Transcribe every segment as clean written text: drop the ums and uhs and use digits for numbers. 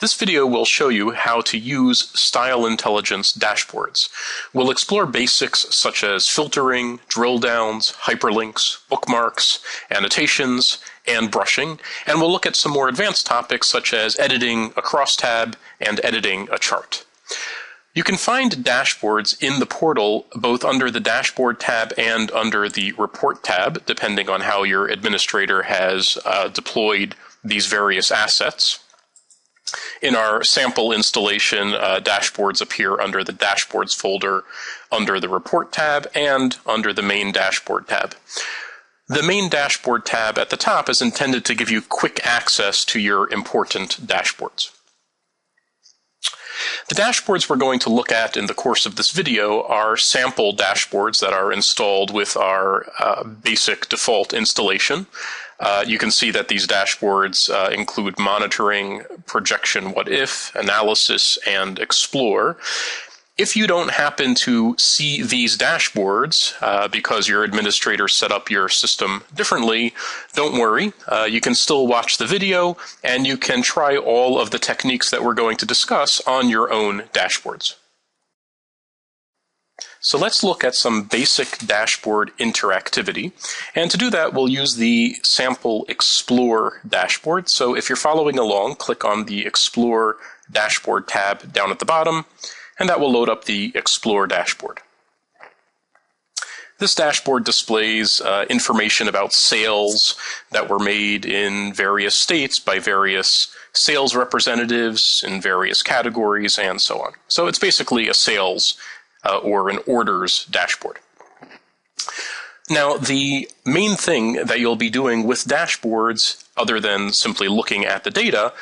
This video will show you how to use style intelligence dashboards. We'll explore basics such as filtering, drill downs, hyperlinks, bookmarks, annotations, and brushing, and we'll look at some more advanced topics such as editing a crosstab and editing a chart. You can find dashboards in the portal both under the Dashboard tab and under the Report tab, depending on how your administrator has deployed these various assets. In our sample installation, dashboards appear under the Dashboards folder, under the Report tab, and under the Main Dashboard tab. The Main Dashboard tab at the top is intended to give you quick access to your important dashboards. The dashboards we're going to look at in the course of this video are sample dashboards that are installed with our basic default installation. You can see that these dashboards include monitoring, projection what if, analysis, and explore. If you don't happen to see these dashboards because your administrator set up your system differently, don't worry. You can still watch the video and you can try all of the techniques that we're going to discuss on your own dashboards. So let's look at some basic dashboard interactivity. And to do that, we'll use the sample Explore dashboard. So if you're following along, click on the Explore dashboard tab down at the bottom, and that will load up the Explore dashboard. This dashboard displays information about sales that were made in various states by various sales representatives in various categories and so on. So it's basically a sales or an orders dashboard. Now, the main thing that you'll be doing with dashboards, other than simply looking at the data,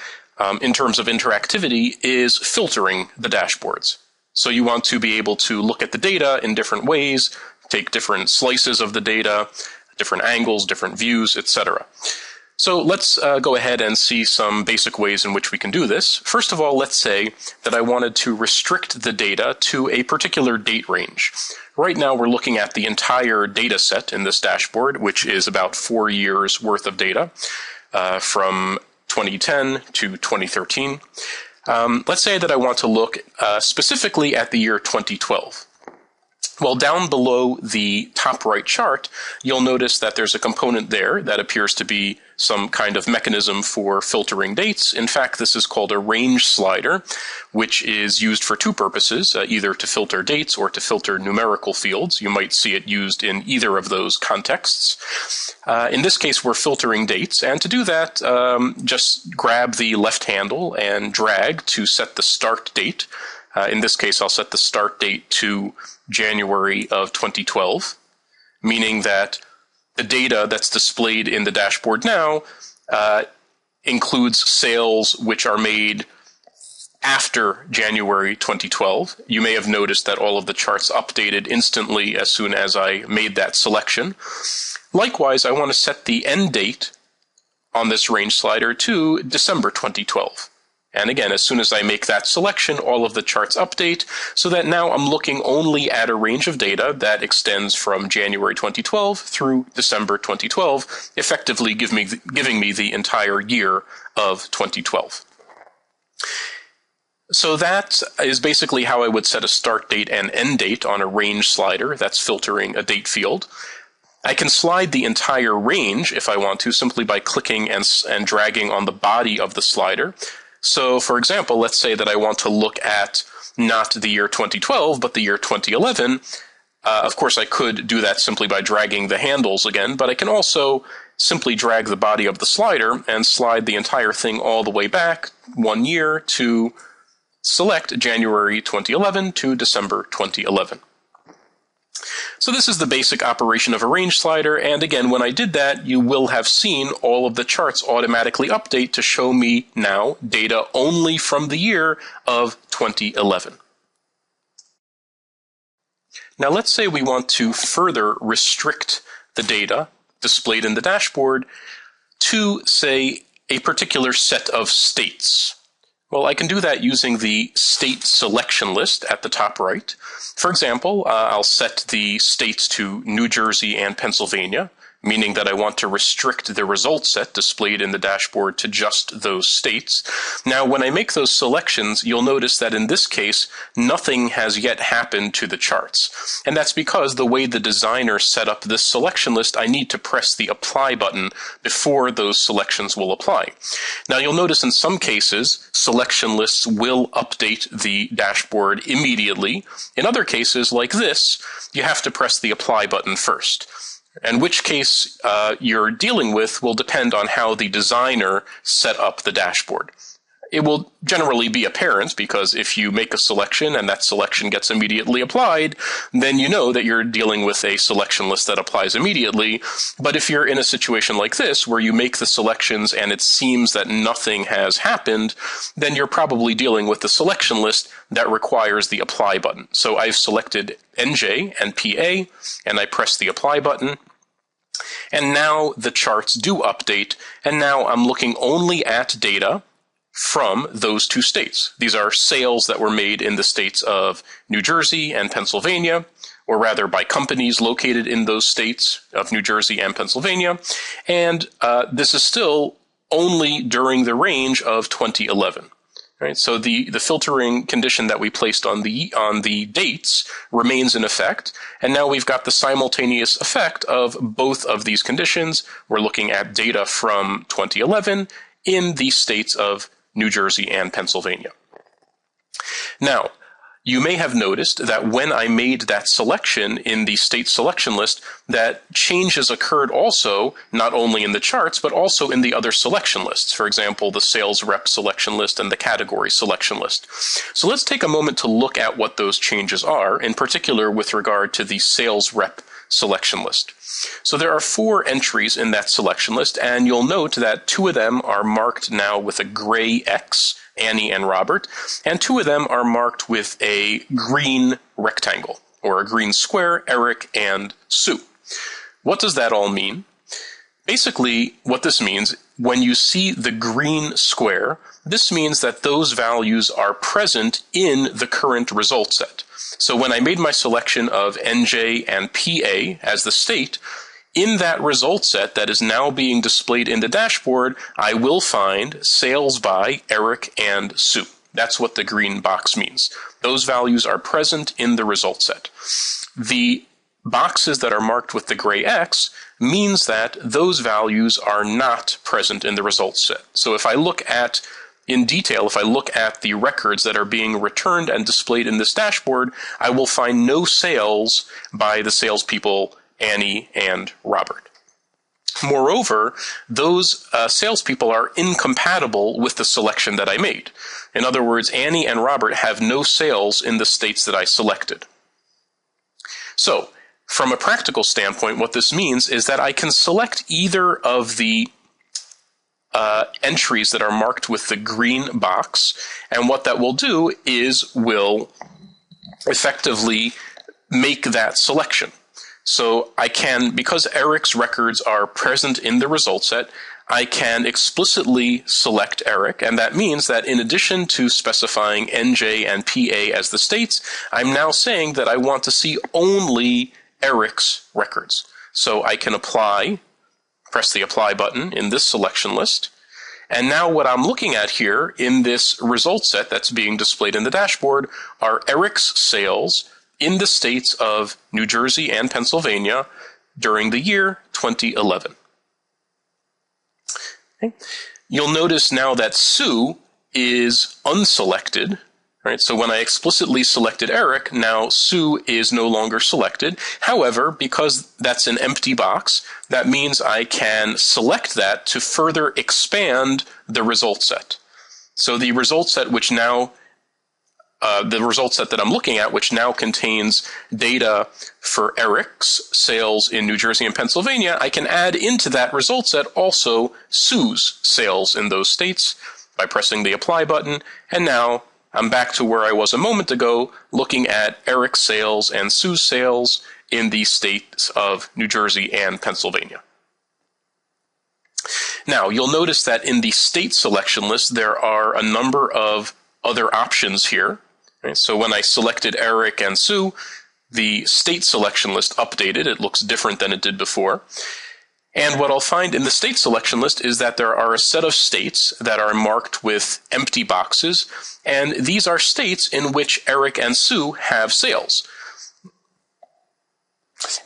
in terms of interactivity, is filtering the dashboards. So you want to be able to look at the data in different ways, take different slices of the data, different angles, different views, etc. So let's go ahead and see some basic ways in which we can do this. First of all, let's say that I wanted to restrict the data to a particular date range. Right now we're looking at the entire data set in this dashboard, which is about 4 years worth of data from 2010 to 2013. Let's say that I want to look specifically at the year 2012. Well, down below the top right chart, you'll notice that there's a component there that appears to be some kind of mechanism for filtering dates. In fact, this is called a range slider, which is used for two purposes, either to filter dates or to filter numerical fields. You might see it used in either of those contexts. In this case, we're filtering dates, and to do that, just grab the left handle and drag to set the start date. In this case, I'll set the start date to January of 2012, meaning that the data that's displayed in the dashboard now includes sales which are made after January 2012. You may have noticed that all of the charts updated instantly as soon as I made that selection. Likewise, I want to set the end date on this range slider to December 2012. And again, as soon as I make that selection, all of the charts update, so that now I'm looking only at a range of data that extends from January 2012 through December 2012, effectively giving me the entire year of 2012. So that is basically how I would set a start date and end date on a range slider that's filtering a date field. I can slide the entire range if I want to, simply by clicking and dragging on the body of the slider. So, for example, let's say that I want to look at not the year 2012, but the year 2011. Of course, I could do that simply by dragging the handles again, but I can also simply drag the body of the slider and slide the entire thing all the way back 1 year to select January 2011 to December 2011. So this is the basic operation of a range slider, and again, when I did that, you will have seen all of the charts automatically update to show me now data only from the year of 2011. Now let's say we want to further restrict the data displayed in the dashboard to, say, a particular set of states. Well, I can do that using the state selection list at the top right. For example, I'll set the states to New Jersey and Pennsylvania, meaning that I want to restrict the result set displayed in the dashboard to just those states. Now, when I make those selections, you'll notice that in this case, nothing has yet happened to the charts. And that's because the way the designer set up this selection list, I need to press the apply button before those selections will apply. Now, you'll notice in some cases, selection lists will update the dashboard immediately. In other cases, like this, you have to press the apply button first. And which case you're dealing with will depend on how the designer set up the dashboard. It will generally be apparent because if you make a selection and that selection gets immediately applied, then you know that you're dealing with a selection list that applies immediately. But if you're in a situation like this, where you make the selections and it seems that nothing has happened, then you're probably dealing with the selection list that requires the apply button. So I've selected NJ and PA, and I press the apply button. And now the charts do update, and now I'm looking only at data from those two states. These are sales that were made in the states of New Jersey and Pennsylvania, or rather by companies located in those states of New Jersey and Pennsylvania. And this is still only during the range of 2011. Right? So the filtering condition that we placed on the dates remains in effect, and now we've got the simultaneous effect of both of these conditions. We're looking at data from 2011 in the states of New Jersey and Pennsylvania. Now, you may have noticed that when I made that selection in the state selection list, that changes occurred also, not only in the charts, but also in the other selection lists. For example, the sales rep selection list and the category selection list. So let's take a moment to look at what those changes are, in particular with regard to the sales rep selection list. So there are 4 entries in that selection list, and you'll note that 2 of them are marked now with a gray X, Annie and Robert, and 2 of them are marked with a green rectangle, or a green square, Eric and Sue. What does that all mean? Basically, what this means, when you see the green square, this means that those values are present in the current result set. So when I made my selection of NJ and PA as the state, in that result set that is now being displayed in the dashboard, I will find sales by Eric and Sue. That's what the green box means. Those values are present in the result set. The boxes that are marked with the gray X means that those values are not present in the result set. So if I look at in detail, if I look at the records that are being returned and displayed in this dashboard, I will find no sales by the salespeople Annie and Robert. Moreover, those salespeople are incompatible with the selection that I made. In other words, Annie and Robert have no sales in the states that I selected. So, from a practical standpoint, what this means is that I can select either of the entries that are marked with the green box, and what that will do is will effectively make that selection. So I can, because Eric's records are present in the result set, I can explicitly select Eric, and that means that in addition to specifying NJ and PA as the states, I'm now saying that I want to see only Eric's records. So I can press the apply button in this selection list, and now what I'm looking at here in this result set that's being displayed in the dashboard are Eric's sales in the states of New Jersey and Pennsylvania during the year 2011. Okay. You'll notice now that Sue is unselected. Right? So when I explicitly selected Eric, now Sue is no longer selected. However, because that's an empty box, that means I can select that to further expand the result set. So the result set that I'm looking at, which now contains data for Eric's sales in New Jersey and Pennsylvania, I can add into that result set also Sue's sales in those states by pressing the apply button, and now I'm back to where I was a moment ago, looking at Eric's sales and Sue's sales in the states of New Jersey and Pennsylvania. Now, you'll notice that in the state selection list, there are a number of other options here. Right? So when I selected Eric and Sue, the state selection list updated. It looks different than it did before. And what I'll find in the state selection list is that there are a set of states that are marked with empty boxes, and these are states in which Eric and Sue have sales.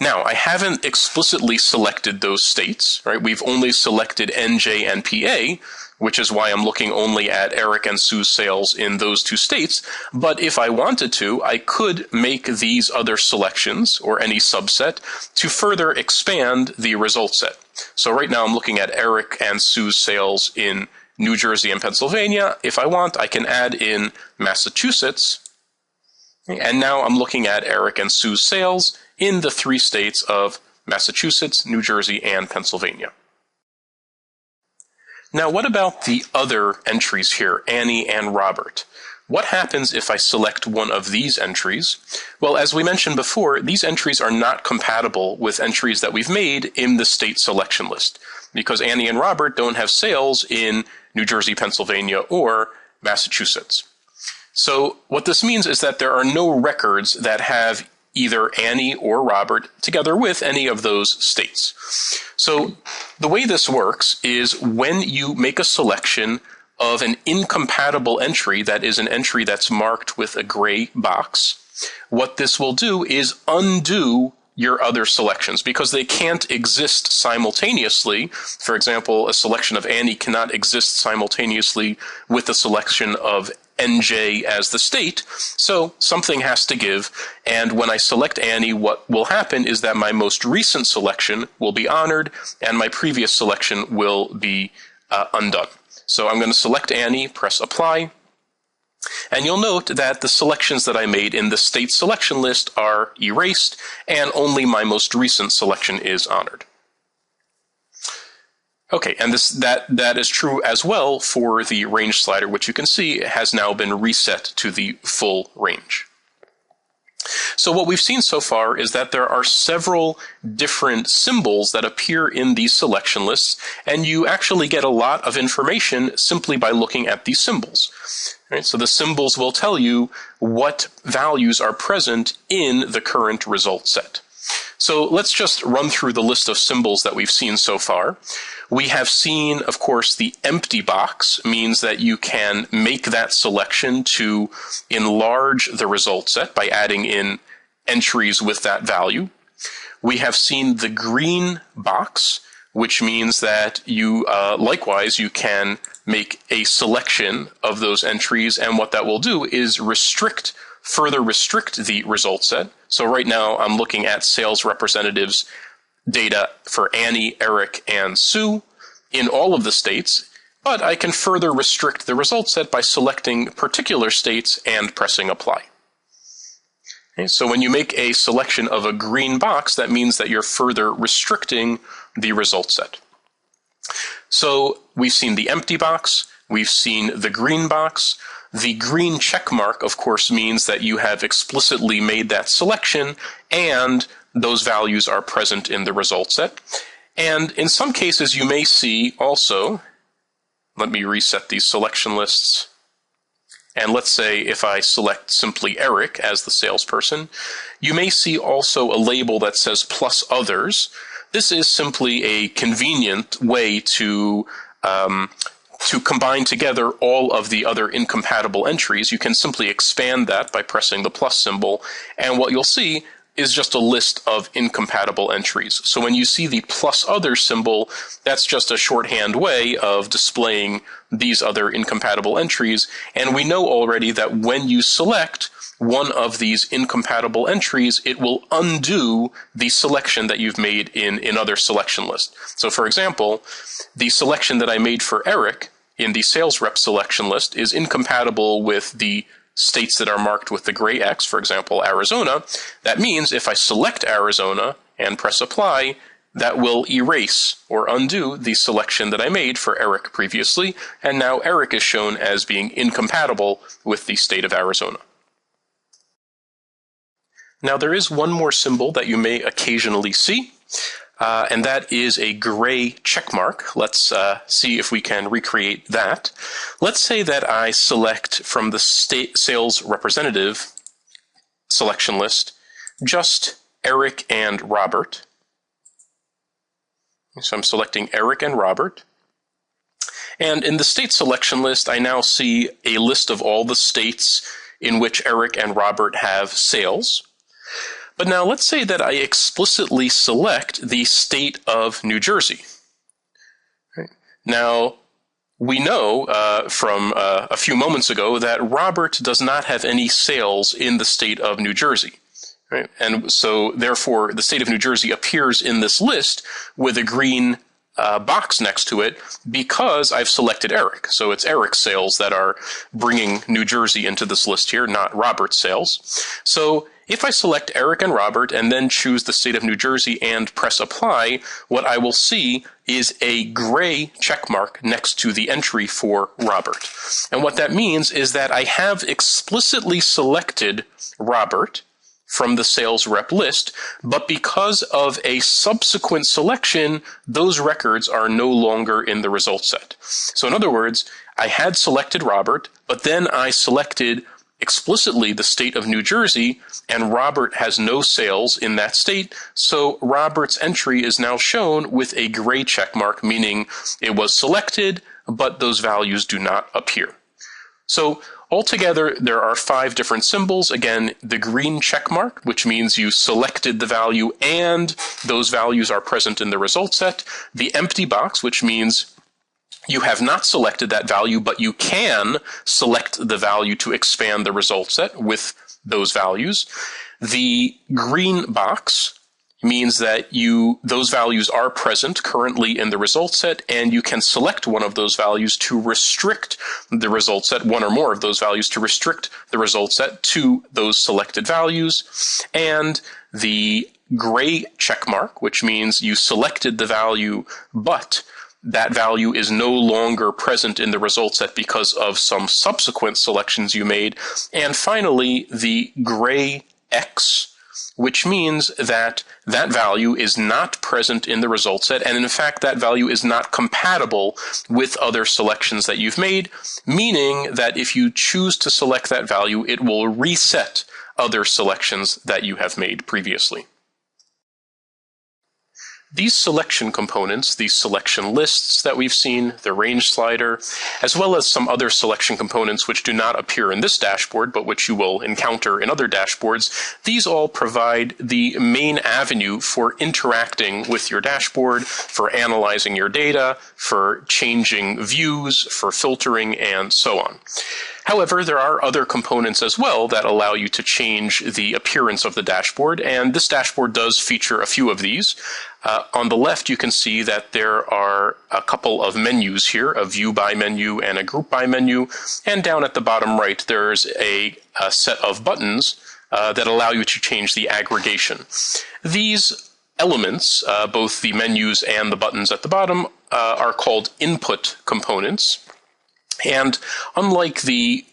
Now, I haven't explicitly selected those states, right? We've only selected NJ and PA, which is why I'm looking only at Eric and Sue's sales in those two states. But if I wanted to, I could make these other selections, or any subset, to further expand the result set. So right now I'm looking at Eric and Sue's sales in New Jersey and Pennsylvania. If I want, I can add in Massachusetts. And now I'm looking at Eric and Sue's sales in the 3 states of Massachusetts, New Jersey, and Pennsylvania. Now, what about the other entries here, Annie and Robert? What happens if I select one of these entries? Well, as we mentioned before, these entries are not compatible with entries that we've made in the state selection list, because Annie and Robert don't have sales in New Jersey, Pennsylvania, or Massachusetts. So what this means is that there are no records that have either Annie or Robert together with any of those states. So the way this works is when you make a selection of an incompatible entry, that is an entry that's marked with a gray box, what this will do is undo your other selections, because they can't exist simultaneously. For example, a selection of Annie cannot exist simultaneously with a selection of NJ as the state, so something has to give, and when I select Annie, what will happen is that my most recent selection will be honored, and my previous selection will be undone. So I'm going to select Annie, press apply, and you'll note that the selections that I made in the state selection list are erased, and only my most recent selection is honored. Okay, and that is true as well for the range slider, which you can see has now been reset to the full range. So what we've seen so far is that there are several different symbols that appear in these selection lists, and you actually get a lot of information simply by looking at these symbols. Right? So the symbols will tell you what values are present in the current result set. So let's just run through the list of symbols that we've seen so far. We have seen, of course, the empty box means that you can make that selection to enlarge the result set by adding in entries with that value. We have seen the green box, which means that you, likewise, you can make a selection of those entries, and what that will do is further restrict the result set. So right now I'm looking at sales representatives data for Annie, Eric, and Sue in all of the states, but I can further restrict the result set by selecting particular states and pressing apply. Okay, so when you make a selection of a green box, that means that you're further restricting the result set. So we've seen the empty box, we've seen the green box. The green check mark, of course, means that you have explicitly made that selection and those values are present in the result set. And in some cases, you may see also, let me reset these selection lists. And let's say if I select simply Eric as the salesperson, you may see also a label that says plus others. This is simply a convenient way to combine together all of the other incompatible entries. You can simply expand that by pressing the plus symbol, and what you'll see is just a list of incompatible entries. So when you see the plus other symbol, that's just a shorthand way of displaying these other incompatible entries, and we know already that when you select one of these incompatible entries, it will undo the selection that you've made in another selection list. So for example, the selection that I made for Eric in the sales rep selection list is incompatible with the states that are marked with the gray X, for example, Arizona. That means if I select Arizona and press apply, that will erase or undo the selection that I made for Eric previously, and now Eric is shown as being incompatible with the state of Arizona. Now there is one more symbol that you may occasionally see, and that is a gray check mark. Let's see if we can recreate that. Let's say that I select from the state sales representative selection list just Eric and Robert. So I'm selecting Eric and Robert. And in the state selection list, I now see a list of all the states in which Eric and Robert have sales. But now let's say that I explicitly select the state of New Jersey. Right. Now, we know from a few moments ago that Robert does not have any sales in the state of New Jersey. Right? And so, therefore, the state of New Jersey appears in this list with a green box next to it because I've selected Eric. So it's Eric's sales that are bringing New Jersey into this list here, not Robert's sales. So if I select Eric and Robert and then choose the state of New Jersey and press apply, what I will see is a gray check mark next to the entry for Robert. And what that means is that I have explicitly selected Robert from the sales rep list, but because of a subsequent selection, those records are no longer in the result set. So in other words, I had selected Robert, but then I selected explicitly the state of New Jersey, and Robert has no sales in that state, so Robert's entry is now shown with a gray check mark, meaning it was selected, but those values do not appear. So altogether, there are 5 different symbols. Again, the green check mark, which means you selected the value and those values are present in the result set. The empty box, which means you have not selected that value, but you can select the value to expand the result set with those values. The green box means that those values are present currently in the result set, and you can select one of those values to restrict the result set, one or more of those values to restrict the result set to those selected values. And the gray check mark, which means you selected the value, but that value is no longer present in the result set because of some subsequent selections you made. And finally, the gray X, which means that that value is not present in the result set, and in fact that value is not compatible with other selections that you've made, meaning that if you choose to select that value, it will reset other selections that you have made previously. These selection components, these selection lists that we've seen, the range slider, as well as some other selection components which do not appear in this dashboard, but which you will encounter in other dashboards, these all provide the main avenue for interacting with your dashboard, for analyzing your data, for changing views, for filtering, and so on. However, there are other components as well that allow you to change the appearance of the dashboard, and this dashboard does feature a few of these. On the left, you can see that there are a couple of menus here, a view by menu and a group by menu, and down at the bottom right, there's a set of buttons that allow you to change the aggregation. These elements, both the menus and the buttons at the bottom, are called input components. And unlike the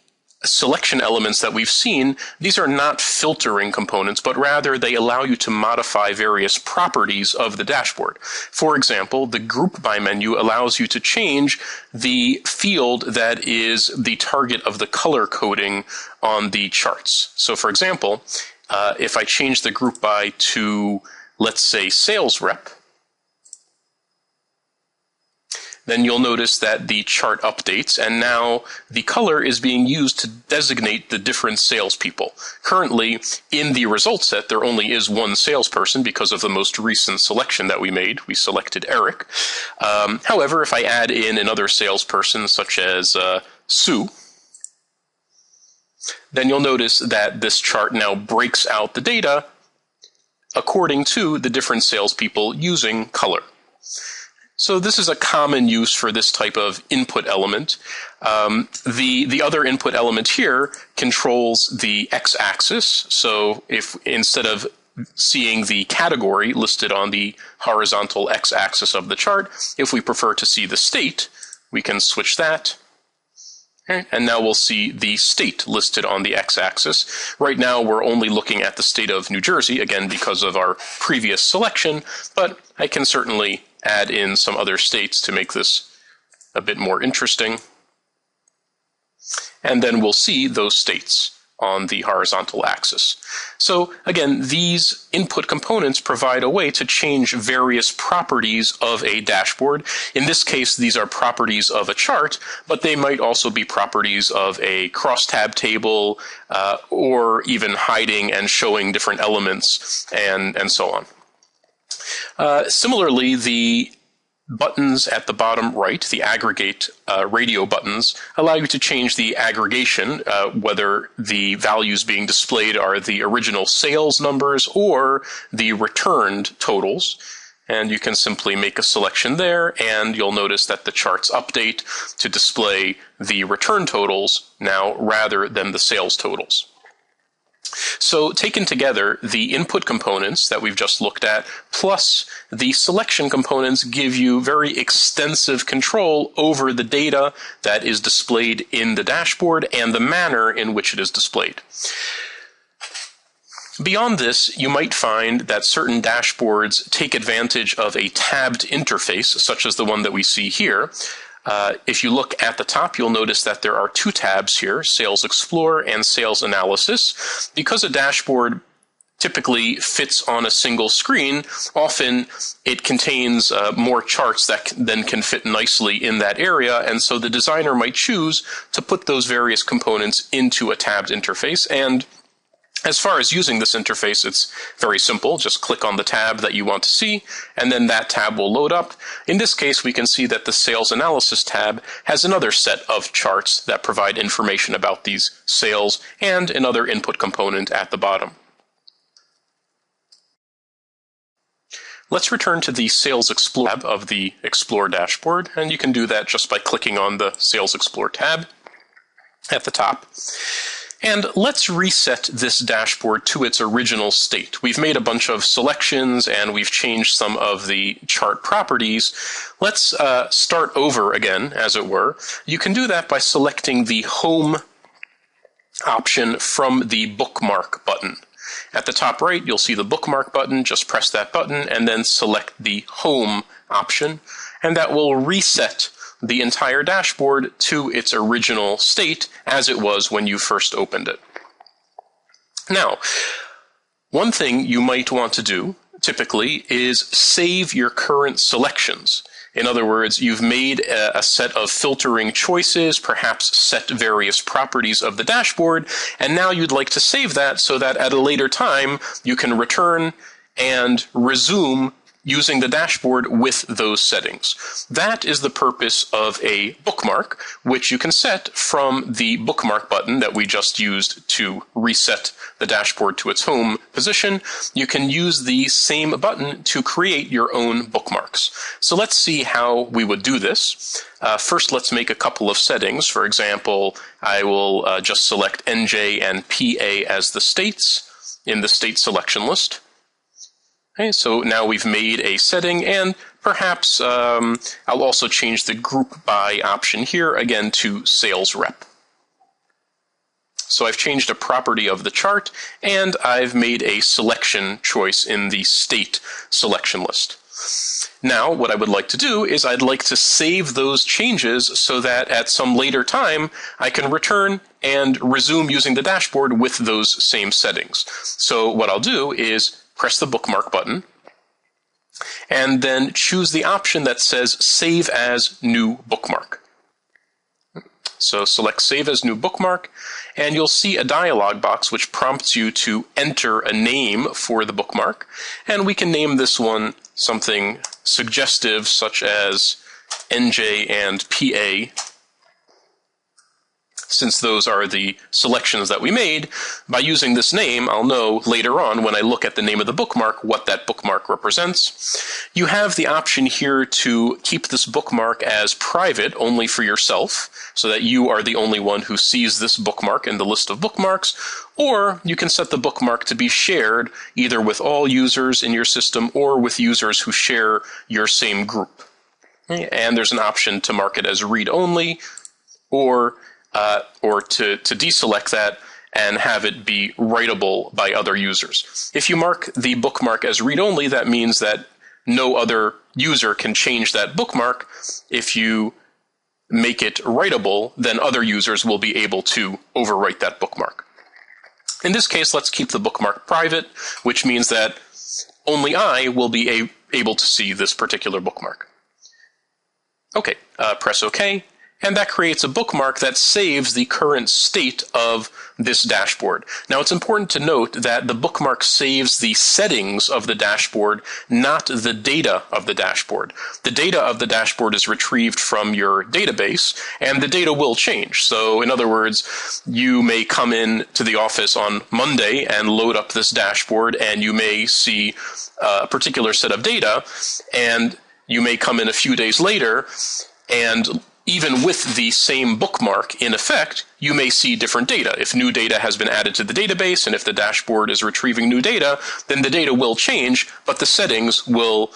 selection elements that we've seen, these are not filtering components, but rather they allow you to modify various properties of the dashboard. For example, the group by menu allows you to change the field that is the target of the color coding on the charts. So for example, if I change the group by to, let's say, sales rep, then you'll notice that the chart updates, and now the color is being used to designate the different salespeople. Currently, in the result set, there only is one salesperson because of the most recent selection that we made. We selected Eric. However, if I add in another salesperson, such as Sue, then you'll notice that this chart now breaks out the data according to the different salespeople using color. So this is a common use for this type of input element. The other input element here controls the x-axis. So if instead of seeing the category listed on the horizontal x-axis of the chart, if we prefer to see the state, we can switch that. And now we'll see the state listed on the x-axis. Right now we're only looking at the state of New Jersey, again because of our previous selection, but I can certainly add in some other states to make this a bit more interesting. And then we'll see those states on the horizontal axis. So again, these input components provide a way to change various properties of a dashboard. In this case, these are properties of a chart, but they might also be properties of a crosstab table, or even hiding and showing different elements, and so on. Similarly, the buttons at the bottom right, the aggregate radio buttons, allow you to change the aggregation, whether the values being displayed are the original sales numbers or the returned totals. And you can simply make a selection there, and you'll notice that the charts update to display the return totals now rather than the sales totals. So taken together, the input components that we've just looked at, plus the selection components, give you very extensive control over the data that is displayed in the dashboard and the manner in which it is displayed. Beyond this, you might find that certain dashboards take advantage of a tabbed interface, such as the one that we see here. If you look at the top, you'll notice that there are two tabs here, Sales Explorer and Sales Analysis. Because a dashboard typically fits on a single screen, often it contains more charts that then can fit nicely in that area, and so the designer might choose to put those various components into a tabbed interface. And as far as using this interface, it's very simple. Just click on the tab that you want to see, and then that tab will load up. In this case, we can see that the Sales Analysis tab has another set of charts that provide information about these sales and another input component at the bottom. Let's return to the Sales Explorer tab of the Explore dashboard, and you can do that just by clicking on the Sales Explorer tab at the top. And let's reset this dashboard to its original state. We've made a bunch of selections and we've changed some of the chart properties. Let's start over again, as it were. You can do that by selecting the Home option from the Bookmark button. At the top right, you'll see the Bookmark button. Just press that button and then select the Home option, and that will reset the entire dashboard to its original state as it was when you first opened it. Now, one thing you might want to do, typically, is save your current selections. In other words, you've made a set of filtering choices, perhaps set various properties of the dashboard, and now you'd like to save that so that at a later time you can return and resume using the dashboard with those settings. That is the purpose of a bookmark, which you can set from the Bookmark button that we just used to reset the dashboard to its home position. You can use the same button to create your own bookmarks. So let's see how we would do this. First, let's make a couple of settings. For example, I will just select NJ and PA as the states in the state selection list. Okay, so now we've made a setting, and perhaps I'll also change the group by option here again to sales rep. So I've changed a property of the chart, and I've made a selection choice in the state selection list. Now, what I would like to do is I'd like to save those changes so that at some later time I can return and resume using the dashboard with those same settings. So what I'll do is press the Bookmark button, and then choose the option that says Save as New Bookmark. So select Save as New Bookmark, and you'll see a dialog box which prompts you to enter a name for the bookmark, and we can name this one something suggestive such as NJ and PA. Since those are the selections that we made, by using this name, I'll know later on when I look at the name of the bookmark what that bookmark represents. You have the option here to keep this bookmark as private only for yourself, so that you are the only one who sees this bookmark in the list of bookmarks, or you can set the bookmark to be shared either with all users in your system or with users who share your same group. And there's an option to mark it as read-only, or to deselect that and have it be writable by other users. If you mark the bookmark as read-only, that means that no other user can change that bookmark. If you make it writable, then other users will be able to overwrite that bookmark. In this case, let's keep the bookmark private, which means that only I will be able to see this particular bookmark. Okay, press OK, and that creates a bookmark that saves the current state of this dashboard. Now, it's important to note that the bookmark saves the settings of the dashboard, not the data of the dashboard. The data of the dashboard is retrieved from your database, and the data will change. So, in other words, you may come in to the office on Monday and load up this dashboard, and you may see a particular set of data, and you may come in a few days later, and even with the same bookmark in effect, you may see different data. If new data has been added to the database, and if the dashboard is retrieving new data, then the data will change, but the settings will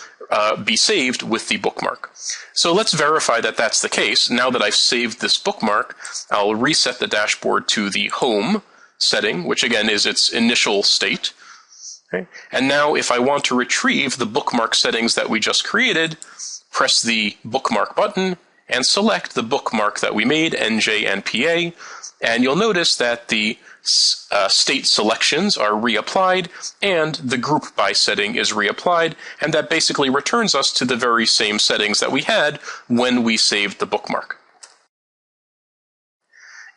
be saved with the bookmark. So let's verify that that's the case. Now that I've saved this bookmark, I'll reset the dashboard to the home setting, which again is its initial state. Okay. And now if I want to retrieve the bookmark settings that we just created, press the bookmark button and select the bookmark that we made, NJ and PA, and you'll notice that the state selections are reapplied and the group by setting is reapplied, and that basically returns us to the very same settings that we had when we saved the bookmark.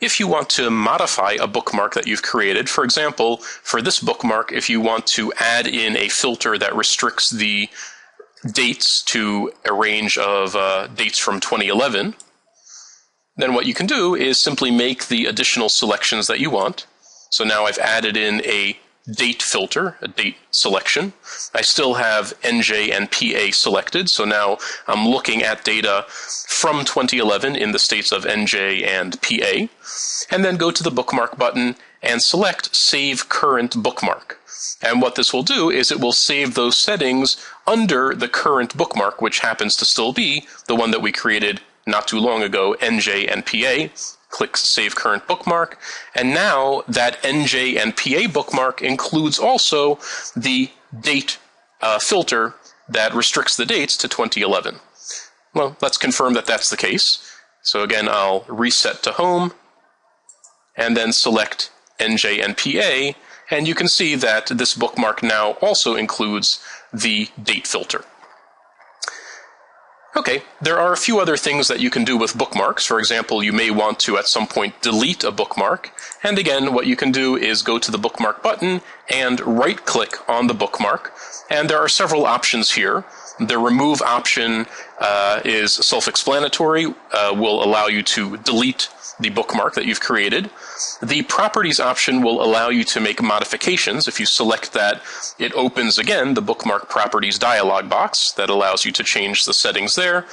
If you want to modify a bookmark that you've created, for example, for this bookmark, if you want to add in a filter that restricts the dates to a range of dates from 2011, then what you can do is simply make the additional selections that you want. So now I've added in a date filter, a date selection. I still have NJ and PA selected, so now I'm looking at data from 2011 in the states of NJ and PA, and then go to the bookmark button and select Save Current Bookmark. And what this will do is it will save those settings under the current bookmark, which happens to still be the one that we created not too long ago, NJ and PA. Click Save Current Bookmark, and now that NJ and PA bookmark includes also the date filter that restricts the dates to 2011. Well, let's confirm that that's the case. So again, I'll reset to home, and then select NJ and PA, and you can see that this bookmark now also includes the date filter. Okay, there are a few other things that you can do with bookmarks. For example, you may want to at some point delete a bookmark. And again, what you can do is go to the bookmark button and right-click on the bookmark. And there are several options here. The remove option is self-explanatory, will allow you to delete the bookmark that you've created. The properties option will allow you to make modifications. If you select that, it opens again the bookmark properties dialog box that allows you to change the settings there.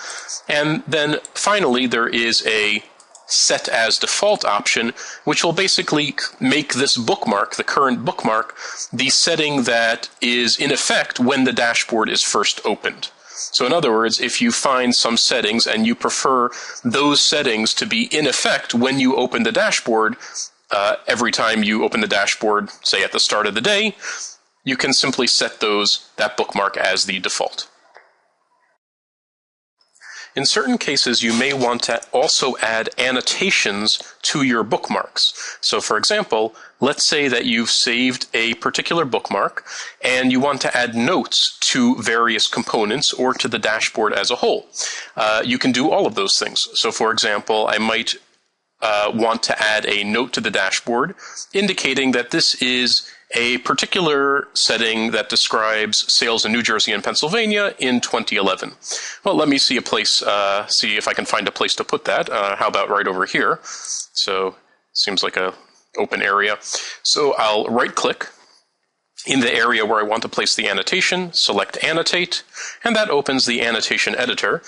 And then finally, there is a set as default option, which will basically make this bookmark, the current bookmark, the setting that is in effect when the dashboard is first opened. So in other words, if you find some settings and you prefer those settings to be in effect when you open the dashboard, every time you open the dashboard, say at the start of the day, you can simply set that bookmark as the default. In certain cases, you may want to also add annotations to your bookmarks. So for example, let's say that you've saved a particular bookmark and you want to add notes to various components or to the dashboard as a whole. You can do all of those things. So for example, I might want to add a note to the dashboard indicating that this is a particular setting that describes sales in New Jersey and Pennsylvania in 2011. Well, let me see see if I can find a place to put that. How about right over here? So, seems like a open area. So I'll right-click in the area where I want to place the annotation, select Annotate, and that opens the annotation editor.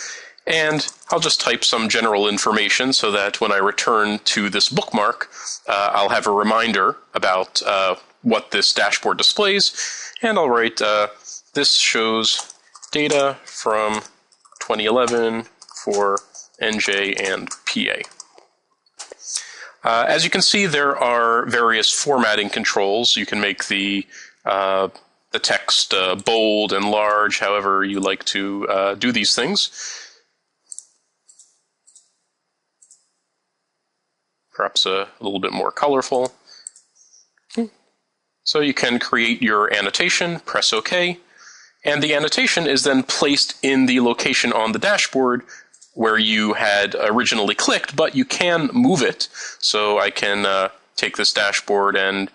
And I'll just type some general information so that when I return to this bookmark, I'll have a reminder about what this dashboard displays, and I'll write, this shows data from 2011 for NJ and PA. As you can see, there are various formatting controls. You can make the text bold and large, however you like to do these things. Perhaps a little bit more colorful. So you can create your annotation, press OK, and the annotation is then placed in the location on the dashboard where you had originally clicked, but you can move it. So I can take this dashboard and,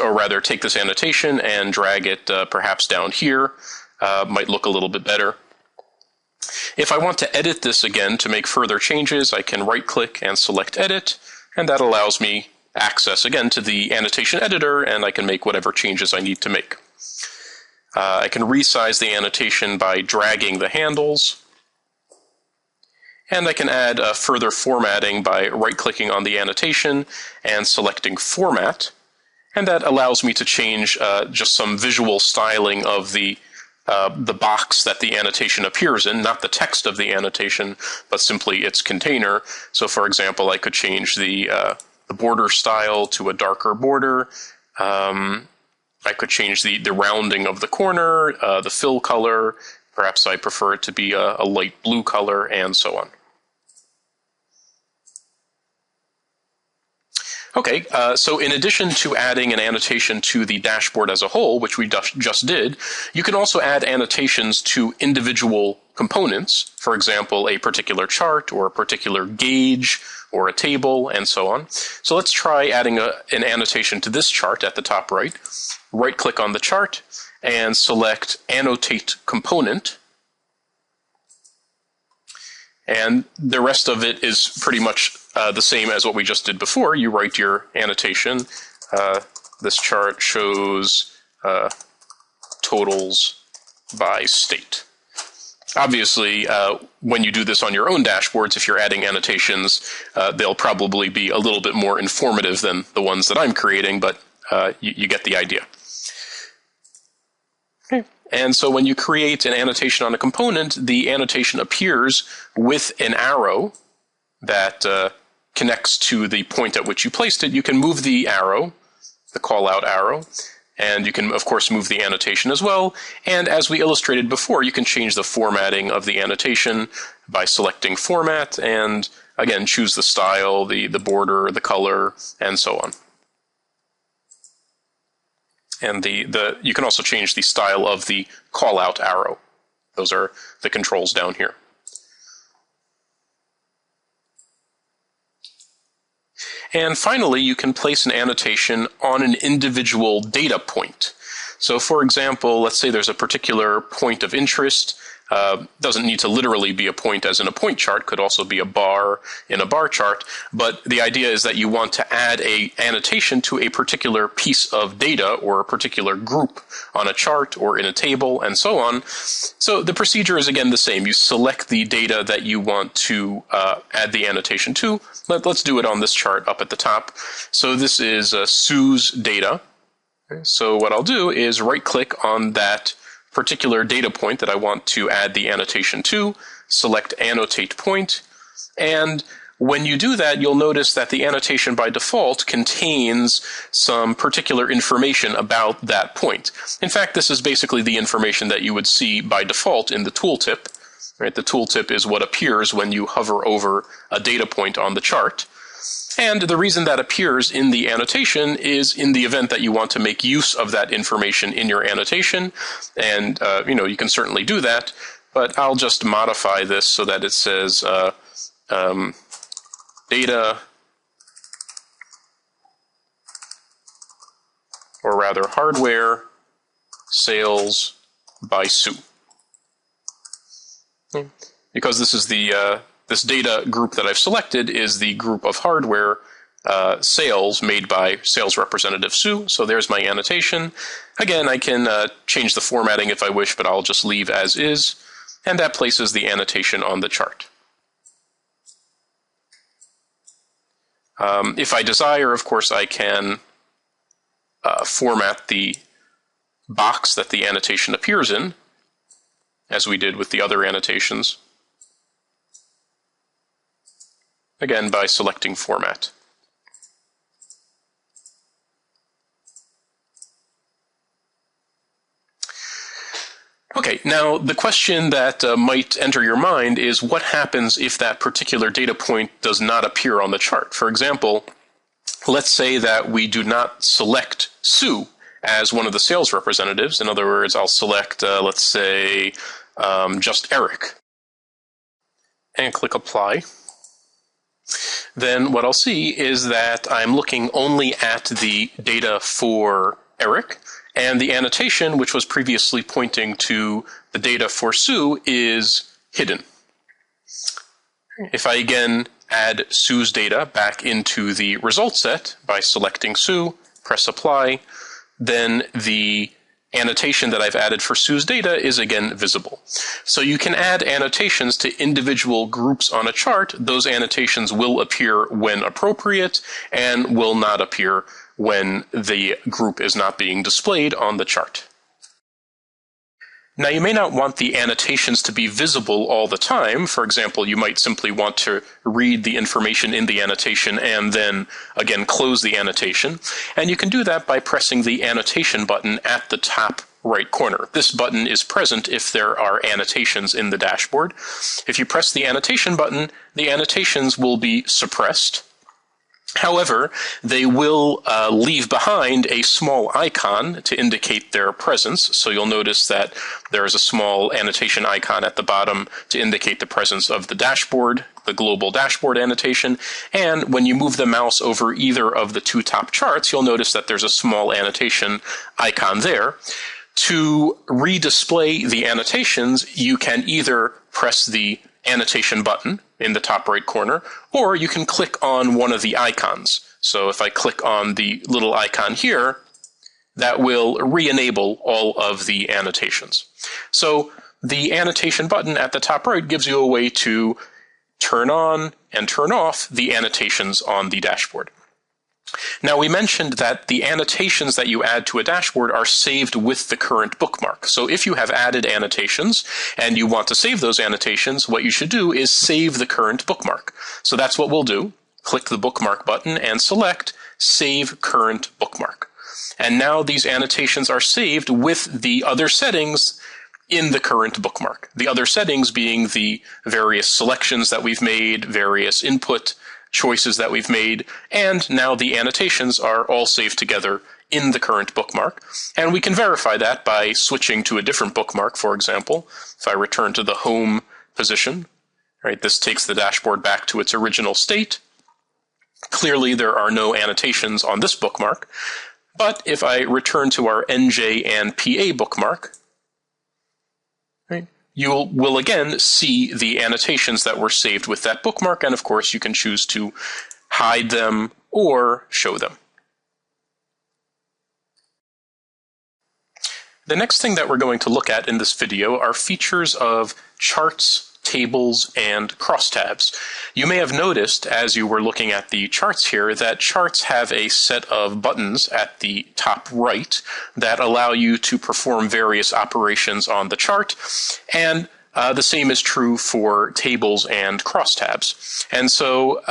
or rather take this annotation and drag it perhaps down here. Might look a little bit better. If I want to edit this again to make further changes, I can right-click and select Edit, and that allows me access again to the annotation editor, and I can make whatever changes I need to make. I can resize the annotation by dragging the handles, and I can add further formatting by right-clicking on the annotation and selecting Format, and that allows me to change just some visual styling of the box that the annotation appears in, not the text of the annotation, but simply its container. So, for example, I could change the border style to a darker border. I could change the rounding of the corner, the fill color. Perhaps I prefer it to be a light blue color, and so on. Okay, so in addition to adding an annotation to the dashboard as a whole, which we just did, you can also add annotations to individual components, for example, a particular chart or a particular gauge or a table, and so on. So let's try adding an annotation to this chart at the top right. Right-click on the chart and select Annotate Component. And the rest of it is pretty much the same as what we just did before. You write your annotation. This chart shows totals by state. Obviously, when you do this on your own dashboards, if you're adding annotations, they'll probably be a little bit more informative than the ones that I'm creating, but you get the idea. Okay. And so when you create an annotation on a component, the annotation appears with an arrow that connects to the point at which you placed it. You can move the arrow, the call-out arrow, and you can, of course, move the annotation as well. And as we illustrated before, you can change the formatting of the annotation by selecting Format and, again, choose the style, the border, the color, and so on. And you can also change the style of the call-out arrow. Those are the controls down here. And finally, you can place an annotation on an individual data point. So for example, let's say there's a particular point of interest. Doesn't need to literally be a point as in a point chart, could also be a bar in a bar chart, but the idea is that you want to add an annotation to a particular piece of data or a particular group on a chart or in a table and so on. So the procedure is again the same. You select the data that you want to add the annotation to. Let's do it on this chart up at the top. So this is Sue's data. So what I'll do is right-click on that particular data point that I want to add the annotation to, select Annotate Point, and when you do that, you'll notice that the annotation by default contains some particular information about that point. In fact, this is basically the information that you would see by default in the tooltip. Right? The tooltip is what appears when you hover over a data point on the chart. And the reason that appears in the annotation is in the event that you want to make use of that information in your annotation. And, you can certainly do that, but I'll just modify this so that it says data, or rather hardware sales by Sue. Because this is this data group that I've selected is the group of hardware sales made by sales representative Sue. So there's my annotation. Again, I can change the formatting if I wish, but I'll just leave as is. And that places the annotation on the chart. If I desire, of course, I can format the box that the annotation appears in, as we did with the other annotations. Again, by selecting Format. Okay, now the question that might enter your mind is what happens if that particular data point does not appear on the chart? For example, let's say that we do not select Sue as one of the sales representatives. In other words, I'll select, let's say, just Eric, and click Apply. Then what I'll see is that I'm looking only at the data for Eric, and the annotation, which was previously pointing to the data for Sue, is hidden. If I again add Sue's data back into the result set by selecting Sue, press Apply, then the annotation that I've added for Sue's data is again visible. So you can add annotations to individual groups on a chart. Those annotations will appear when appropriate and will not appear when the group is not being displayed on the chart. Now, you may not want the annotations to be visible all the time. For example, you might simply want to read the information in the annotation and then, again, close the annotation. And you can do that by pressing the annotation button at the top right corner. This button is present if there are annotations in the dashboard. If you press the annotation button, the annotations will be suppressed. However, they will leave behind a small icon to indicate their presence. So you'll notice that there is a small annotation icon at the bottom to indicate the presence of the dashboard, the global dashboard annotation. And when you move the mouse over either of the two top charts, you'll notice that there's a small annotation icon there. To redisplay the annotations, you can either press the annotation button in the top right corner, or you can click on one of the icons. So if I click on the little icon here, that will re-enable all of the annotations. So the annotation button at the top right gives you a way to turn on and turn off the annotations on the dashboard. Now, we mentioned that the annotations that you add to a dashboard are saved with the current bookmark. So if you have added annotations and you want to save those annotations, what you should do is save the current bookmark. So that's what we'll do. Click the bookmark button and select Save Current Bookmark. And now these annotations are saved with the other settings in the current bookmark. The other settings being the various selections that we've made, various input choices that we've made, and now the annotations are all saved together in the current bookmark. And we can verify that by switching to a different bookmark. For example, if I return to the home position, right, this takes the dashboard back to its original state. Clearly, there are no annotations on this bookmark. But if I return to our NJ and PA bookmark, right, you will again see the annotations that were saved with that bookmark, and of course you can choose to hide them or show them. The next thing that we're going to look at in this video are features of charts, tables, and crosstabs. You may have noticed as you were looking at the charts here that charts have a set of buttons at the top right that allow you to perform various operations on the chart, and the same is true for tables and crosstabs. And so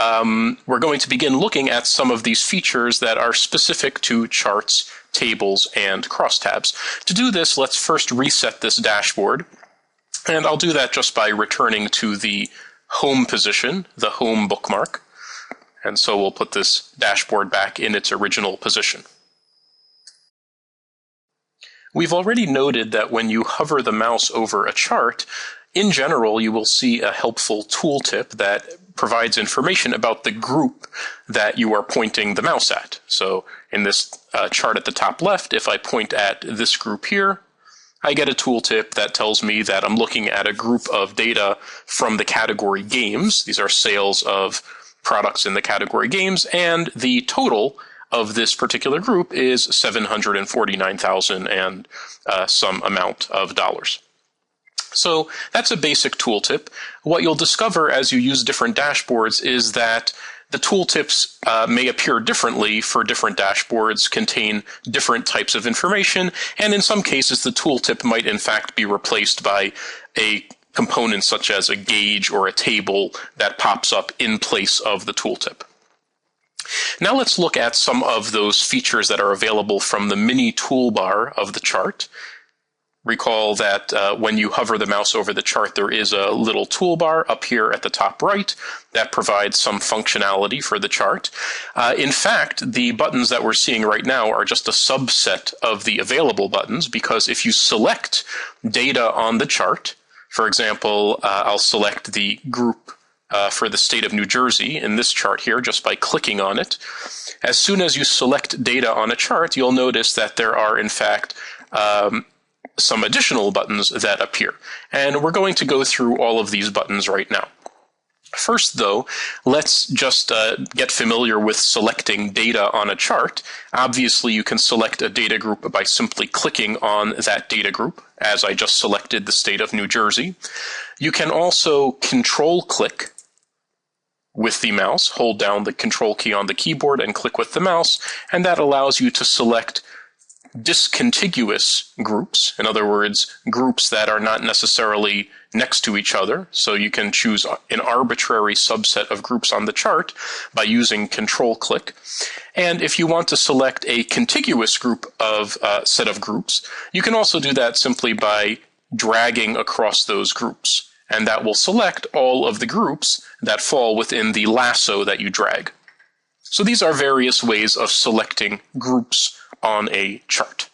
we're going to begin looking at some of these features that are specific to charts, tables, and crosstabs. To do this, let's first reset this dashboard. And I'll do that just by returning to the home position, the home bookmark. And so we'll put this dashboard back in its original position. We've already noted that when you hover the mouse over a chart, in general, you will see a helpful tooltip that provides information about the group that you are pointing the mouse at. So in this chart at the top left, if I point at this group here, I get a tooltip that tells me that I'm looking at a group of data from the category games. These are sales of products in the category games, and the total of this particular group is $749,000 and some amount of dollars. So that's a basic tooltip. What you'll discover as you use different dashboards is that the tooltips may appear differently for different dashboards, contain different types of information, and in some cases the tooltip might in fact be replaced by a component such as a gauge or a table that pops up in place of the tooltip. Now let's look at some of those features that are available from the mini toolbar of the chart. Recall that when you hover the mouse over the chart, there is a little toolbar up here at the top right that provides some functionality for the chart. In fact, the buttons that we're seeing right now are just a subset of the available buttons, because if you select data on the chart, for example, I'll select the group for the state of New Jersey in this chart here just by clicking on it. As soon as you select data on a chart, you'll notice that there are, in fact, some additional buttons that appear. And we're going to go through all of these buttons right now. First, though, let's just get familiar with selecting data on a chart. Obviously, you can select a data group by simply clicking on that data group, as I just selected the state of New Jersey. You can also control-click with the mouse, hold down the control key on the keyboard and click with the mouse, and that allows you to select discontiguous groups, in other words, groups that are not necessarily next to each other. So you can choose an arbitrary subset of groups on the chart by using control-click. And if you want to select a contiguous group of set of groups, you can also do that simply by dragging across those groups. And that will select all of the groups that fall within the lasso that you drag. So these are various ways of selecting groups on a chart.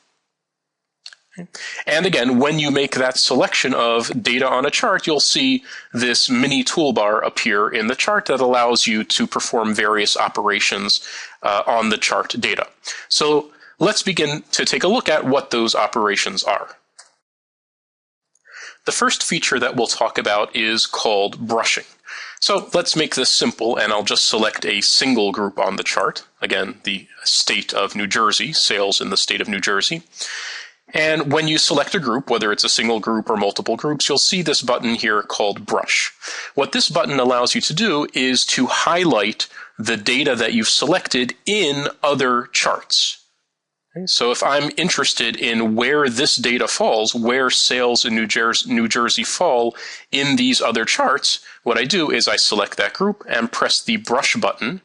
And again, when you make that selection of data on a chart, you'll see this mini toolbar appear in the chart that allows you to perform various operations on the chart data. So let's begin to take a look at what those operations are. The first feature that we'll talk about is called brushing. So let's make this simple, and I'll just select a single group on the chart. Again, the state of New Jersey, sales in the state of New Jersey. And when you select a group, whether it's a single group or multiple groups, you'll see this button here called Brush. What this button allows you to do is to highlight the data that you've selected in other charts. So if I'm interested in where this data falls, where sales in New Jersey fall in these other charts, what I do is I select that group and press the brush button,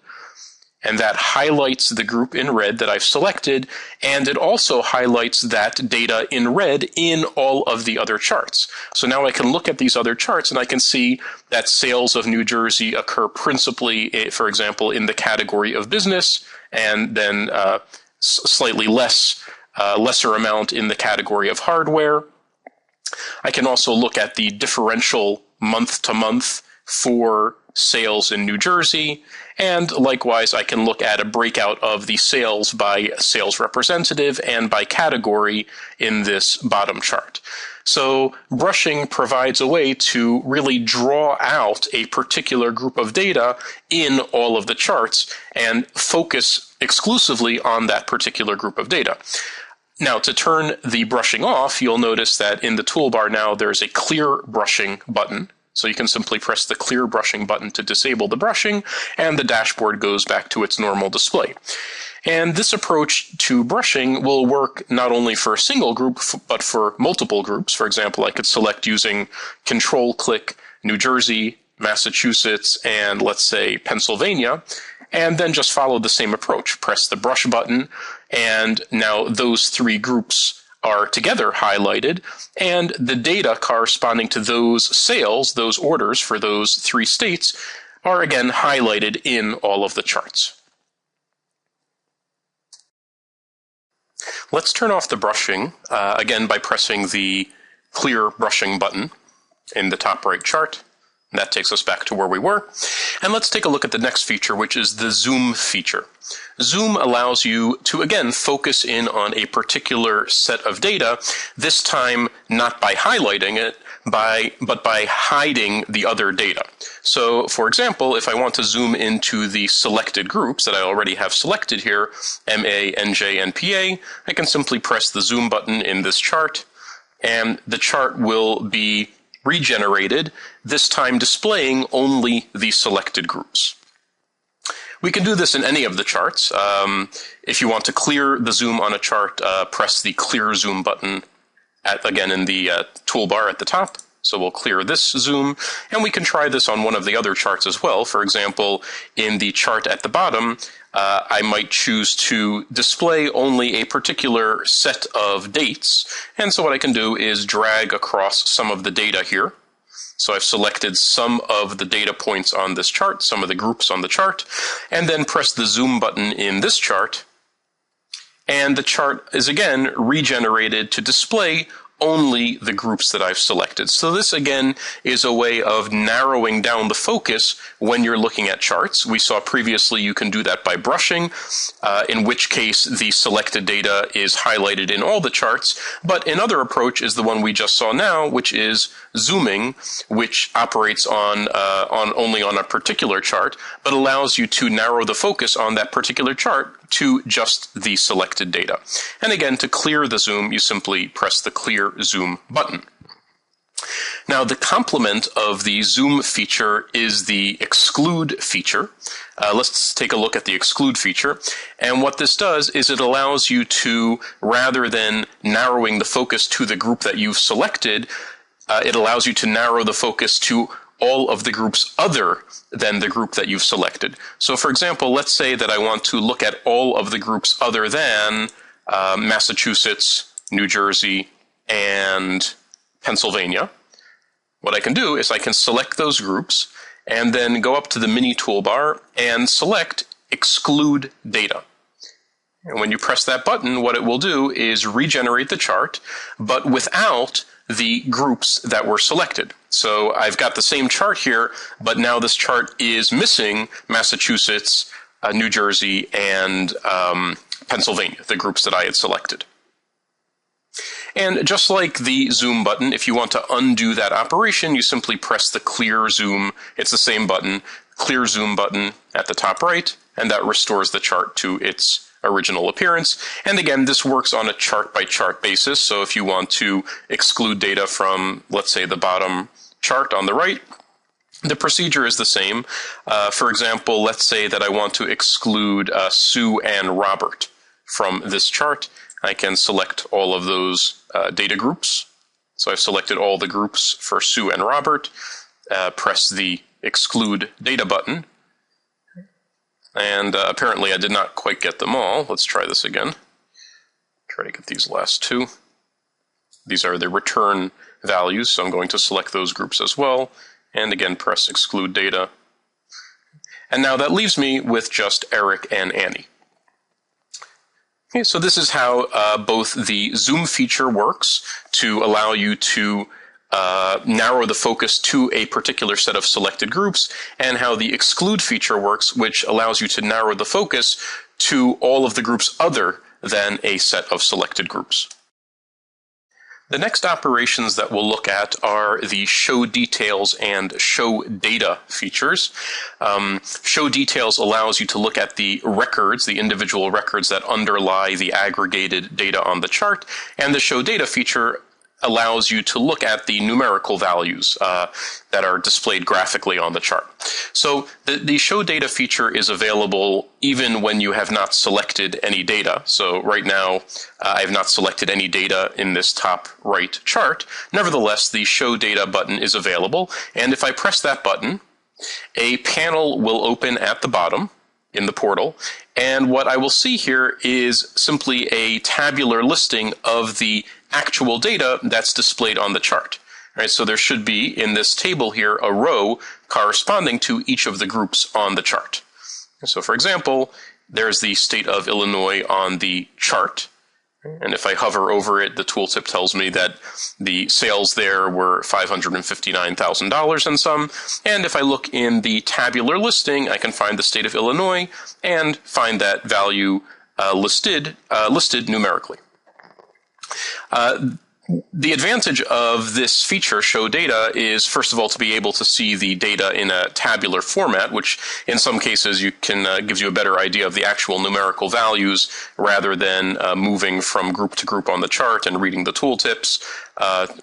and that highlights the group in red that I've selected, and it also highlights that data in red in all of the other charts. So now I can look at these other charts and I can see that sales of New Jersey occur principally, for example, in the category of business, and then slightly lesser amount in the category of hardware. I can also look at the differential month to month for sales in New Jersey, and likewise I can look at a breakout of the sales by sales representative and by category in this bottom chart. So brushing provides a way to really draw out a particular group of data in all of the charts and focus exclusively on that particular group of data. Now, to turn the brushing off, you'll notice that in the toolbar now there's a clear brushing button. So you can simply press the clear brushing button to disable the brushing, and the dashboard goes back to its normal display. And this approach to brushing will work not only for a single group, but for multiple groups. For example, I could select using control-click New Jersey, Massachusetts, and let's say Pennsylvania, and then just follow the same approach. Press the brush button, and now those three groups are together highlighted, and the data corresponding to those sales, those orders for those three states, are again highlighted in all of the charts. Let's turn off the brushing, again by pressing the clear brushing button in the top right chart. That takes us back to where we were. And let's take a look at the next feature, which is the zoom feature. Zoom allows you to, again, focus in on a particular set of data, this time not by highlighting it, but by hiding the other data. So, for example, if I want to zoom into the selected groups that I already have selected here, MA, NJ, and PA, I can simply press the zoom button in this chart, and the chart will be regenerated, this time displaying only the selected groups. We can do this in any of the charts. If you want to clear the zoom on a chart, press the clear zoom button again in the toolbar at the top. So we'll clear this zoom, and we can try this on one of the other charts as well. For example, in the chart at the bottom, I might choose to display only a particular set of dates. And so what I can do is drag across some of the data here. So I've selected some of the data points on this chart, some of the groups on the chart, and then press the zoom button in this chart. And the chart is again regenerated to display only the groups that I've selected. So this again is a way of narrowing down the focus when you're looking at charts. We saw previously you can do that by brushing, in which case the selected data is highlighted in all the charts. But another approach is the one we just saw now, which is zooming, which operates on only on a particular chart, but allows you to narrow the focus on that particular chart to just the selected data. And again, to clear the zoom, you simply press the clear zoom button. Now, the complement of the zoom feature is the exclude feature. Let's take a look at the exclude feature. And what this does is it allows you to, rather than narrowing the focus to the group that you've selected, it allows you to narrow the focus to all of the groups other than the group that you've selected. So for example, let's say that I want to look at all of the groups other than Massachusetts, New Jersey, and Pennsylvania. What I can do is I can select those groups and then go up to the mini toolbar and select Exclude Data. And when you press that button, what it will do is regenerate the chart, but without the groups that were selected. So I've got the same chart here, but now this chart is missing Massachusetts, New Jersey, and Pennsylvania, the groups that I had selected. And just like the zoom button, if you want to undo that operation, you simply press the clear zoom. It's the same button, clear zoom button at the top right, and that restores the chart to its original appearance. And again, this works on a chart-by-chart basis. So if you want to exclude data from, let's say, the bottom chart on the right, the procedure is the same. For example, let's say that I want to exclude Sue and Robert from this chart. I can select all of those data groups. So I've selected all the groups for Sue and Robert, press the exclude data button, and apparently I did not quite get them all. Let's try this again. Try to get these last two. These are the return values, so I'm going to select those groups as well, and again press exclude data. And now that leaves me with just Eric and Annie. Okay, so this is how both the zoom feature works to allow you to narrow the focus to a particular set of selected groups, and how the exclude feature works, which allows you to narrow the focus to all of the groups other than a set of selected groups. The next operations that we'll look at are the show details and show data features. Show details allows you to look at the records, the individual records that underlie the aggregated data on the chart, and the show data feature allows you to look at the numerical values that are displayed graphically on the chart. So the show data feature is available even when you have not selected any data. So right now, I have not selected any data in this top right chart. Nevertheless, the show data button is available, and if I press that button, a panel will open at the bottom in the portal, and what I will see here is simply a tabular listing of the actual data that's displayed on the chart. Right, so there should be in this table here a row corresponding to each of the groups on the chart. So for example, there's the state of Illinois on the chart, and if I hover over it, the tooltip tells me that the sales there were $559,000 and some, and if I look in the tabular listing, I can find the state of Illinois and find that value listed numerically. The advantage of this feature, show data, is first of all to be able to see the data in a tabular format, which in some cases you can gives you a better idea of the actual numerical values rather than moving from group to group on the chart and reading the tooltips,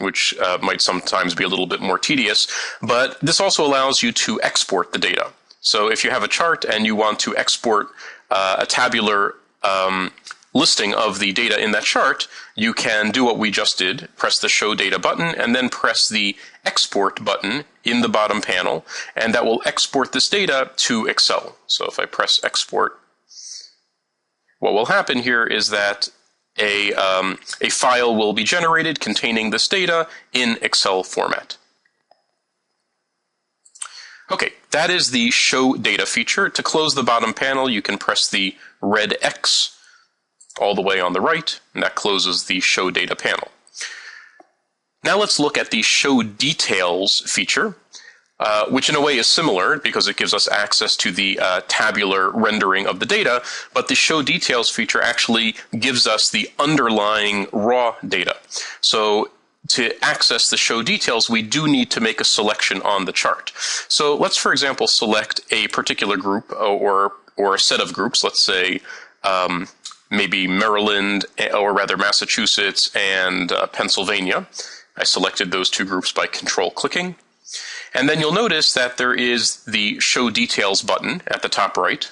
which might sometimes be a little bit more tedious. But this also allows you to export the data. So if you have a chart and you want to export a tabular listing of the data in that chart, you can do what we just did, press the Show Data button, and then press the Export button in the bottom panel, and that will export this data to Excel. So if I press Export, what will happen here is that a file will be generated containing this data in Excel format. Okay, that is the Show Data feature. To close the bottom panel, you can press the red X all the way on the right, and that closes the Show Data panel. Now let's look at the Show Details feature, which in a way is similar because it gives us access to the tabular rendering of the data, but the Show Details feature actually gives us the underlying raw data. So to access the Show Details, we do need to make a selection on the chart. So let's, for example, select a particular group or a set of groups. Let's say maybe Maryland, or rather Massachusetts and Pennsylvania. I selected those two groups by control-clicking. And then you'll notice that there is the Show Details button at the top right.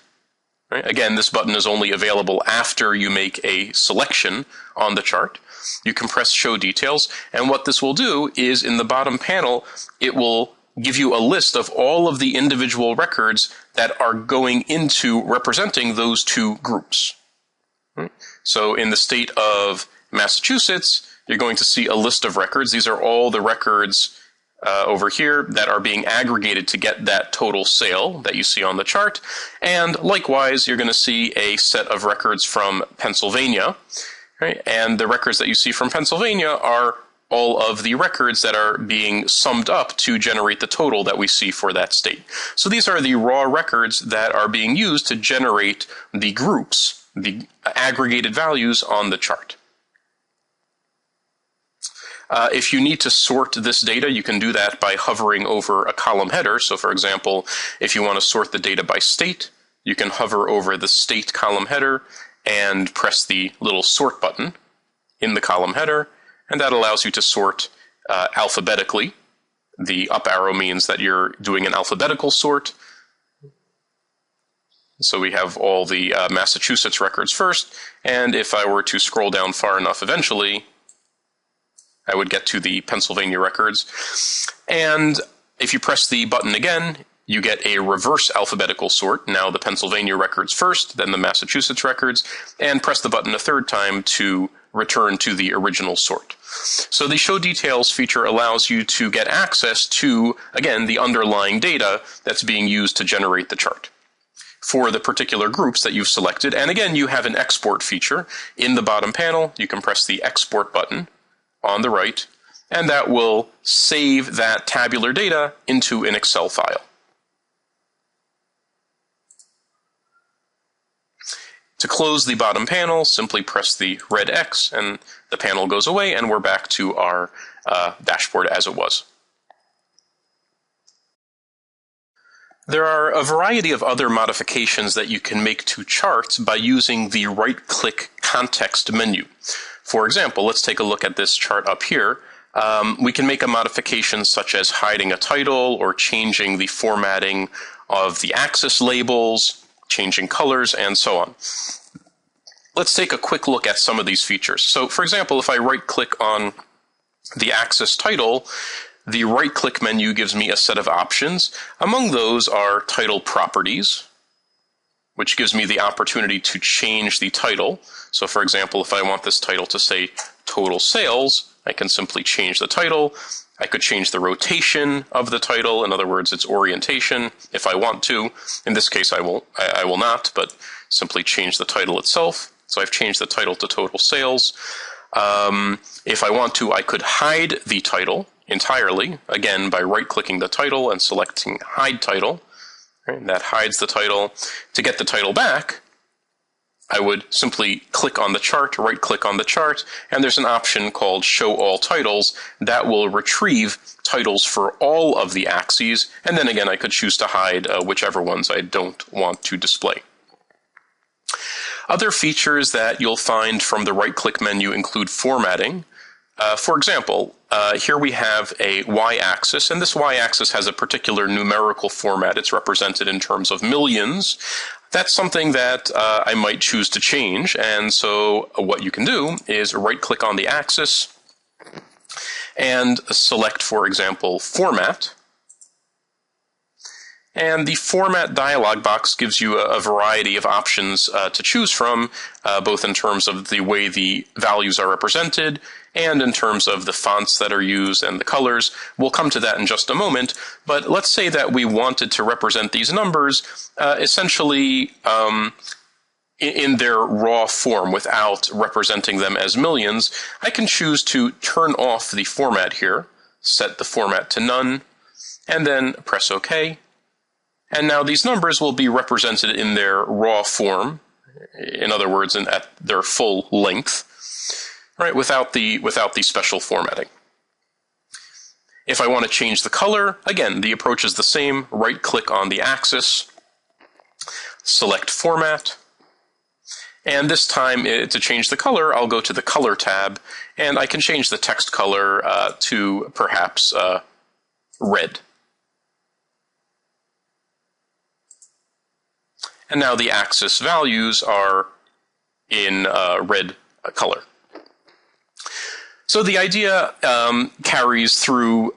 Again, this button is only available after you make a selection on the chart. You can press Show Details, and what this will do is in the bottom panel, it will give you a list of all of the individual records that are going into representing those two groups. So in the state of Massachusetts, you're going to see a list of records. These are all the records over here that are being aggregated to get that total sale that you see on the chart. And likewise, you're going to see a set of records from Pennsylvania. Right? And the records that you see from Pennsylvania are all of the records that are being summed up to generate the total that we see for that state. So these are the raw records that are being used to generate the groups, the aggregated values on the chart. If you need to sort this data, you can do that by hovering over a column header. So for example, if you want to sort the data by state, you can hover over the state column header and press the little sort button in the column header, and that allows you to sort alphabetically. The up arrow means that you're doing an alphabetical sort. So we have all the Massachusetts records first, and if I were to scroll down far enough eventually, I would get to the Pennsylvania records. And if you press the button again, you get a reverse alphabetical sort. Now the Pennsylvania records first, then the Massachusetts records, and press the button a third time to return to the original sort. So the Show Details feature allows you to get access to, again, the underlying data that's being used to generate the chart for the particular groups that you've selected. And again, you have an export feature. In the bottom panel, you can press the Export button on the right, and that will save that tabular data into an Excel file. To close the bottom panel, simply press the red X and the panel goes away and we're back to our dashboard as it was. There are a variety of other modifications that you can make to charts by using the right-click context menu. For example, let's take a look at this chart up here. We can make a modification such as hiding a title or changing the formatting of the axis labels, changing colors, and so on. Let's take a quick look at some of these features. So, for example, if I right-click on the axis title, the right-click menu gives me a set of options. Among those are title properties, which gives me the opportunity to change the title. So, for example, if I want this title to say total sales, I can simply change the title. I could change the rotation of the title, in other words, its orientation, if I want to. In this case, I will not, but simply change the title itself. So I've changed the title to total sales. If I want to, I could hide the title entirely, again, by right-clicking the title and selecting Hide Title. Right? And that hides the title. To get the title back, I would simply click on the chart, right-click on the chart, and there's an option called Show All Titles that will retrieve titles for all of the axes, and then again I could choose to hide whichever ones I don't want to display. Other features that you'll find from the right-click menu include formatting. For example, here we have a y-axis, and this y-axis has a particular numerical format. It's represented in terms of millions. That's something that I might choose to change, and so what you can do is right-click on the axis and select, for example, Format. And the Format dialog box gives you a variety of options to choose from, both in terms of the way the values are represented and in terms of the fonts that are used and the colors. We'll come to that in just a moment, but let's say that we wanted to represent these numbers essentially in their raw form without representing them as millions. I can choose to turn off the format here, set the format to none, and then press OK. And now these numbers will be represented in their raw form, in other words, at their full length, right, without the special formatting. If I want to change the color, again, the approach is the same. Right-click on the axis, select Format, and this time to change the color, I'll go to the Color tab, and I can change the text color to perhaps red. And now the axis values are in red color. So the idea carries through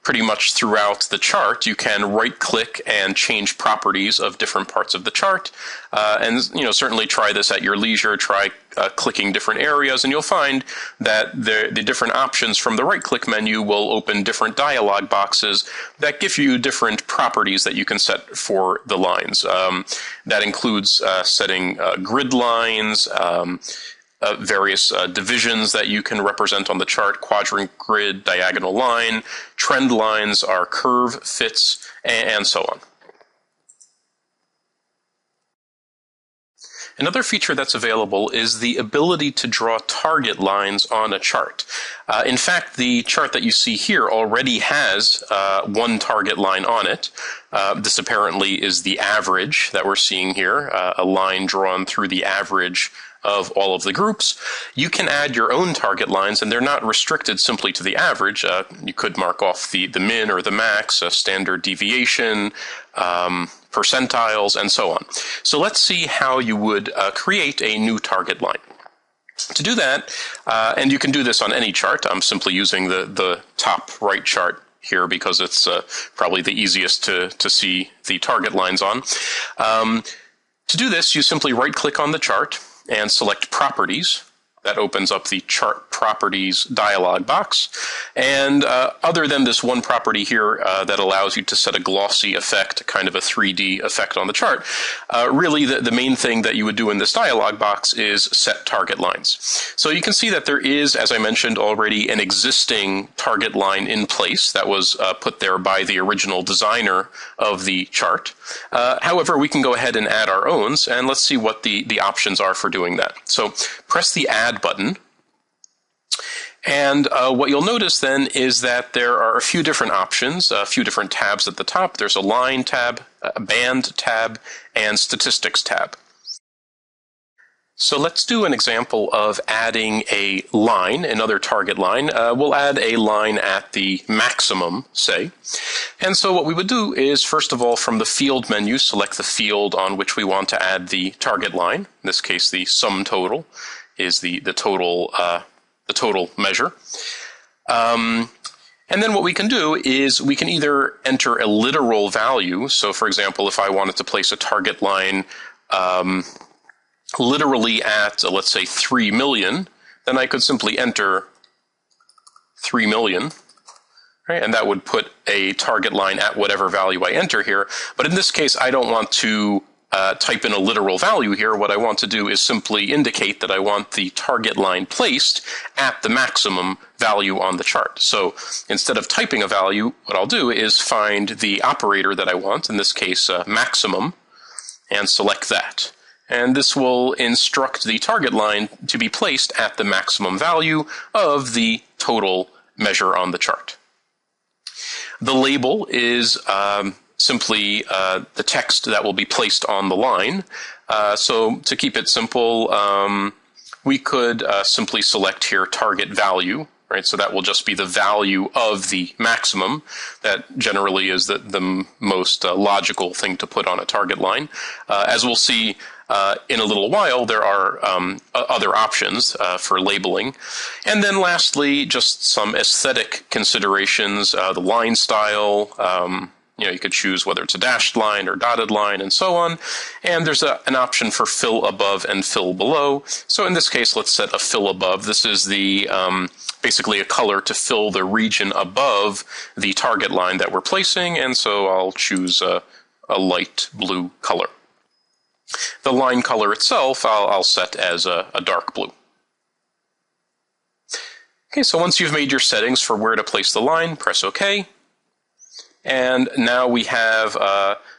pretty much throughout the chart. You can right-click and change properties of different parts of the chart, and certainly try this at your leisure. Try clicking different areas, and you'll find that the different options from the right-click menu will open different dialog boxes that give you different properties that you can set for the lines. That includes setting grid lines, various divisions that you can represent on the chart: quadrant, grid, diagonal line. Trend lines are curve fits, and so on. Another feature that's available is the ability to draw target lines on a chart. In fact, the chart that you see here already has one target line on it. This apparently is the average that we're seeing here, a line drawn through the average of all of the groups. You can add your own target lines, and they're not restricted simply to the average. You could mark off the min or the max, a standard deviation, percentiles, and so on. So let's see how you would create a new target line. To do that, and you can do this on any chart, I'm simply using the top right chart here because it's probably the easiest to see the target lines on. To do this, you simply right-click on the chart and select Properties. That opens up the Chart Properties dialog box. And other than this one property here that allows you to set a glossy effect, kind of a 3D effect on the chart, really the main thing that you would do in this dialog box is set target lines. So you can see that there is, as I mentioned already, an existing target line in place that was put there by the original designer of the chart. However, we can go ahead and add our own, and let's see what the options are for doing that. So press the Add button, and what you'll notice then is that there are a few different options, a few different tabs at the top. There's a Line tab, a Band tab, and Statistics tab. So let's do an example of adding a line, another target line. We'll add a line at the maximum, say. And so what we would do is, first of all, from the Field menu, select the field on which we want to add the target line. In this case, the sum total is the total measure. And then what we can do is we can either enter a literal value. So, for example, if I wanted to place a target line literally at, let's say, 3 million, then I could simply enter 3 million, right? And that would put a target line at whatever value I enter here. But in this case, I don't want to type in a literal value here. What I want to do is simply indicate that I want the target line placed at the maximum value on the chart. So instead of typing a value, what I'll do is find the operator that I want, in this case maximum, and select that. And this will instruct the target line to be placed at the maximum value of the total measure on the chart. The label is simply the text that will be placed on the line. So to keep it simple, we could simply select here target value, right? So that will just be the value of the maximum. That generally is the most logical thing to put on a target line. As we'll see in a little while, there are other options for labeling. And then lastly, just some aesthetic considerations, the line style. You could choose whether it's a dashed line or dotted line and so on. And there's an option for fill above and fill below. So in this case, let's set a fill above. This is the basically a color to fill the region above the target line that we're placing. And so I'll choose a light blue color. The line color itself, I'll set as a dark blue. Okay, so once you've made your settings for where to place the line, press OK. And now we have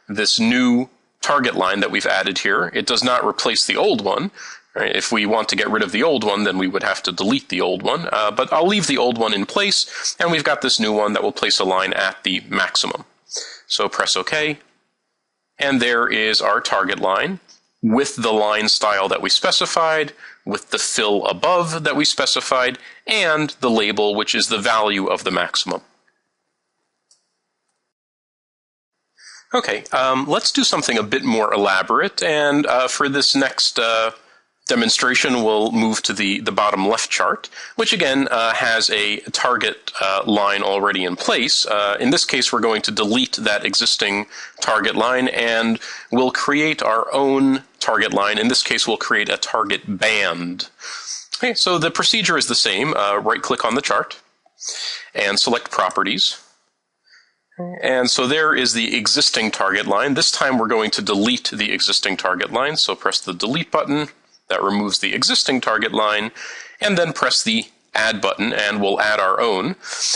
this new target line that we've added here. It does not replace the old one. Right? If we want to get rid of the old one, then we would have to delete the old one. But I'll leave the old one in place, and we've got this new one that will place a line at the maximum. So press OK. And there is our target line with the line style that we specified, with the fill above that we specified, and the label, which is the value of the maximum. Okay, let's do something a bit more elaborate, and for this next demonstration, we'll move to the bottom left chart, which again has a target line already in place. In this case, we're going to delete that existing target line, and we'll create our own target line. In this case, we'll create a target band. Okay, so the procedure is the same. Right-click on the chart and select Properties. And so there is the existing target line. This time we're going to delete the existing target line. So press the Delete button. That removes the existing target line. And then press the Add button, and we'll add our own.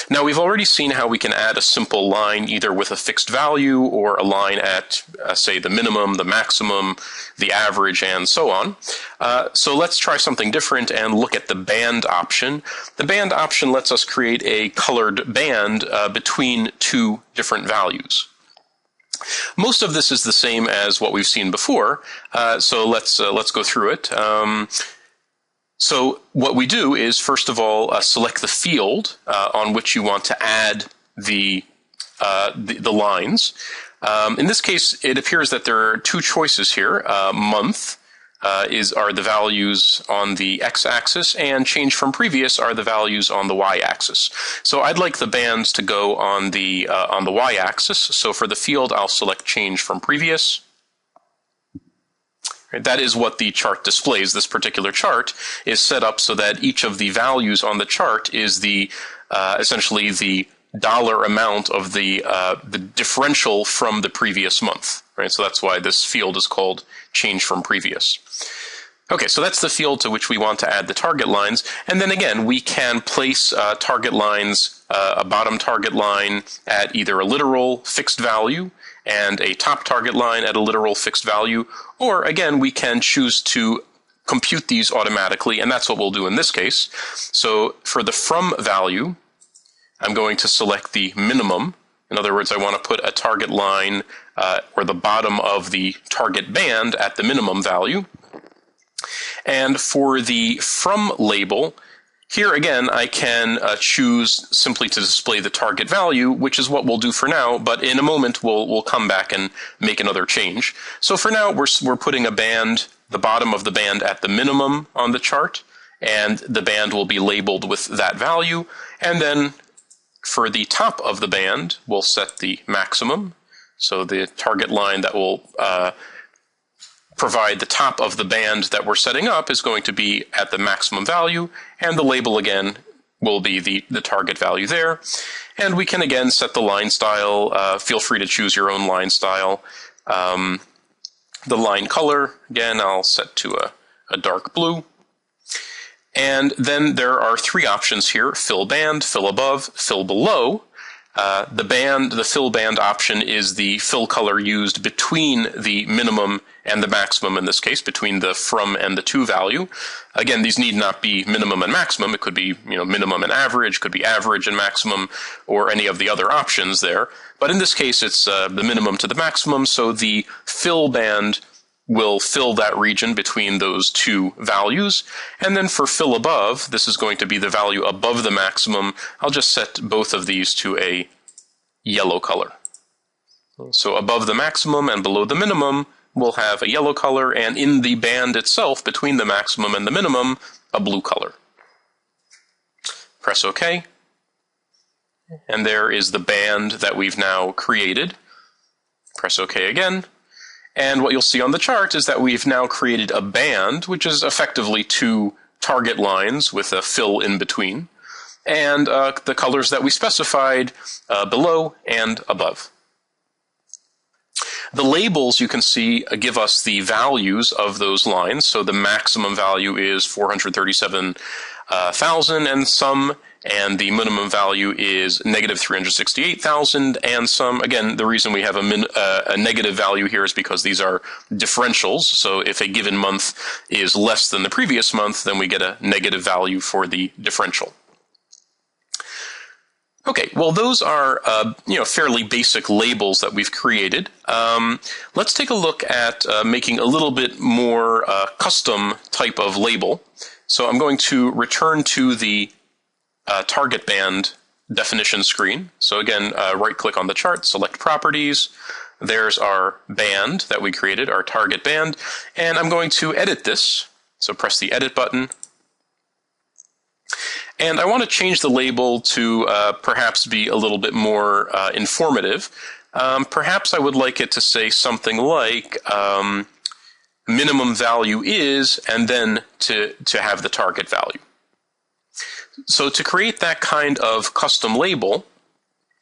Now, we've already seen how we can add a simple line either with a fixed value or a line at, say, the minimum, the maximum, the average, and so on. So let's try something different and look at the band option. The band option lets us create a colored band between two different values. Most of this is the same as what we've seen before, so let's go through it. So what we do is, first of all, select the field on which you want to add the lines. In this case, it appears that there are two choices here. Month are the values on the x-axis, and change from previous are the values on the y-axis. So I'd like the bands to go on the y-axis. So for the field, I'll select change from previous. That is what the chart displays. This particular chart is set up so that each of the values on the chart is the essentially the dollar amount of the differential from the previous month. Right? So that's why this field is called change from previous. Okay, so that's the field to which we want to add the target lines. And then again, we can place target lines, a bottom target line at either a literal fixed value and a top target line at a literal fixed value, or again, we can choose to compute these automatically, and that's what we'll do in this case. So for the from value, I'm going to select the minimum. In other words, I want to put a target line or the bottom of the target band at the minimum value. And for the from label, here again, I can choose simply to display the target value, which is what we'll do for now, but in a moment we'll come back and make another change. So for now, we're putting a band, the bottom of the band at the minimum on the chart, and the band will be labeled with that value. And then for the top of the band, we'll set the maximum. So the target line that will provide the top of the band that we're setting up is going to be at the maximum value, and the label again will be the target value there. And we can again set the line style. Feel free to choose your own line style. The line color, again, I'll set to a dark blue. And then there are three options here: fill band, fill above, fill below. The fill band option is the fill color used between the minimum and the maximum, in this case, between the from and the to value. Again, these need not be minimum and maximum. It could be minimum and average, could be average and maximum, or any of the other options there. But in this case, it's the minimum to the maximum, so the fill band will fill that region between those two values. And then for fill above, this is going to be the value above the maximum. I'll just set both of these to a yellow color. So above the maximum and below the minimum, we'll have a yellow color, and in the band itself, between the maximum and the minimum, a blue color. Press OK. And there is the band that we've now created. Press OK again. And what you'll see on the chart is that we've now created a band, which is effectively two target lines with a fill in between, and the colors that we specified below and above. The labels, you can see, give us the values of those lines. So the maximum value is 437,000 and some, and the minimum value is negative 368,000 and some. Again, the reason we have a negative value here is because these are differentials. So if a given month is less than the previous month, then we get a negative value for the differential. Okay, well, those are fairly basic labels that we've created. Let's take a look at making a little bit more custom type of label. So I'm going to return to the target band definition screen. So again, right-click on the chart, select Properties. There's our band that we created, our target band, and I'm going to edit this. So press the Edit button. And I want to change the label to perhaps be a little bit more informative. Perhaps I would like it to say something like minimum value is, and then to have the target value. So to create that kind of custom label,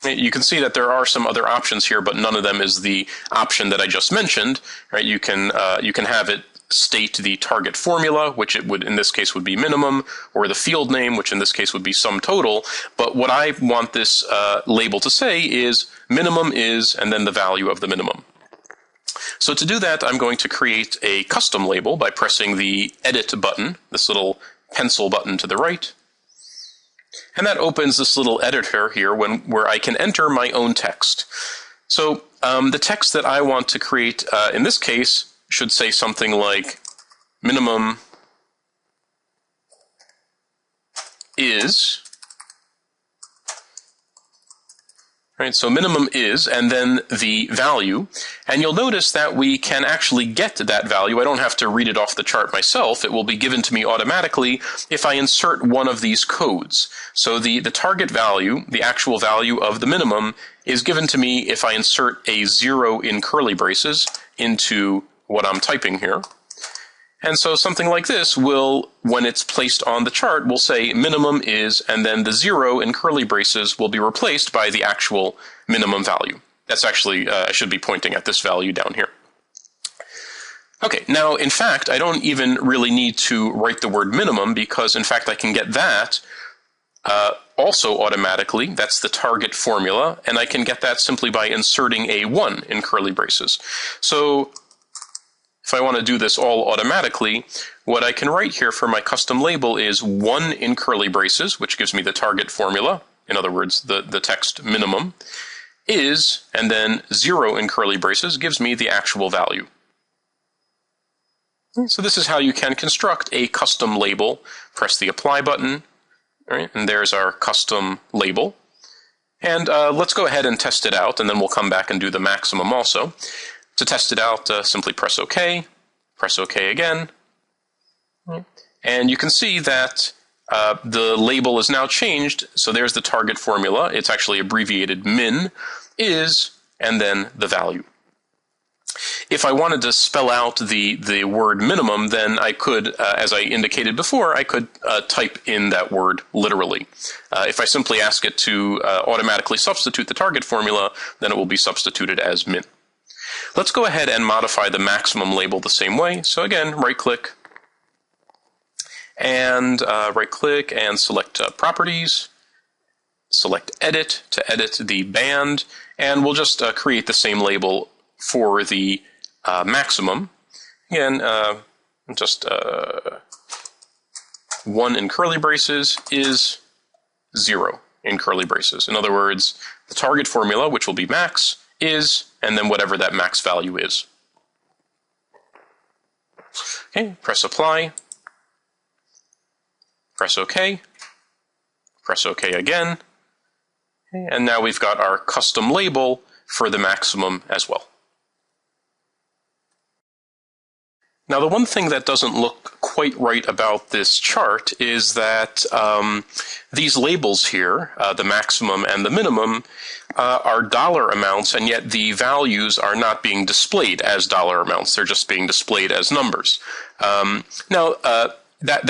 you can see that there are some other options here, but none of them is the option that I just mentioned. Right? You can have it state the target formula, which it would, in this case, would be minimum, or the field name, which in this case would be sum total. But what I want this label to say is minimum is, and then the value of the minimum. So to do that, I'm going to create a custom label by pressing the Edit button, this little pencil button to the right. And that opens this little editor here where I can enter my own text. So the text that I want to create in this case should say something like minimum is, right? So minimum is, and then the value. And you'll notice that we can actually get that value. I don't have to read it off the chart myself. It will be given to me automatically if I insert one of these codes. So the target value, the actual value of the minimum, is given to me if I insert a 0 in curly braces into what I'm typing here. And so something like this will, when it's placed on the chart, will say minimum is, and then the 0 in curly braces will be replaced by the actual minimum value. That's actually, I should be pointing at this value down here. Okay, now in fact, I don't even really need to write the word minimum, because in fact I can get that also automatically. That's the target formula, and I can get that simply by inserting a 1 in curly braces. So if I want to do this all automatically, what I can write here for my custom label is 1 in curly braces, which gives me the target formula, in other words, the text minimum, is, and then 0 in curly braces gives me the actual value. So this is how you can construct a custom label. Press the Apply button, right, and there's our custom label. And let's go ahead and test it out, and then we'll come back and do the maximum also. To test it out, simply press OK again, and you can see that the label is now changed. So there's the target formula. It's actually abbreviated min, is, and then the value. If I wanted to spell out the word minimum, then I could, as I indicated before, I could type in that word literally. If I simply ask it to automatically substitute the target formula, then it will be substituted as min. Let's go ahead and modify the maximum label the same way. So again, right-click and select Properties. Select Edit to edit the band, and we'll just create the same label for the maximum. Again, just 1 in curly braces is 0 in curly braces. In other words, the target formula, which will be max, is, and then whatever that max value is. Okay, press apply, press OK, press OK again, okay, and now we've got our custom label for the maximum as well. Now, the one thing that doesn't look quite right about this chart is that these labels here, the maximum and the minimum, are dollar amounts, and yet the values are not being displayed as dollar amounts. They're just being displayed as numbers. That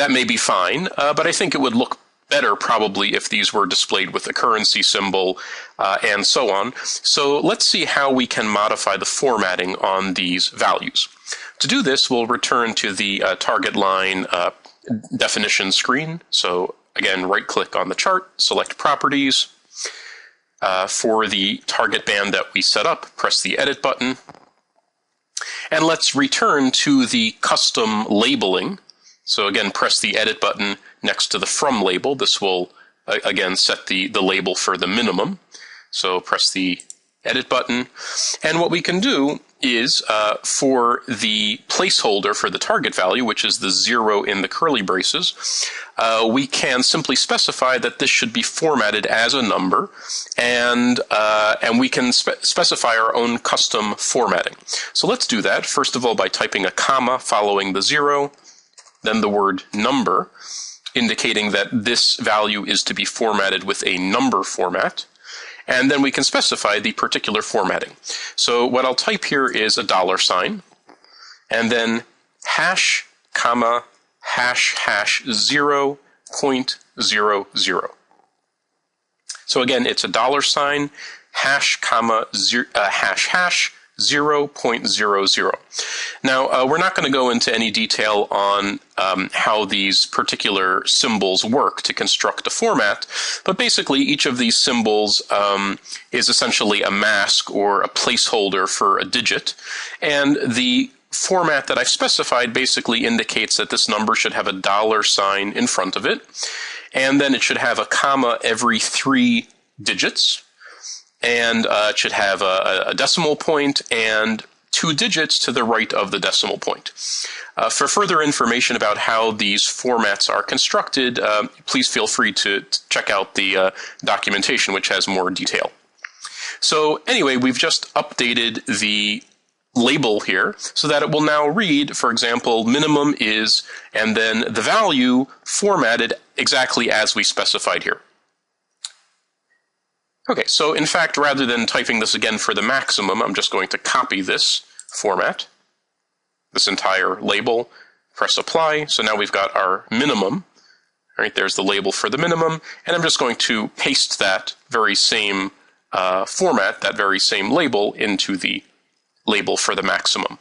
may be fine, but I think it would look better probably if these were displayed with a currency symbol and so on. So let's see how we can modify the formatting on these values. To do this, we'll return to the target line definition screen. So again, right-click on the chart, select Properties. For the target band that we set up, press the Edit button. And let's return to the custom labeling. So again, press the Edit button next to the From label. This will, again, set the label for the minimum. So press the Edit button. And what we can do is, for the placeholder for the target value, which is the 0 in the curly braces, we can simply specify that this should be formatted as a number, and we can specify our own custom formatting. So let's do that, first of all, by typing a comma following the 0, then the word number, indicating that this value is to be formatted with a number format. And then we can specify the particular formatting. So what I'll type here is a $, and then hash, comma, hash, hash, 0.00. So again, it's a $, hash, comma, hash, hash, 0.00. Now, we're not going to go into any detail on how these particular symbols work to construct a format, but basically each of these symbols is essentially a mask or a placeholder for a digit, and the format that I've specified basically indicates that this number should have a $sign in front of it, and then it should have a comma every 3 digits, and it should have a decimal point and 2 digits to the right of the decimal point. For further information about how these formats are constructed, please feel free to check out the documentation, which has more detail. So anyway, we've just updated the label here so that it will now read, for example, minimum is, and then the value formatted exactly as we specified here. Okay, so in fact, rather than typing this again for the maximum, I'm just going to copy this format, this entire label, press apply. So now we've got our minimum. All right, there's the label for the minimum, and I'm just going to paste that very same format, that very same label, into the label for the maximum.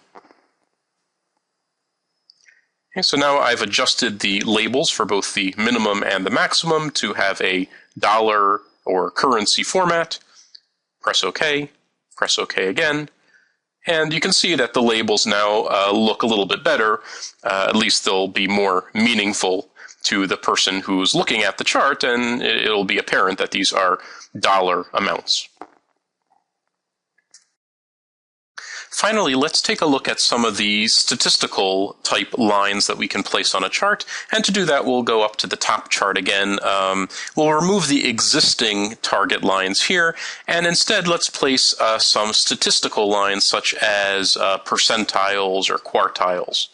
Okay, so now I've adjusted the labels for both the minimum and the maximum to have a dollar or currency format. Press OK again, and you can see that the labels now look a little bit better. At least they'll be more meaningful to the person who's looking at the chart, and it'll be apparent that these are dollar amounts. Finally, let's take a look at some of the statistical type lines that we can place on a chart. And to do that, we'll go up to the top chart again. We'll remove the existing target lines here, and instead let's place some statistical lines such as percentiles or quartiles.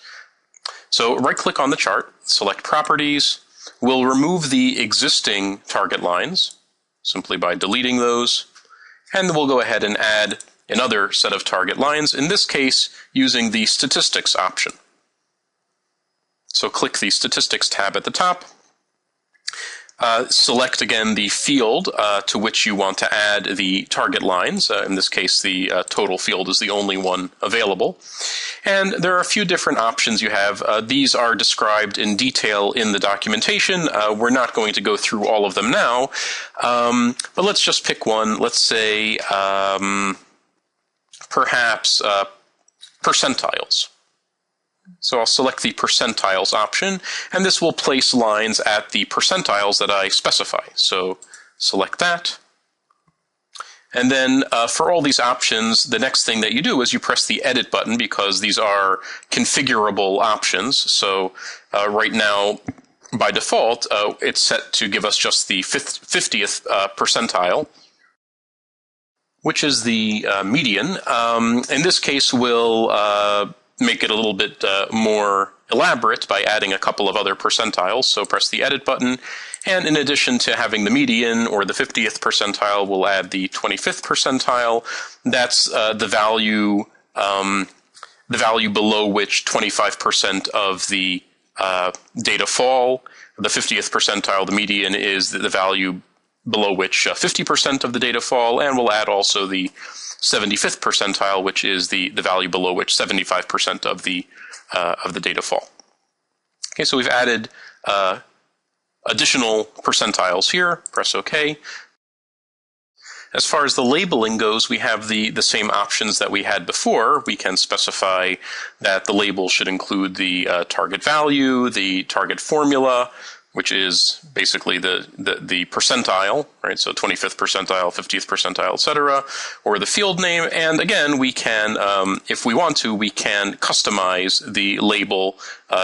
So right-click on the chart, select Properties. We'll remove the existing target lines simply by deleting those, and we'll go ahead and add another set of target lines, in this case using the Statistics option. So click the Statistics tab at the top. Select again the field to which you want to add the target lines. In this case, the total field is the only one available. And there are a few different options you have. These are described in detail in the documentation. We're not going to go through all of them now, but let's just pick one. Let's say perhaps percentiles. So I'll select the percentiles option, and this will place lines at the percentiles that I specify. So select that. And then for all these options, the next thing that you do is you press the edit button because these are configurable options. So right now, by default, it's set to give us just the 50th percentile, which is the median. In this case, we'll make it a little bit more elaborate by adding a couple of other percentiles. So press the edit button, and in addition to having the median or the 50th percentile, we'll add the 25th percentile. That's the value below which 25% of the data fall. The 50th percentile, the median, is the value below which 50% of the data fall, and we'll add also the 75th percentile, which is the value below which 75% of the data fall. Okay, so we've added additional percentiles here. Press OK. As far as the labeling goes, we have the same options that we had before. We can specify that the label should include the target value, the target formula, which is basically the percentile, right? So 25th percentile, 50th percentile, etc., or the field name. And again, we can, if we want to, we can customize the label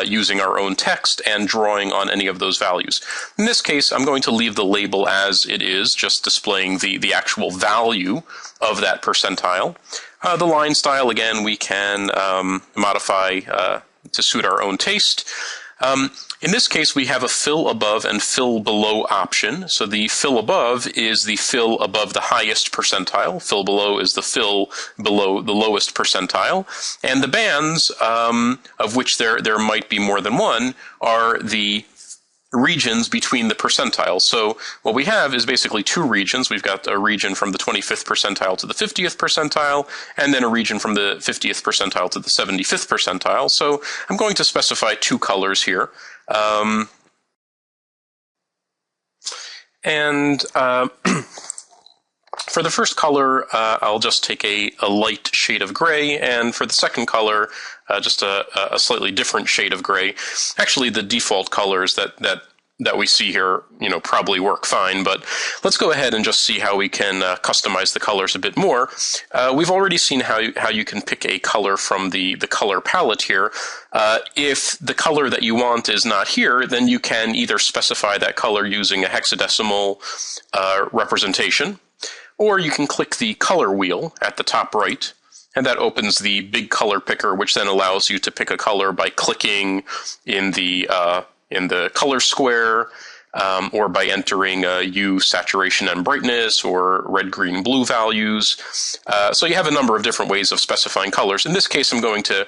using our own text and drawing on any of those values. In this case, I'm going to leave the label as it is, just displaying the actual value of that percentile. The line style, again, we can modify to suit our own taste. In this case, we have a fill above and fill below option. So the fill above is the fill above the highest percentile. Fill below is the fill below the lowest percentile. And the bands, of which there might be more than one, are the regions between the percentiles. So what we have is basically two regions. We've got a region from the 25th percentile to the 50th percentile, and then a region from the 50th percentile to the 75th percentile. So I'm going to specify two colors here. For the first color, I'll just take a light shade of gray, and for the second color, just a slightly different shade of gray. Actually, the default colors that we see here, probably work fine, but let's go ahead and just see how we can customize the colors a bit more. We've already seen how you can pick a color from the color palette here. If the color that you want is not here, then you can either specify that color using a hexadecimal representation, or you can click the color wheel at the top right, and that opens the big color picker, which then allows you to pick a color by clicking in the color square, or by entering hue, saturation, and brightness, or red, green, blue values. So you have a number of different ways of specifying colors. In this case, I'm going to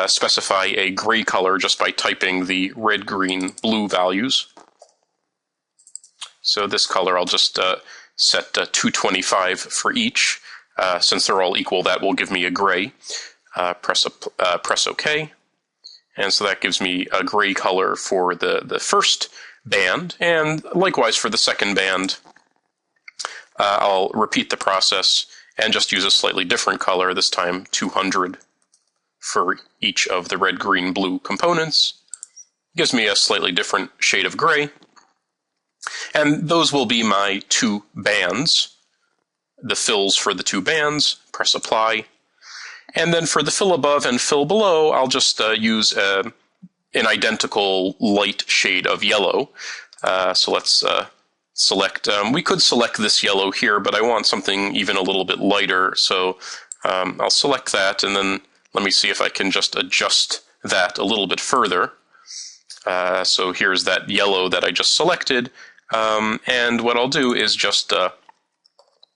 specify a gray color just by typing the red, green, blue values. So this color I'll just set 225 for each. Since they're all equal, that will give me a gray. Press OK. And so that gives me a gray color for the first band, and likewise for the second band. I'll repeat the process and just use a slightly different color, this time 200 for each of the red, green, blue components. Gives me a slightly different shade of gray. And those will be my two bands, the fills for the two bands. Press apply. And then for the fill above and fill below, I'll just use an identical light shade of yellow. So let's select, we could select this yellow here, but I want something even a little bit lighter. So I'll select that, and then let me see if I can just adjust that a little bit further. So here's that yellow that I just selected. And what I'll do is just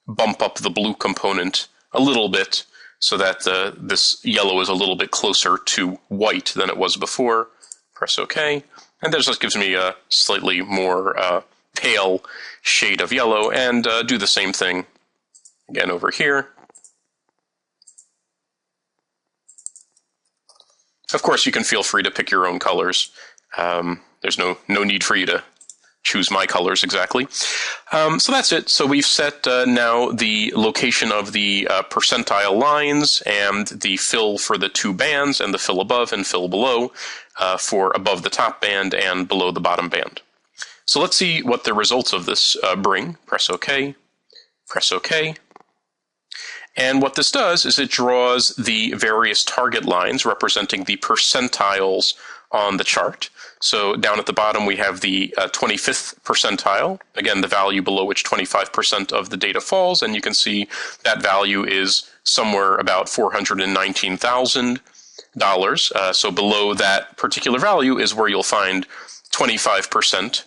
bump up the blue component a little bit, so that this yellow is a little bit closer to white than it was before. Press OK. And this just gives me a slightly more pale shade of yellow, and do the same thing again over here. Of course, you can feel free to pick your own colors. There's no need for you to choose my colors exactly. So that's it. So we've set now the location of the percentile lines and the fill for the two bands, and the fill above and fill below for above the top band and below the bottom band. So let's see what the results of this bring. Press OK. Press OK. And what this does is it draws the various target lines representing the percentiles on the chart. So down at the bottom we have the 25th percentile, again the value below which 25% of the data falls, and you can see that value is somewhere about $419,000. So below that particular value is where you'll find 25%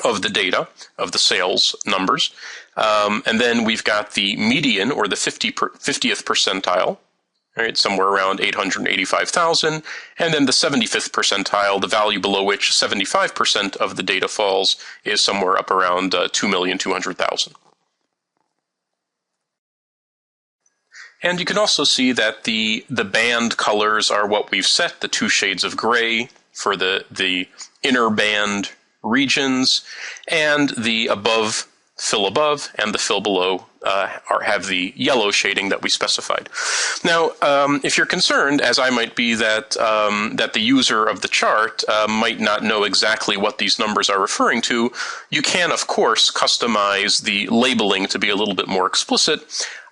of the data, of the sales numbers. And then we've got the median, or the 50th percentile, right, somewhere around 885,000. And then the 75th percentile, the value below which 75% of the data falls, is somewhere up around 2,200,000. And you can also see that the band colors are what we've set, the two shades of gray for the inner band regions, and the fill above and the fill below have the yellow shading that we specified. Now, if you're concerned, as I might be, that the user of the chart might not know exactly what these numbers are referring to, you can, of course, customize the labeling to be a little bit more explicit.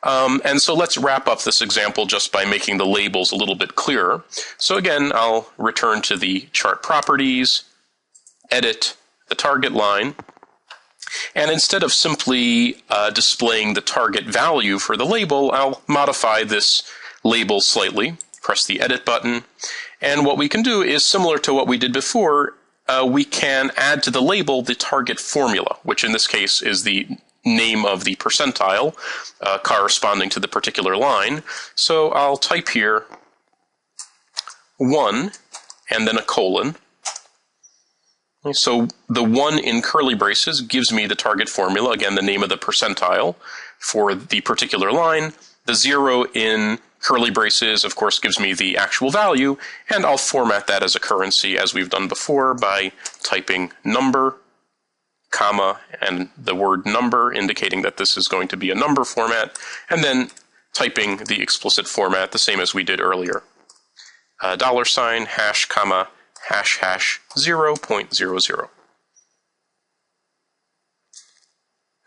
And so let's wrap up this example just by making the labels a little bit clearer. So again, I'll return to the chart properties, edit the target line, and instead of simply displaying the target value for the label, I'll modify this label slightly, press the edit button, and what we can do is similar to what we did before. We can add to the label the target formula, which in this case is the name of the percentile corresponding to the particular line. So I'll type here 1 and then a colon. So the 1 in curly braces gives me the target formula, again the name of the percentile for the particular line. The 0 in curly braces, of course, gives me the actual value, and I'll format that as a currency as we've done before by typing number, comma, and the word number, indicating that this is going to be a number format, and then typing the explicit format the same as we did earlier. $, hash, comma, hash, hash, 0.00.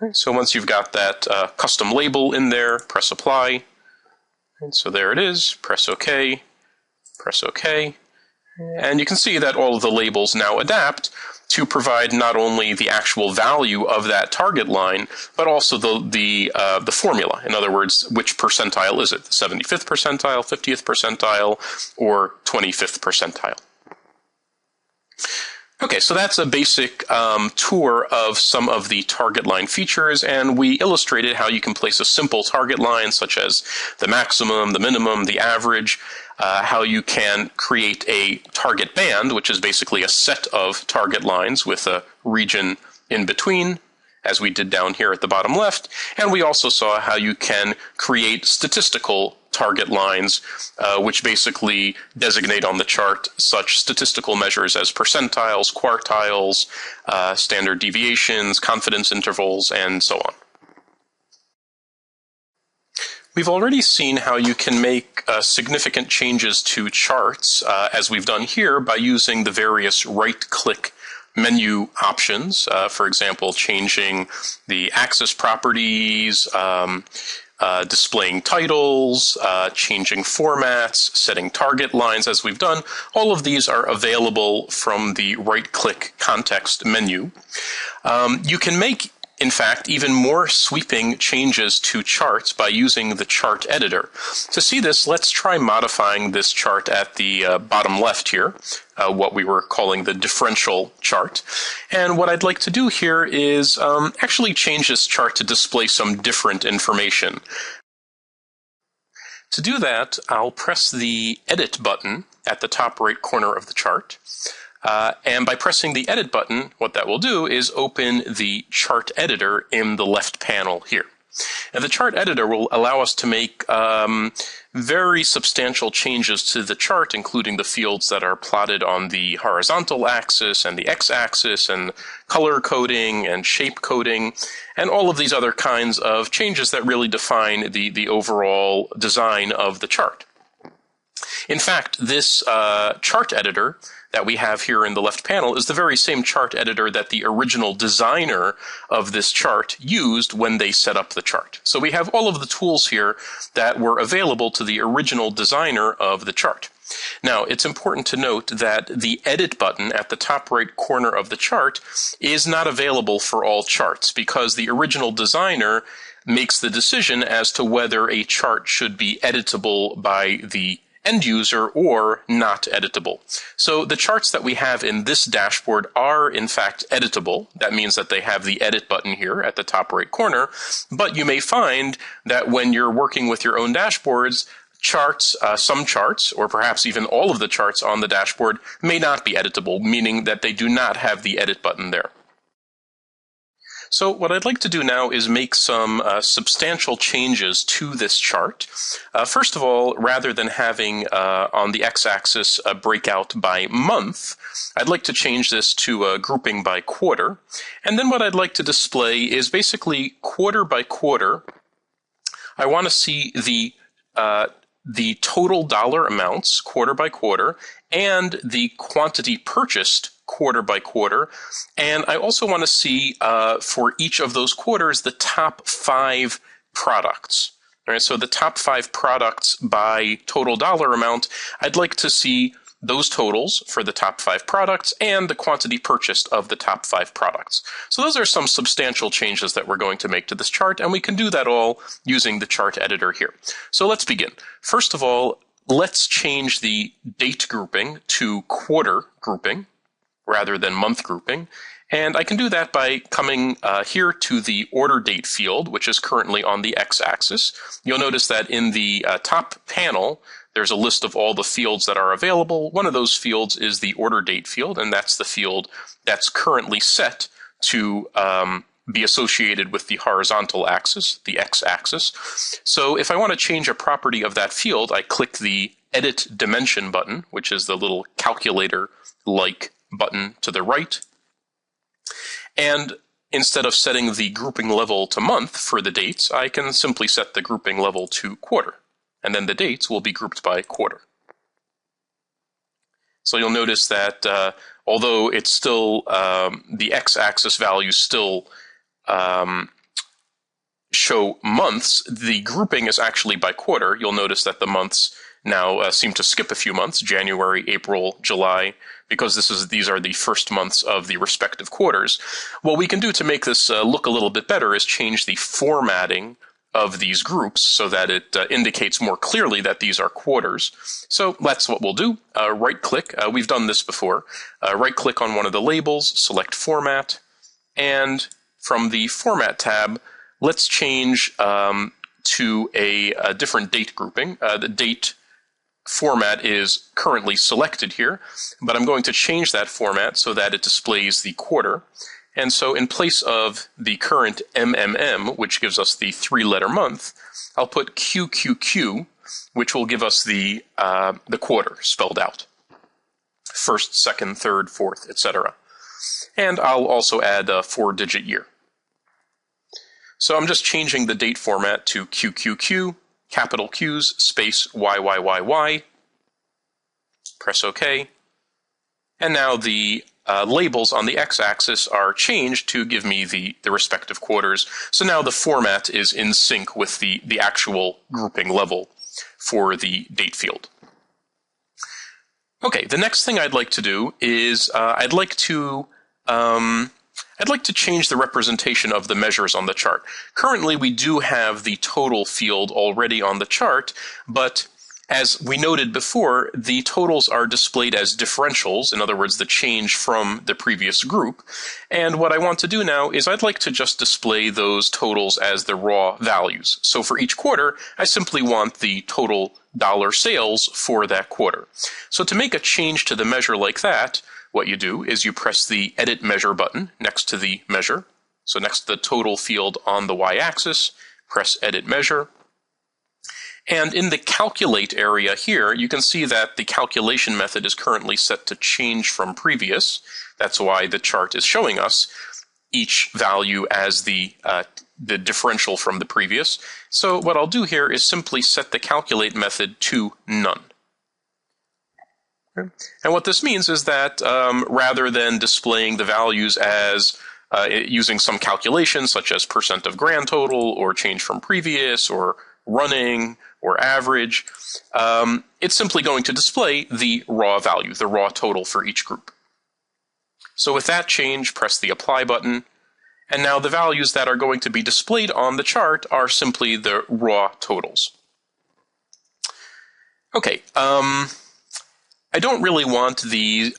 Right, so once you've got that custom label in there, press apply. And so there it is. Press OK. Press OK. And you can see that all of the labels now adapt to provide not only the actual value of that target line, but also the formula. In other words, which percentile is it? The 75th percentile, 50th percentile, or 25th percentile? Okay, so that's a basic tour of some of the target line features, and we illustrated how you can place a simple target line such as the maximum, the minimum, the average, how you can create a target band, which is basically a set of target lines with a region in between, as we did down here at the bottom left, and we also saw how you can create statistical target lines, which basically designate on the chart such statistical measures as percentiles, quartiles, standard deviations, confidence intervals, and so on. We've already seen how you can make significant changes to charts, as we've done here, by using the various right-click menu options. For example, changing the axis properties, displaying titles, changing formats, setting target lines, as we've done. All of these are available from the right-click context menu. You can make, in fact, even more sweeping changes to charts by using the chart editor. To see this, let's try modifying this chart at the bottom left here, what we were calling the differential chart. And what I'd like to do here is actually change this chart to display some different information. To do that, I'll press the Edit button at the top right corner of the chart. And by pressing the Edit button, what that will do is open the chart editor in the left panel here. And the chart editor will allow us to make very substantial changes to the chart, including the fields that are plotted on the horizontal axis and the x-axis, and color coding and shape coding, and all of these other kinds of changes that really define the overall design of the chart. In fact, this chart editor that we have here in the left panel is the very same chart editor that the original designer of this chart used when they set up the chart. So we have all of the tools here that were available to the original designer of the chart. Now, it's important to note that the Edit button at the top right corner of the chart is not available for all charts because the original designer makes the decision as to whether a chart should be editable by the end user or not editable. So the charts that we have in this dashboard are in fact editable. That means that they have the edit button here at the top right corner, but you may find that when you're working with your own dashboards, charts, some charts, or perhaps even all of the charts on the dashboard may not be editable, meaning that they do not have the edit button there. So what I'd like to do now is make some substantial changes to this chart. First of all, rather than having on the x-axis a breakout by month, I'd like to change this to a grouping by quarter. And then what I'd like to display is basically quarter by quarter. I want to see the total dollar amounts quarter by quarter and the quantity purchased quarter by quarter. And I also want to see for each of those quarters the top 5 products. All right, so the top 5 products by total dollar amount, I'd like to see those totals for the top 5 products and the quantity purchased of the top 5 products. So those are some substantial changes that we're going to make to this chart, and we can do that all using the chart editor here. So let's begin. First of all, let's change the date grouping to quarter grouping rather than month grouping. And I can do that by coming here to the order date field, which is currently on the x-axis. You'll notice that in the top panel, there's a list of all the fields that are available. One of those fields is the order date field, and that's the field that's currently set to be associated with the horizontal axis, the x-axis. So if I want to change a property of that field, I click the Edit Dimension button, which is the little calculator-like button to the right. And instead of setting the grouping level to month for the dates, I can simply set the grouping level to quarter. And then the dates will be grouped by quarter. So you'll notice that although it's still, the x-axis values still show months, the grouping is actually by quarter. You'll notice that the months now seem to skip a few months, January, April, July, because these are the first months of the respective quarters. What we can do to make this look a little bit better is change the formatting of these groups so that it indicates more clearly that these are quarters. So that's what we'll do. Right-click. We've done this before. Right-click on one of the labels, select Format, and from the Format tab, let's change to a different date grouping. The date format is currently selected here, but I'm going to change that format so that it displays the quarter. And so in place of the current MMM, which gives us the 3-letter month, I'll put QQQ, which will give us the quarter spelled out. First, second, third, fourth, etc. And I'll also add a 4-digit year. So I'm just changing the date format to QQQ, capital Q's, space YYYY. Press OK. And now the labels on the x-axis are changed to give me the respective quarters. So now the format is in sync with the actual grouping level for the date field. Okay, the next thing I'd like to do is I'd like to change the representation of the measures on the chart. Currently, we do have the total field already on the chart, but as we noted before, the totals are displayed as differentials, in other words, the change from the previous group. And what I want to do now is I'd like to just display those totals as the raw values. So for each quarter, I simply want the total dollar sales for that quarter. So to make a change to the measure like that, what you do is you press the Edit Measure button next to the measure. So next to the total field on the y-axis, press Edit Measure. And in the Calculate area here, you can see that the calculation method is currently set to change from previous. That's why the chart is showing us each value as the differential from the previous. So what I'll do here is simply set the Calculate method to none. And what this means is that rather than displaying the values as using some calculation, such as percent of grand total, or change from previous, or running, or average, it's simply going to display the raw value, the raw total for each group. So with that change, press the Apply button, and now the values that are going to be displayed on the chart are simply the raw totals. Okay, I don't really want the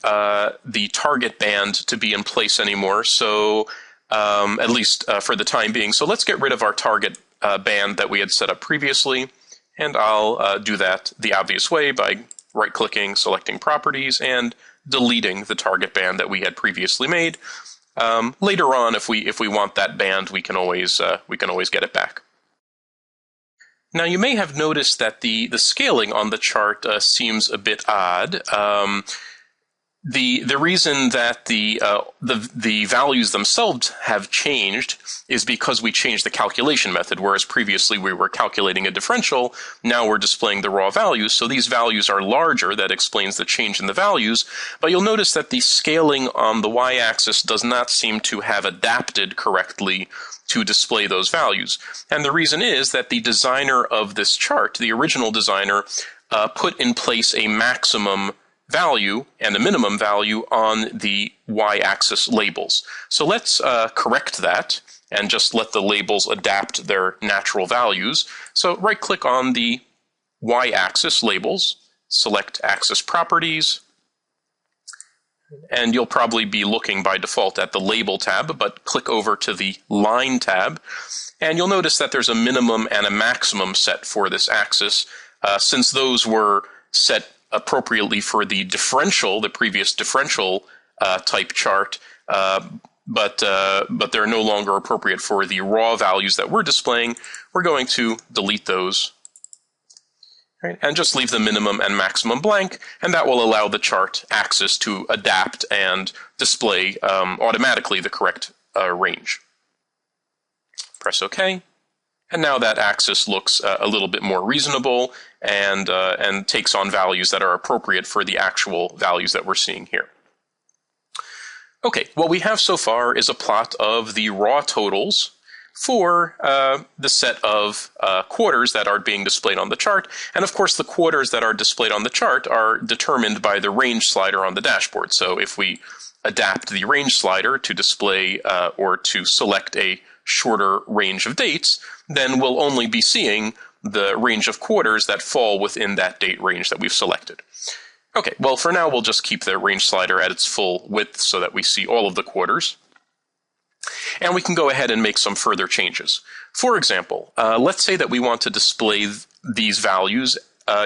target band to be in place anymore, so at least for the time being. So let's get rid of our target band that we had set up previously, and I'll do that the obvious way by right-clicking, selecting Properties, and deleting the target band that we had previously made. Later on, if we want that band, we can always get it back. Now, you may have noticed that the scaling on the chart seems a bit odd. The reason that the values themselves have changed is because we changed the calculation method, whereas previously we were calculating a differential. Now we're displaying the raw values, so these values are larger. That explains the change in the values. But you'll notice that the scaling on the y-axis does not seem to have adapted correctly to display those values. And the reason is that the designer of this chart, the original designer, put in place a maximum value and a minimum value on the y-axis labels. So let's correct that and just let the labels adapt their natural values. So right-click on the y-axis labels, select Axis Properties, and you'll probably be looking by default at the Label tab, but click over to the Line tab, and you'll notice that there's a minimum and a maximum set for this axis. Since those were set appropriately for the differential, the previous differential type chart, but they're no longer appropriate for the raw values that we're displaying, we're going to delete those. Right, and just leave the minimum and maximum blank, and that will allow the chart axis to adapt and display automatically the correct range. Press OK, and now that axis looks a little bit more reasonable and takes on values that are appropriate for the actual values that we're seeing here. Okay, what we have so far is a plot of the raw totals for the set of quarters that are being displayed on the chart. And of course, the quarters that are displayed on the chart are determined by the range slider on the dashboard. So if we adapt the range slider to display or to select a shorter range of dates, then we'll only be seeing the range of quarters that fall within that date range that we've selected. Okay, well, for now, we'll just keep the range slider at its full width so that we see all of the quarters. And we can go ahead and make some further changes. For example, let's say that we want to display these values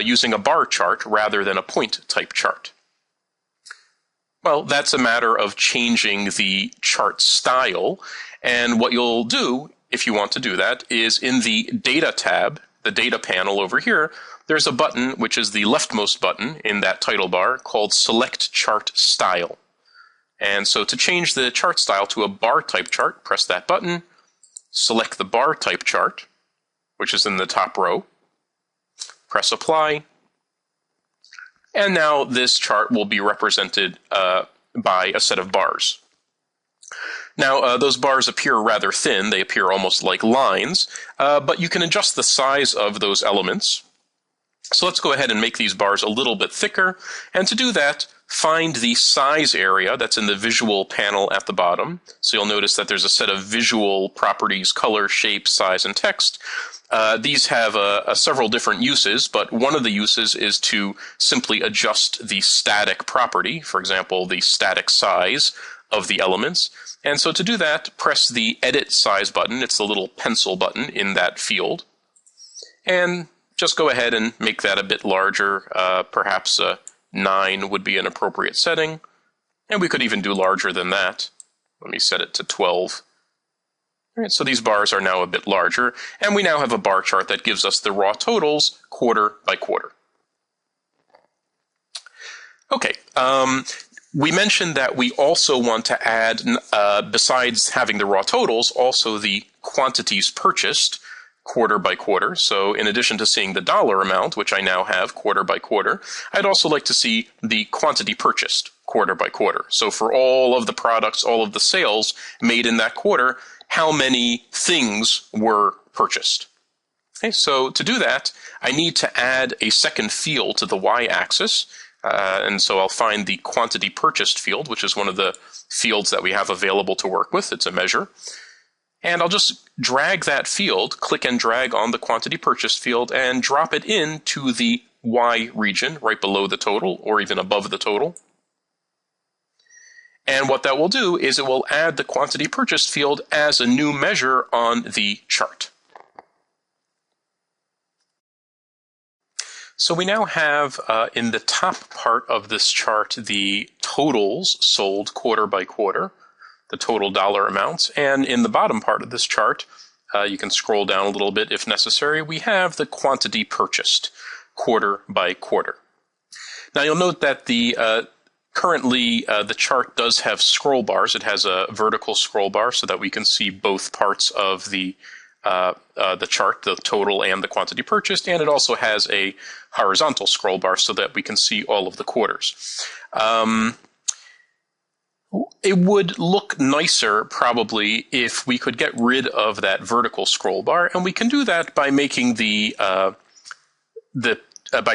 using a bar chart rather than a point type chart. Well, that's a matter of changing the chart style. And what you'll do, if you want to do that, is in the Data tab, the Data panel over here, there's a button, which is the leftmost button in that title bar, called Select Chart Style. And so to change the chart style to a bar type chart, press that button, select the bar type chart, which is in the top row, press Apply, and now this chart will be represented by a set of bars. Now, those bars appear rather thin. They appear almost like lines, but you can adjust the size of those elements. So let's go ahead and make these bars a little bit thicker, and to do that, find the size area that's in the visual panel at the bottom. So you'll notice that there's a set of visual properties, color, shape, size, and text. These have several different uses, but one of the uses is to simply adjust the static property, for example, the static size of the elements. And so to do that, press the Edit Size button. It's the little pencil button in that field. And just go ahead and make that a bit larger, perhaps 9 would be an appropriate setting, and we could even do larger than that. Let me set it to 12. All right, so these bars are now a bit larger, and we now have a bar chart that gives us the raw totals quarter by quarter. Okay, we mentioned that we also want to add, besides having the raw totals, also the quantities purchased quarter by quarter. So in addition to seeing the dollar amount, which I now have quarter by quarter, I'd also like to see the quantity purchased quarter by quarter. So for all of the products, all of the sales made in that quarter, how many things were purchased? Okay, so to do that, I need to add a second field to the y-axis. And so I'll find the quantity purchased field, which is one of the fields that we have available to work with. It's a measure. And I'll just drag that field, click and drag on the quantity purchased field, and drop it into the Y region, right below the total, or even above the total. And what that will do is it will add the quantity purchased field as a new measure on the chart. So we now have in the top part of this chart the totals sold quarter by quarter, the total dollar amounts, and in the bottom part of this chart, you can scroll down a little bit if necessary, we have the quantity purchased quarter by quarter. Now you'll note that currently the chart does have scroll bars. It has a vertical scroll bar so that we can see both parts of the chart, the total and the quantity purchased, and it also has a horizontal scroll bar so that we can see all of the quarters. It would look nicer, probably, if we could get rid of that vertical scroll bar, and we can do that by making by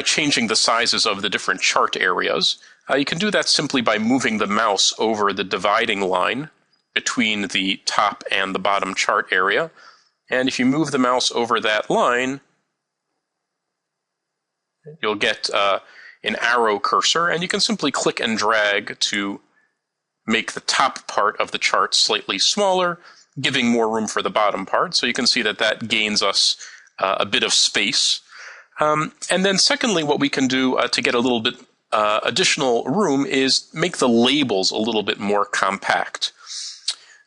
changing the sizes of the different chart areas. You can do that simply by moving the mouse over the dividing line between the top and the bottom chart area. And if you move the mouse over that line, you'll get an arrow cursor, and you can simply click and drag to make the top part of the chart slightly smaller, giving more room for the bottom part. So you can see that that gains us a bit of space. And then secondly, what we can do to get a little bit additional room is make the labels a little bit more compact.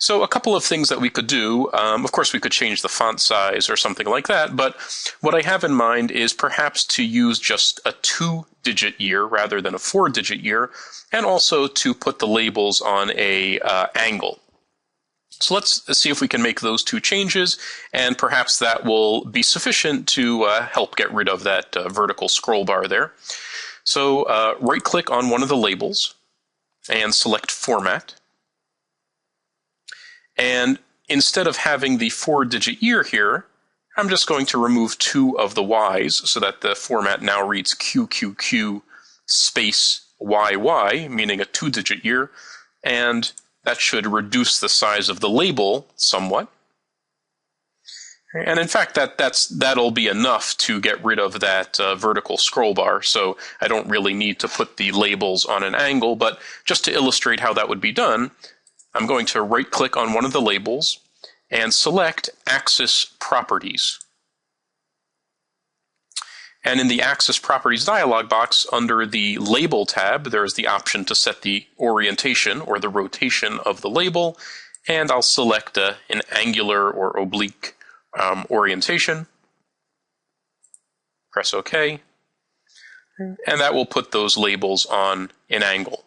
So a couple of things that we could do, of course we could change the font size or something like that, but what I have in mind is perhaps to use just a 2-digit year rather than a 4-digit year, and also to put the labels on a angle. So let's see if we can make those two changes, and perhaps that will be sufficient to help get rid of that vertical scroll bar there. So right-click on one of the labels and select Format. And instead of having the 4-digit year here, I'm just going to remove 2 of the Y's so that the format now reads QQQ space YY, meaning a 2-digit year, and that should reduce the size of the label somewhat. And in fact, that'll be enough to get rid of that vertical scroll bar, so I don't really need to put the labels on an angle, but just to illustrate how that would be done, I'm going to right-click on one of the labels and select Axis Properties. And in the Axis Properties dialog box, under the Label tab, there's the option to set the orientation or the rotation of the label, and I'll select an angular or oblique orientation. Press OK, and that will put those labels on an angle.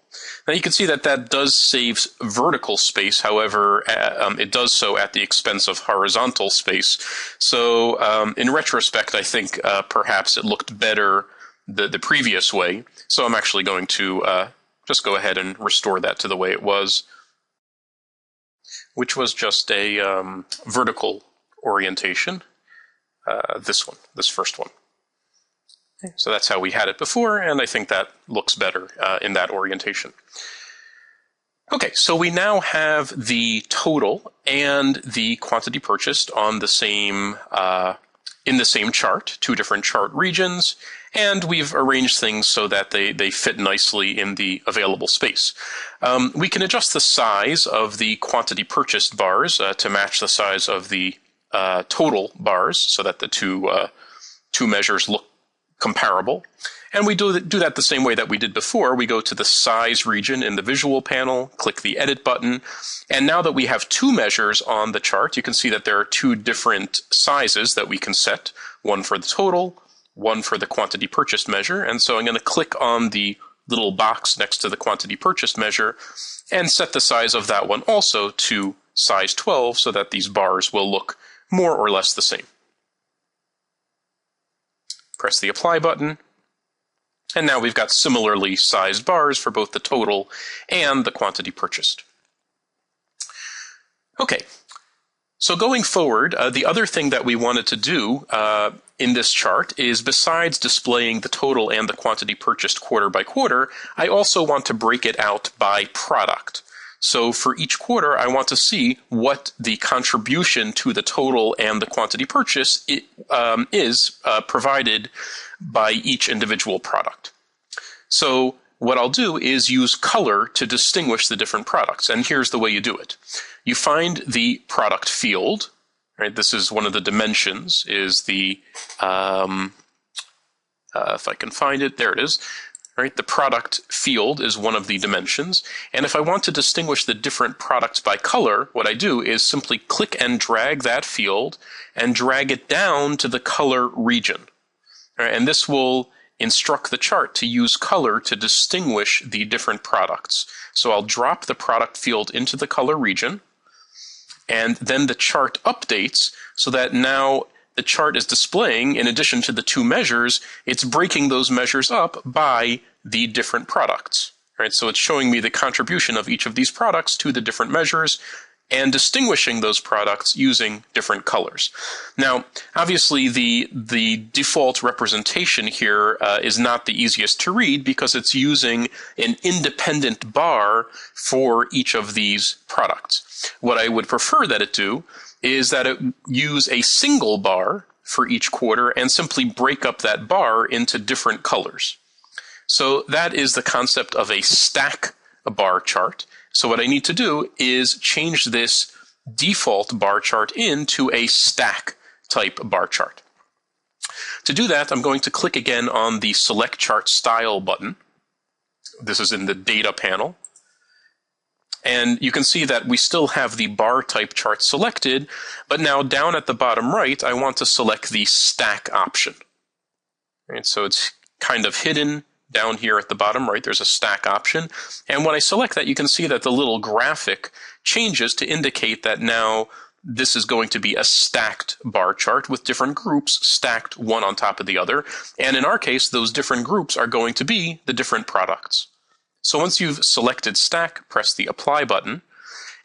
Now you can see that that does save vertical space, however, it does so at the expense of horizontal space. So in retrospect, I think perhaps it looked better the previous way. So I'm actually going to just go ahead and restore that to the way it was, which was just a vertical orientation, this first one. So that's how we had it before, and I think that looks better in that orientation. Okay, so we now have the total and the quantity purchased on the same in the same chart, 2 different chart regions, and we've arranged things so that they fit nicely in the available space. We can adjust the size of the quantity purchased bars to match the size of the total bars, so that the two measures look comparable. And we do that the same way that we did before. We go to the size region in the visual panel, click the edit button, and now that we have 2 measures on the chart, you can see that there are 2 different sizes that we can set, one for the total, one for the quantity purchased measure. And so I'm going to click on the little box next to the quantity purchased measure and set the size of that one also to size 12 so that these bars will look more or less the same. Press the Apply button. And now we've got similarly sized bars for both the total and the quantity purchased. Okay, so going forward, the other thing that we wanted to do in this chart is, besides displaying the total and the quantity purchased quarter by quarter, I also want to break it out by product. So for each quarter, I want to see what the contribution to the total and the quantity purchase is provided by each individual product. So what I'll do is use color to distinguish the different products, and here's the way you do it. You find the product field, right? This is one of the dimensions, is the, if I can find it, there it is. Right? The product field is one of the dimensions, and if I want to distinguish the different products by color, what I do is simply click and drag that field and drag it down to the color region. Right? And this will instruct the chart to use color to distinguish the different products. So I'll drop the product field into the color region, and then the chart updates so that now the chart is displaying, in addition to the two measures, it's breaking those measures up by the different products. Right? So it's showing me the contribution of each of these products to the different measures and distinguishing those products using different colors. Now, obviously, the default representation here is not the easiest to read because it's using an independent bar for each of these products. What I would prefer that it do is that it use a single bar for each quarter and simply break up that bar into different colors. So that is the concept of a stack bar chart. So what I need to do is change this default bar chart into a stack type bar chart. To do that, I'm going to click again on the Select Chart Style button. This is in the Data panel. And you can see that we still have the bar type chart selected, but now down at the bottom right, I want to select the stack option. Right, so it's kind of hidden down here at the bottom right. There's a stack option. And when I select that, you can see that the little graphic changes to indicate that now this is going to be a stacked bar chart with different groups stacked one on top of the other. And in our case, those different groups are going to be the different products. So once you've selected stack, press the Apply button,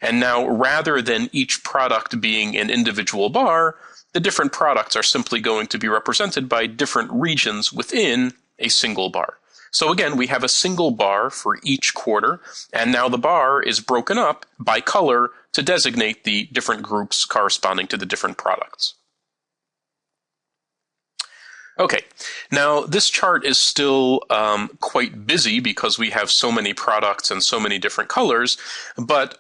and now rather than each product being an individual bar, the different products are simply going to be represented by different regions within a single bar. So again, we have a single bar for each quarter, and now the bar is broken up by color to designate the different groups corresponding to the different products. Okay, now this chart is still quite busy because we have so many products and so many different colors, but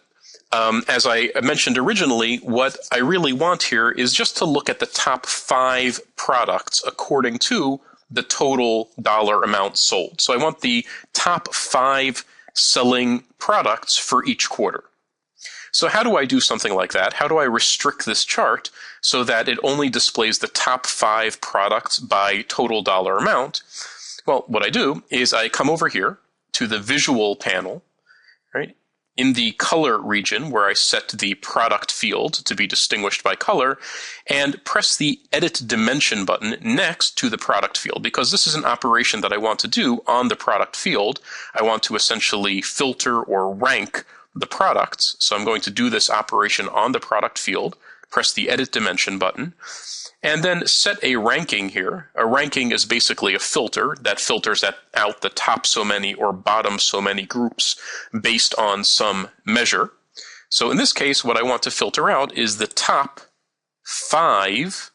as I mentioned originally, what I really want here is just to look at the top 5 products according to the total dollar amount sold. So I want the top 5 selling products for each quarter. So how do I do something like that? How do I restrict this chart so that it only displays the top 5 products by total dollar amount? Well, what I do is I come over here to the Visual panel, right? In the Color region, where I set the product field to be distinguished by color, and press the Edit Dimension button next to the product field, because this is an operation that I want to do on the product field. I want to essentially filter or rank the products. So I'm going to do this operation on the product field, press the Edit Dimension button, and then set a ranking here. A ranking is basically a filter that filters out the top so many or bottom so many groups based on some measure. So in this case, what I want to filter out is the top 5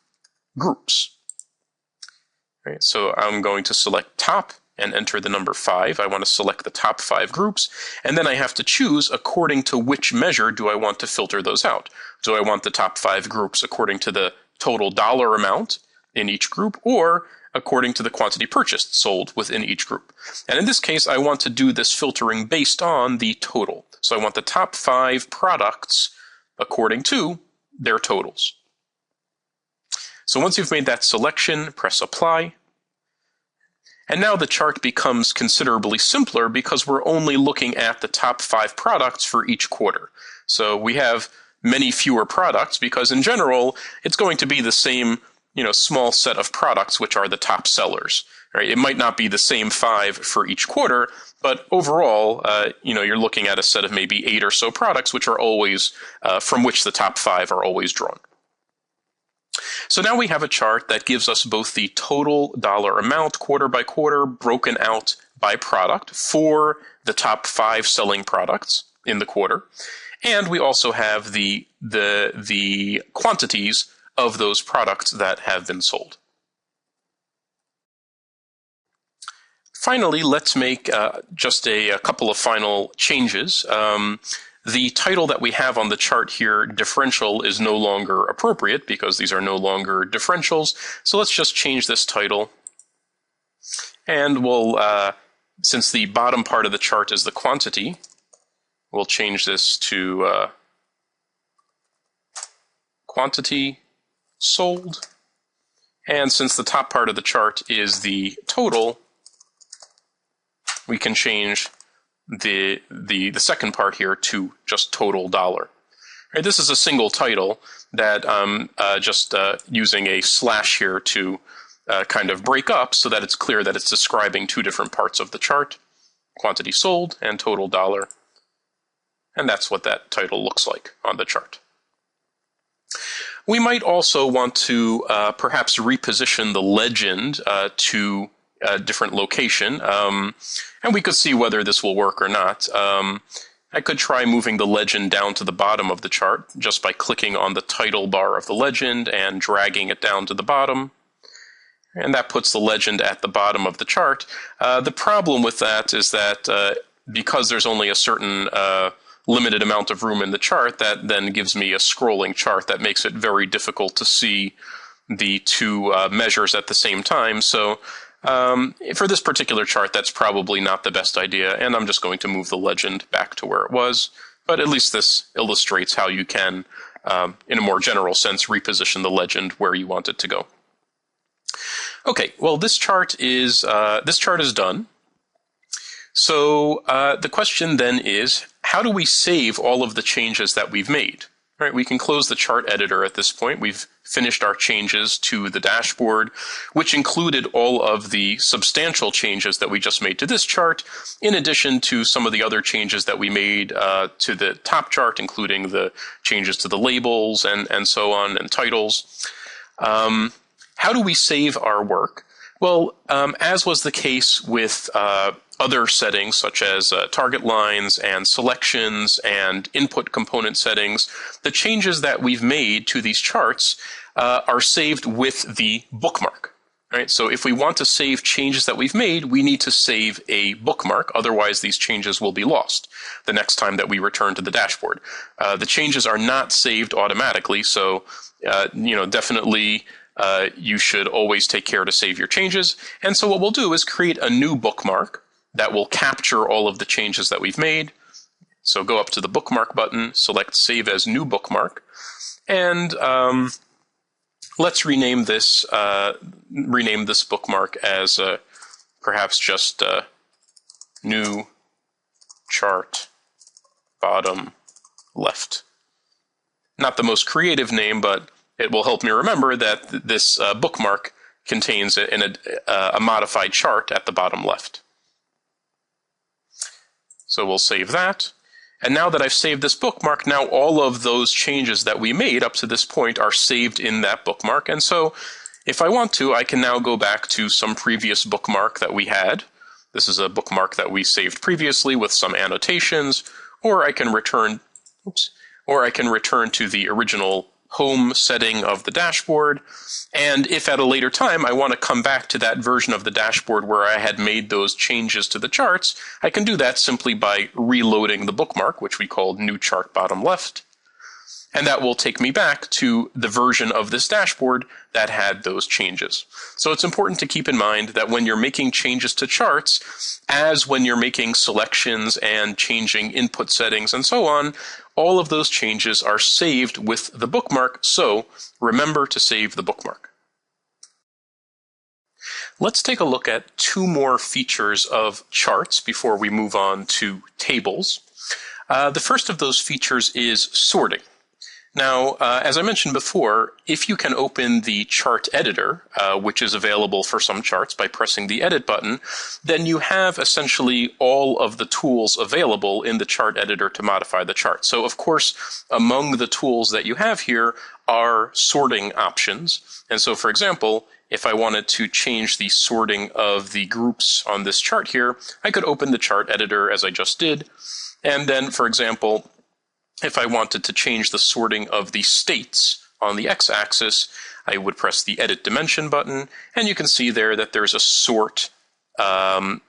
groups. Right, so I'm going to select top and enter the number 5. I want to select the top 5 groups, and then I have to choose according to which measure do I want to filter those out. Do I want the top 5 groups according to the total dollar amount in each group, or according to the quantity purchased sold within each group? And in this case, I want to do this filtering based on the total. So I want the top 5 products according to their totals. So once you've made that selection, press Apply. And now the chart becomes considerably simpler because we're only looking at the top 5 products for each quarter. So we have many fewer products because in general, it's going to be the same small set of products which are the top sellers. Right? It might not be the same 5 for each quarter, but overall, you're looking at a set of maybe 8 or so products which are always, from which the top 5 are always drawn. So now we have a chart that gives us both the total dollar amount quarter by quarter broken out by product for the top 5 selling products in the quarter. And we also have the quantities of those products that have been sold. Finally, let's make just a couple of final changes. The title that we have on the chart here, differential, is no longer appropriate because these are no longer differentials. So let's just change this title. And we'll, since the bottom part of the chart is the quantity, we'll change this to quantity sold. And since the top part of the chart is the total, we can change the second part here to just total dollar. Right, this is a single title that I'm just using a slash here to kind of break up so that it's clear that it's describing 2 different parts of the chart, quantity sold and total dollar. And that's what that title looks like on the chart. We might also want to perhaps reposition the legend to a different location, and we could see whether this will work or not. I could try moving the legend down to the bottom of the chart just by clicking on the title bar of the legend and dragging it down to the bottom. And that puts the legend at the bottom of the chart. The problem with that is that because there's only a certain limited amount of room in the chart, that then gives me a scrolling chart that makes it very difficult to see the 2 measures at the same time. So for this particular chart, that's probably not the best idea, and I'm just going to move the legend back to where it was. But at least this illustrates how you can, in a more general sense, reposition the legend where you want it to go. Okay, well, this chart is done. So the question then is, how do we save all of the changes that we've made? Right, we can close the chart editor at this point. We've finished our changes to the dashboard, which included all of the substantial changes that we just made to this chart, in addition to some of the other changes that we made to the top chart, including the changes to the labels and so on, and titles. How do we save our work? Well, as was the case with other settings such as target lines and selections and input component settings, the changes that we've made to these charts are saved with the bookmark. Right? So if we want to save changes that we've made, we need to save a bookmark. Otherwise, these changes will be lost the next time that we return to the dashboard. The changes are not saved automatically, so definitely you should always take care to save your changes. And so what we'll do is create a new bookmark that will capture all of the changes that we've made. So go up to the bookmark button, select Save as New Bookmark, and let's rename this bookmark as perhaps just New Chart Bottom Left. Not the most creative name, but it will help me remember that this bookmark contains a modified chart at the bottom left. So we'll save that. And now that I've saved this bookmark, now all of those changes that we made up to this point are saved in that bookmark. And so if I want to, I can now go back to some previous bookmark that we had. This is a bookmark that we saved previously with some annotations, or I can return to the original home setting of the dashboard. And if at a later time I want to come back to that version of the dashboard where I had made those changes to the charts, I can do that simply by reloading the bookmark, which we called New Chart Bottom Left. And that will take me back to the version of this dashboard that had those changes. So it's important to keep in mind that when you're making changes to charts, as when you're making selections and changing input settings and so on, all of those changes are saved with the bookmark, so remember to save the bookmark. Let's take a look at 2 more features of charts before we move on to tables. The first of those features is sorting. Now, as I mentioned before, if you can open the chart editor, which is available for some charts by pressing the edit button, then you have essentially all of the tools available in the chart editor to modify the chart. So, of course, among the tools that you have here are sorting options. And so, for example, if I wanted to change the sorting of the groups on this chart here, I could open the chart editor as I just did. And then, for example, if I wanted to change the sorting of the states on the x-axis, I would press the Edit Dimension button, and you can see there that there's a sort option,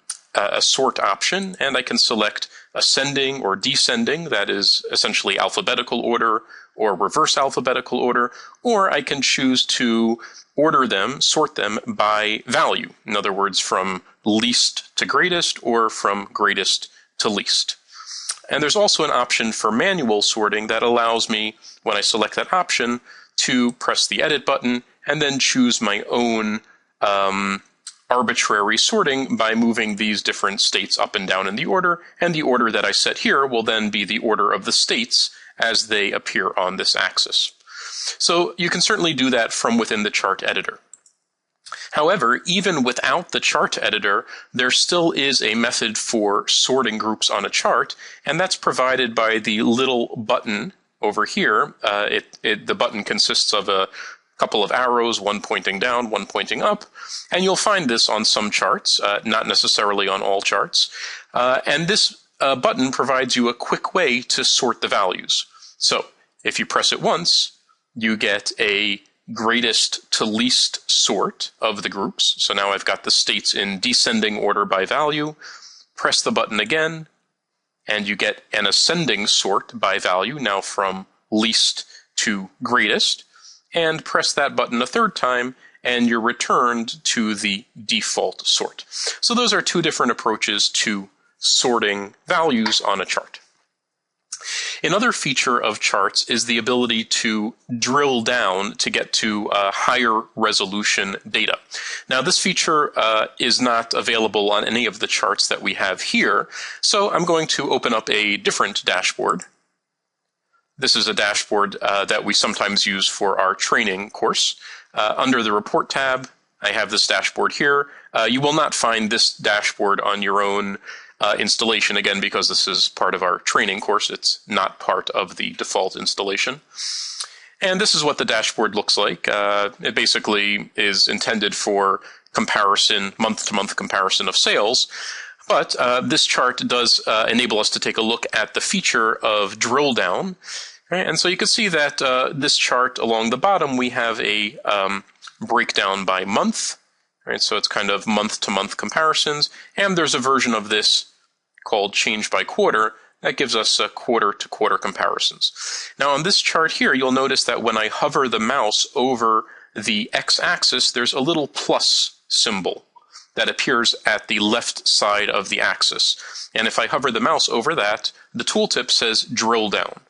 and I can select ascending or descending, that is essentially alphabetical order or reverse alphabetical order, or I can choose to order them, sort them by value. In other words, from least to greatest or from greatest to least. And there's also an option for manual sorting that allows me, when I select that option, to press the Edit button and then choose my own arbitrary sorting by moving these different states up and down in the order, and the order that I set here will then be the order of the states as they appear on this axis. So you can certainly do that from within the chart editor. However, even without the chart editor, there still is a method for sorting groups on a chart, and that's provided by the little button over here. The button consists of a couple of arrows, one pointing down, one pointing up, and you'll find this on some charts, not necessarily on all charts. And this button provides you a quick way to sort the values. So if you press it once, you get a greatest to least sort of the groups. So now I've got the states in descending order by value. Press the button again, and you get an ascending sort by value, now from least to greatest. And press that button a third time, and you're returned to the default sort. So those are two different approaches to sorting values on a chart. Another feature of charts is the ability to drill down to get to higher resolution data. Now, this feature is not available on any of the charts that we have here, so I'm going to open up a different dashboard. This is a dashboard that we sometimes use for our training course. Under the Report tab, I have this dashboard here. You will not find this dashboard on your own installation, again, because this is part of our training course. It's not part of the default installation. And this is what the dashboard looks like. It basically is intended for comparison, month-to-month comparison of sales. But this chart does enable us to take a look at the feature of drill down. Right? And so you can see that this chart along the bottom, we have a breakdown by month. Right? So it's kind of month-to-month comparisons. And there's a version of this called change by quarter that gives us quarter-to-quarter comparisons. Now on this chart here, you'll notice that when I hover the mouse over the x-axis, there's a little plus symbol that appears at the left side of the axis. And if I hover the mouse over that, the tooltip says drill down.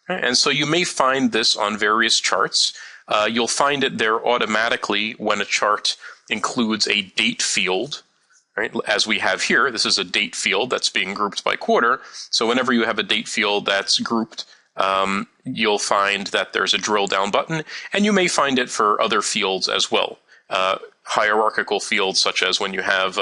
And so you may find this on various charts. You'll find it there automatically when a chart includes a date field. Right? As we have here, this is a date field that's being grouped by quarter. So whenever you have a date field that's grouped, you'll find that there's a drill down button, and you may find it for other fields as well. Hierarchical fields, such as when you have,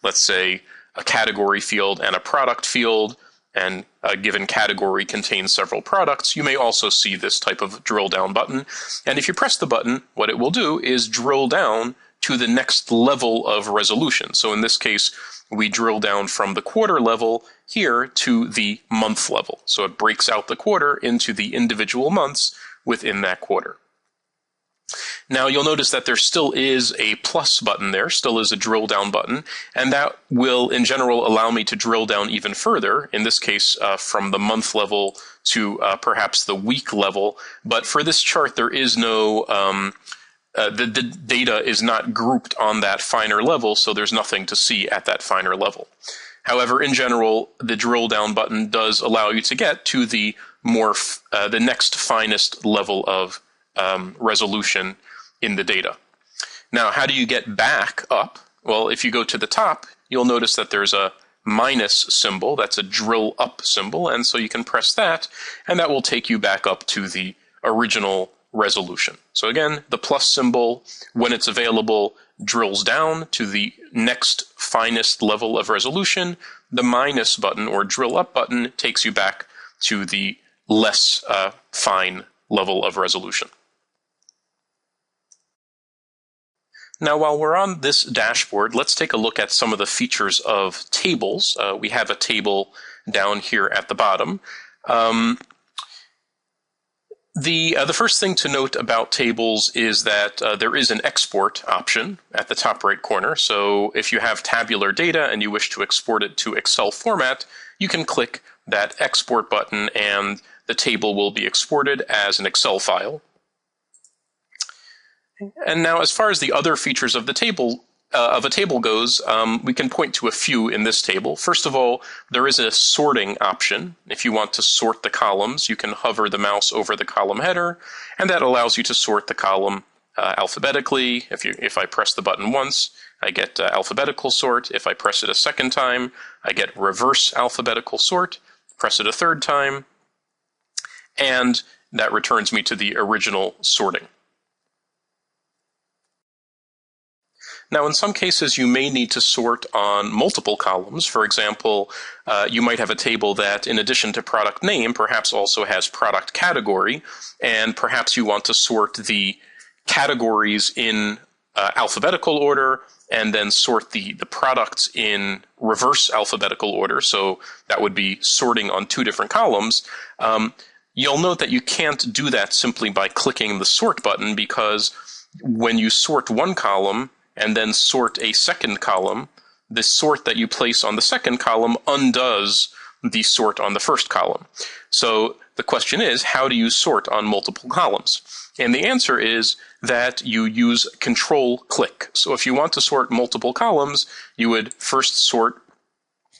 let's say, a category field and a product field, and a given category contains several products, you may also see this type of drill down button. And if you press the button, what it will do is drill down to the next level of resolution. So in this case, we drill down from the quarter level here to the month level. So it breaks out the quarter into the individual months within that quarter. Now you'll notice that there still is a plus button there, still is a drill down button, and that will in general allow me to drill down even further, in this case from the month level to perhaps the week level. But for this chart there is no the data is not grouped on that finer level, so there's nothing to see at that finer level. However, in general, the drill down button does allow you to get to the the next finest level of resolution in the data. Now, how do you get back up? Well, if you go to the top, you'll notice that there's a minus symbol. That's a drill up symbol, and so you can press that, and that will take you back up to the original resolution. So again, the plus symbol, when it's available, drills down to the next finest level of resolution. The minus button or drill up button takes you back to the less fine level of resolution. Now, while we're on this dashboard, let's take a look at some of the features of tables. We have a table down here at the bottom. The first thing to note about tables is that there is an export option at the top right corner. So if you have tabular data and you wish to export it to Excel format, you can click that export button and the table will be exported as an Excel file. And now, as far as the other features of the table of a table goes, we can point to a few in this table. First of all, there is a sorting option. If you want to sort the columns, you can hover the mouse over the column header, and that allows you to sort the column alphabetically. If I press the button once, I get alphabetical sort. If I press it a second time, I get reverse alphabetical sort. Press it a third time, and that returns me to the original sorting. Now, in some cases, you may need to sort on multiple columns. For example, you might have a table that, in addition to product name, perhaps also has product category, and perhaps you want to sort the categories in alphabetical order and then sort the products in reverse alphabetical order. So that would be sorting on two different columns. You'll note that you can't do that simply by clicking the sort button, because when you sort one column and then sort a second column, the sort that you place on the second column undoes the sort on the first column. So the question is, how do you sort on multiple columns? And the answer is that you use Control-Click. So if you want to sort multiple columns, you would first sort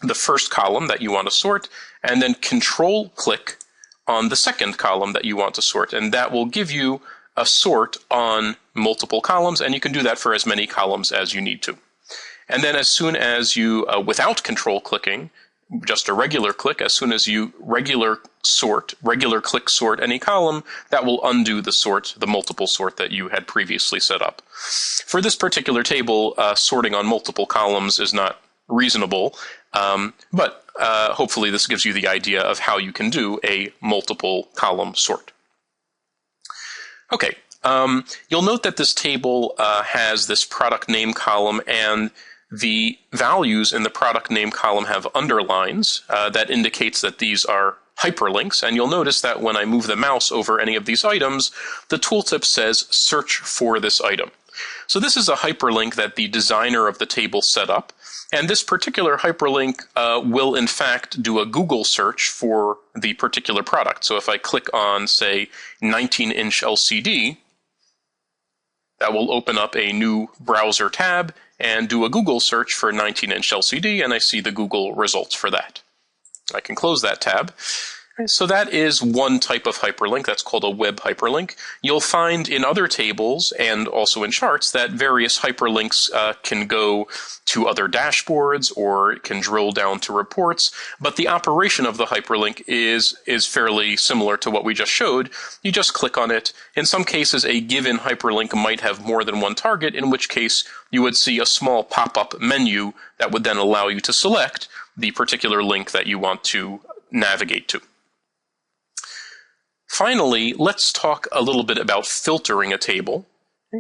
the first column that you want to sort, and then Control-Click on the second column that you want to sort. And that will give you a sort on multiple columns, and you can do that for as many columns as you need to. And then as soon as you, without control clicking, just a regular click, as soon as you regular click sort any column, that will undo the multiple sort that you had previously set up. For this particular table, sorting on multiple columns is not reasonable, but hopefully this gives you the idea of how you can do a multiple column sort. Okay, you'll note that this table has this product name column, and the values in the product name column have underlines. That indicates that these are hyperlinks, and you'll notice that when I move the mouse over any of these items, the tooltip says search for this item. So this is a hyperlink that the designer of the table set up, and this particular hyperlink will in fact do a Google search for the particular product. So if I click on, say, 19-inch LCD, that will open up a new browser tab and do a Google search for 19-inch LCD, and I see the Google results for that. I can close that tab. So that is one type of hyperlink. That's called a web hyperlink. You'll find in other tables and also in charts that various hyperlinks can go to other dashboards or can drill down to reports, but the operation of the hyperlink is fairly similar to what we just showed. You just click on it. In some cases, a given hyperlink might have more than one target, in which case you would see a small pop-up menu that would then allow you to select the particular link that you want to navigate to. Finally, let's talk a little bit about filtering a table.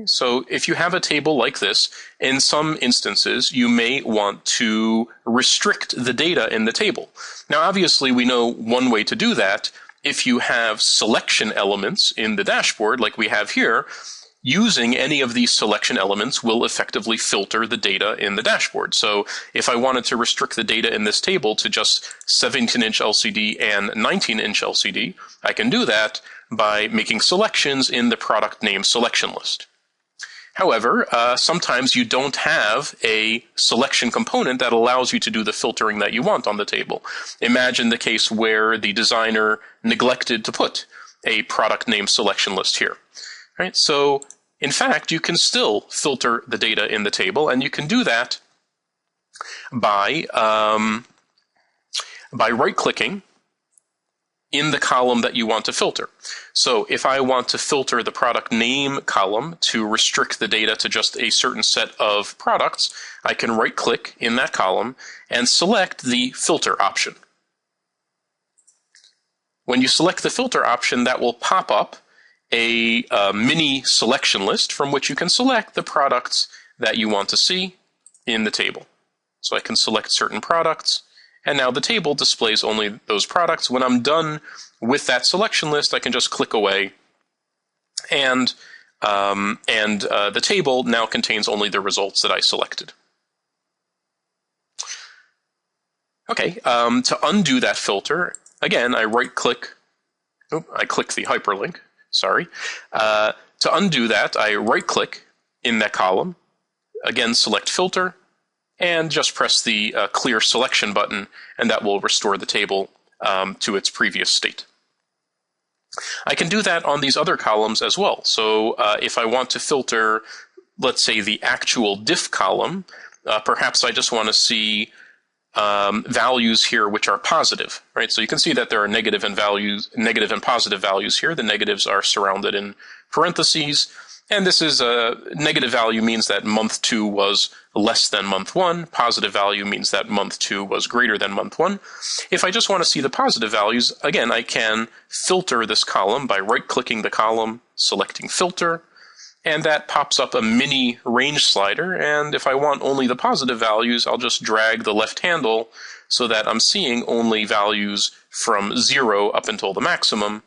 So if you have a table like this, in some instances, you may want to restrict the data in the table. Now, obviously, we know one way to do that. If you have selection elements in the dashboard, like we have here, using any of these selection elements will effectively filter the data in the dashboard. So if I wanted to restrict the data in this table to just 17-inch LCD and 19-inch LCD, I can do that by making selections in the product name selection list. However, sometimes you don't have a selection component that allows you to do the filtering that you want on the table. Imagine the case where the designer neglected to put a product name selection list here. Right? So, in fact, you can still filter the data in the table, and you can do that by right-clicking in the column that you want to filter. So if I want to filter the product name column to restrict the data to just a certain set of products, I can right-click in that column and select the filter option. When you select the filter option, that will pop up a mini selection list from which you can select the products that you want to see in the table. So I can select certain products, and now the table displays only those products. When I'm done with that selection list, I can just click away, and the table now contains only the results that I selected. Okay, to undo that filter, again, I right-click. I click the hyperlink. Sorry. To undo that, I right-click in that column, again select Filter, and just press the Clear Selection button, and that will restore the table to its previous state. I can do that on these other columns as well. So if I want to filter, let's say, the actual diff column, perhaps I just want to see values here which are positive, right? So you can see that there are negative and positive values here. The negatives are surrounded in parentheses, and this is a negative value means that month 2 was less than month 1. Positive value means that month 2 was greater than month 1. If I just want to see the positive values, again, I can filter this column by right-clicking the column, selecting Filter, and that pops up a mini range slider, and if I want only the positive values, I'll just drag the left handle so that I'm seeing only values from 0 up until the maximum,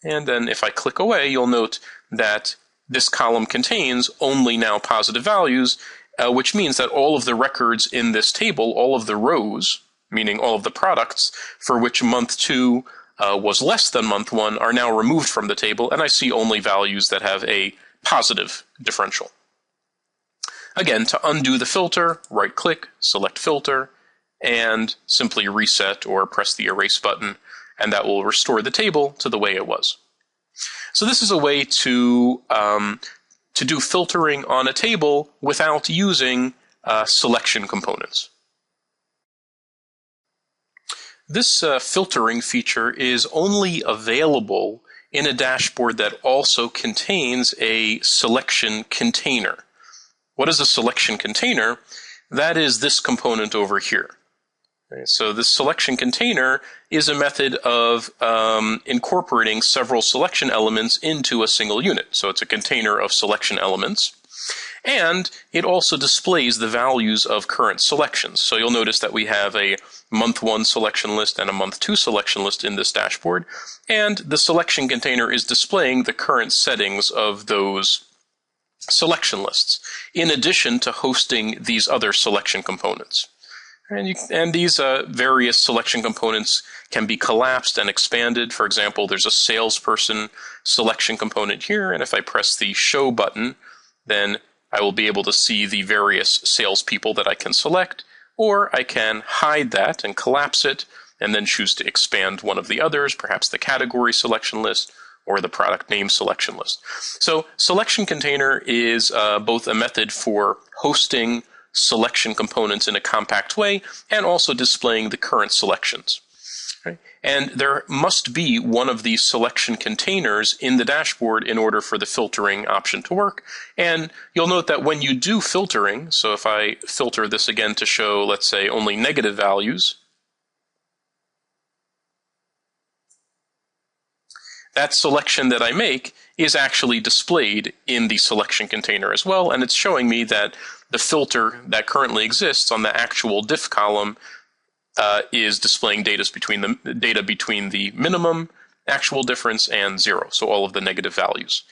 and then if I click away, you'll note that this column contains only now positive values, which means that all of the records in this table, all of the rows, meaning all of the products for which month 2 was less than month 1, are now removed from the table, and I see only values that have a positive differential. Again, to undo the filter, right-click, select Filter, and simply reset or press the Erase button, and that will restore the table to the way it was. So this is a way to do filtering on a table without using selection components. This filtering feature is only available in a dashboard that also contains a selection container. What is a selection container? That is this component over here. Okay, so this selection container is a method of incorporating several selection elements into a single unit. So it's a container of selection elements. And it also displays the values of current selections. So you'll notice that we have a month 1 selection list and a month 2 selection list in this dashboard. And the selection container is displaying the current settings of those selection lists, in addition to hosting these other selection components. And these various selection components can be collapsed and expanded. For example, there's a salesperson selection component here, and if I press the Show button, then I will be able to see the various salespeople that I can select, or I can hide that and collapse it, and then choose to expand one of the others, perhaps the category selection list or the product name selection list. So selection container is both a method for hosting selection components in a compact way and also displaying the current selections. Okay? And there must be one of these selection containers in the dashboard in order for the filtering option to work. And you'll note that when you do filtering, so if I filter this again to show, let's say, only negative values, that selection that I make is actually displayed in the selection container as well, and it's showing me that the filter that currently exists on the actual diff column is displaying data between the minimum, actual difference, and 0, so all of the negative values.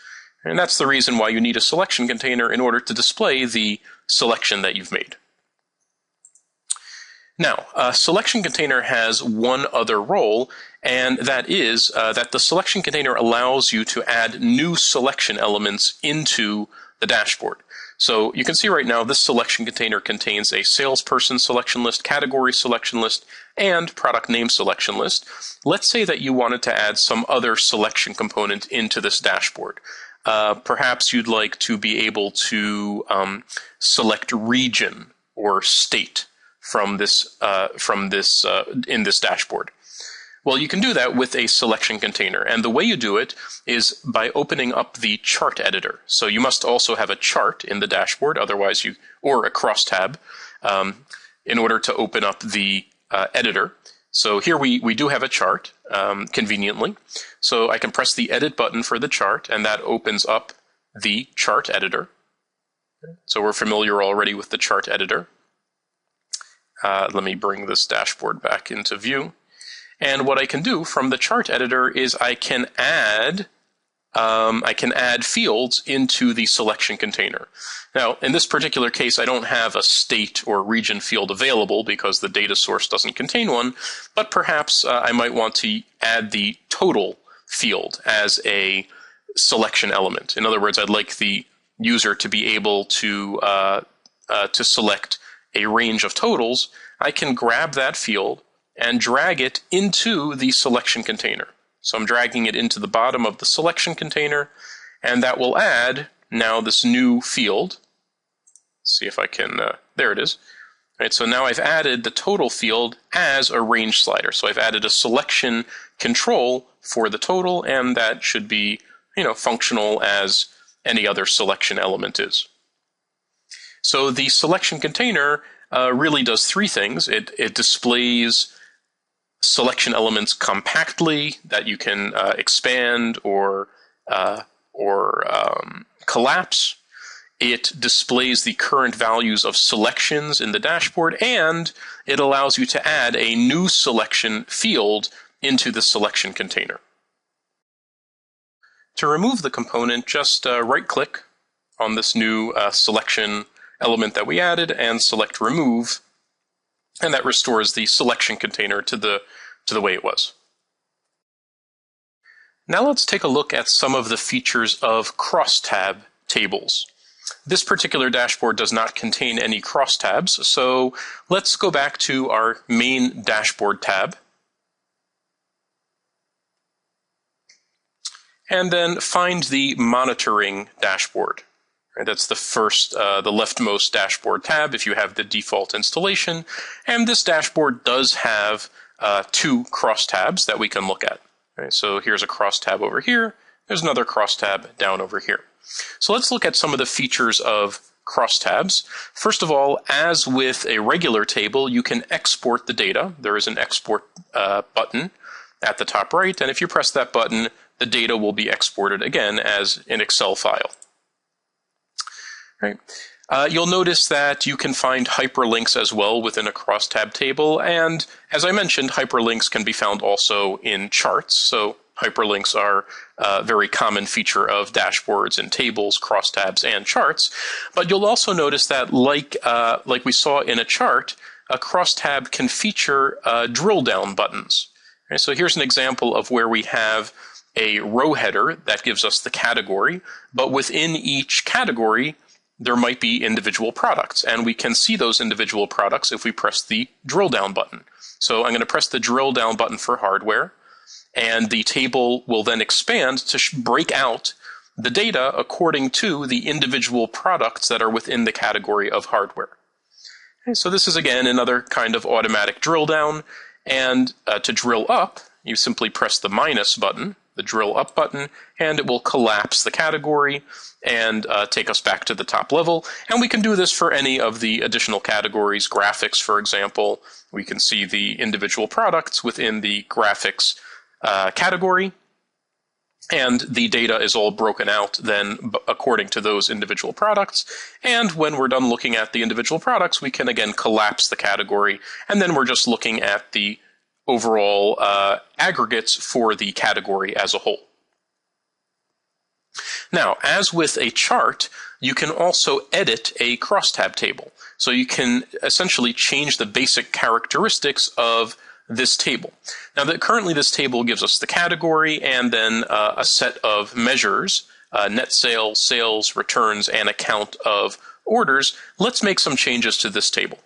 And that's the reason why you need a selection container in order to display the selection that you've made. Now, a selection container has one other role, and that is that the selection container allows you to add new selection elements into the dashboard. So you can see right now this selection container contains a salesperson selection list, category selection list, and product name selection list. Let's say that you wanted to add some other selection component into this dashboard. Perhaps you'd like to be able to select region or state from this in this dashboard. Well, you can do that with a selection container. And the way you do it is by opening up the chart editor. So you must also have a chart in the dashboard, otherwise or a crosstab, in order to open up the editor. So here we do have a chart, conveniently. So I can press the edit button for the chart, and that opens up the chart editor. So we're familiar already with the chart editor. Let me bring this dashboard back into view. And what I can do from the chart editor is I can add fields into the selection container. Now, in this particular case, I don't have a state or region field available because the data source doesn't contain one, but perhaps I might want to add the total field as a selection element. In other words, I'd like the user to be able to select a range of totals. I can grab that field and drag it into the selection container. So I'm dragging it into the bottom of the selection container, and that will add now this new field. Let's see if I can, there it is. All right, so now I've added the total field as a range slider. So I've added a selection control for the total, and that should be, functional as any other selection element is. So the selection container really does three things. It displays selection elements compactly that you can expand or collapse. It displays the current values of selections in the dashboard, and it allows you to add a new selection field into the selection container. To remove the component, just right-click on this new selection element that we added and select Remove, and that restores the selection container to the way it was. Now let's take a look at some of the features of crosstab tables. This particular dashboard does not contain any crosstabs, so let's go back to our main dashboard tab. And then find the monitoring dashboard. Right, that's the first, the leftmost dashboard tab if you have the default installation. And this dashboard does have two crosstabs that we can look at. Right, so here's a crosstab over here. There's another crosstab down over here. So let's look at some of the features of crosstabs. First of all, as with a regular table, you can export the data. There is an export button at the top right, and if you press that button, the data will be exported again as an Excel file. Right. You'll notice that you can find hyperlinks as well within a crosstab table, and as I mentioned, hyperlinks can be found also in charts. So hyperlinks are a very common feature of dashboards and tables, crosstabs, and charts. But you'll also notice that, like we saw in a chart, a crosstab can feature drill down buttons. Right, so here's an example of where we have a row header that gives us the category, but within each category, there might be individual products, and we can see those individual products if we press the drill down button. So I'm going to press the drill down button for hardware, and the table will then expand to break out the data according to the individual products that are within the category of hardware. Okay, so this is again another kind of automatic drill down, and to drill up, you simply press the minus button, the drill up button, and it will collapse the category and take us back to the top level. And we can do this for any of the additional categories. Graphics, for example, we can see the individual products within the graphics category, and the data is all broken out then according to those individual products. And when we're done looking at the individual products, we can again collapse the category, and then we're just looking at the overall aggregates for the category as a whole. Now, as with a chart, you can also edit a crosstab table. So you can essentially change the basic characteristics of this table. Now, currently this table gives us the category and then a set of measures, net sales, sales, returns, and a count of orders. Let's make some changes to this table.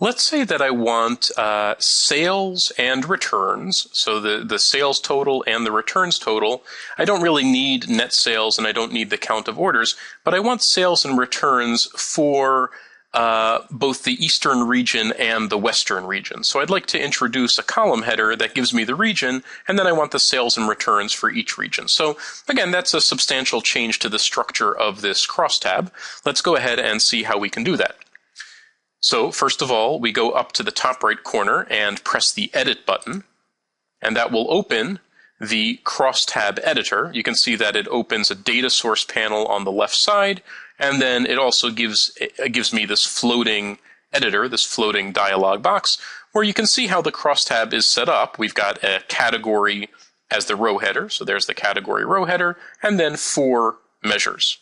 Let's say that I want sales and returns, so the sales total and the returns total. I don't really need net sales and I don't need the count of orders, but I want sales and returns for both the eastern region and the western region. So I'd like to introduce a column header that gives me the region, and then I want the sales and returns for each region. So again, that's a substantial change to the structure of this crosstab. Let's go ahead and see how we can do that. So first of all, we go up to the top right corner and press the Edit button, and that will open the crosstab editor. You can see that it opens a data source panel on the left side, and then it also gives me this floating editor, this floating dialog box, where you can see how the crosstab is set up. We've got a category as the row header, so there's the category row header, and then 4 measures.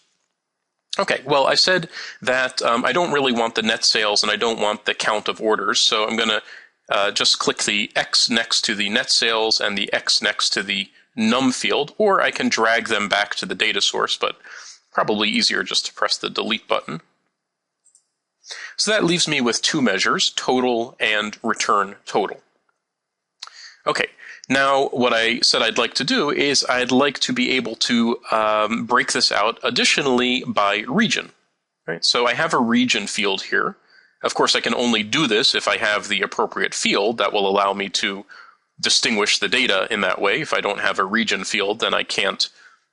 Okay, well, I said that I don't really want the net sales and I don't want the count of orders, so I'm going to just click the X next to the net sales and the X next to the num field, or I can drag them back to the data source, but probably easier just to press the delete button. So that leaves me with 2 measures, total and return total. Okay, now what I said I'd like to do is I'd like to be able to break this out additionally by region. Right? So I have a region field here. Of course, I can only do this if I have the appropriate field that will allow me to distinguish the data in that way. If I don't have a region field, then I can't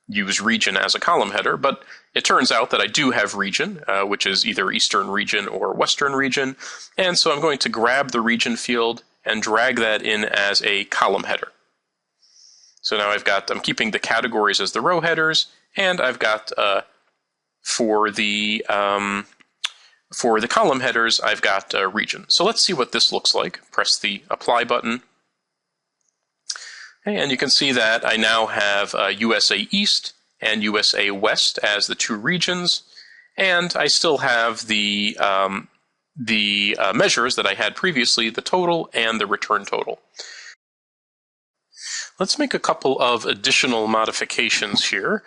use region as a column header, but it turns out that I do have region, which is either eastern region or western region, and so I'm going to grab the region field and drag that in as a column header. So now I'm keeping the categories as the row headers, and I've got for the column headers, I've got region. So let's see what this looks like. Press the apply button. And you can see that I now have USA East and USA West as the 2 regions, and I still have the measures that I had previously, the total and the return total. Let's make a couple of additional modifications here.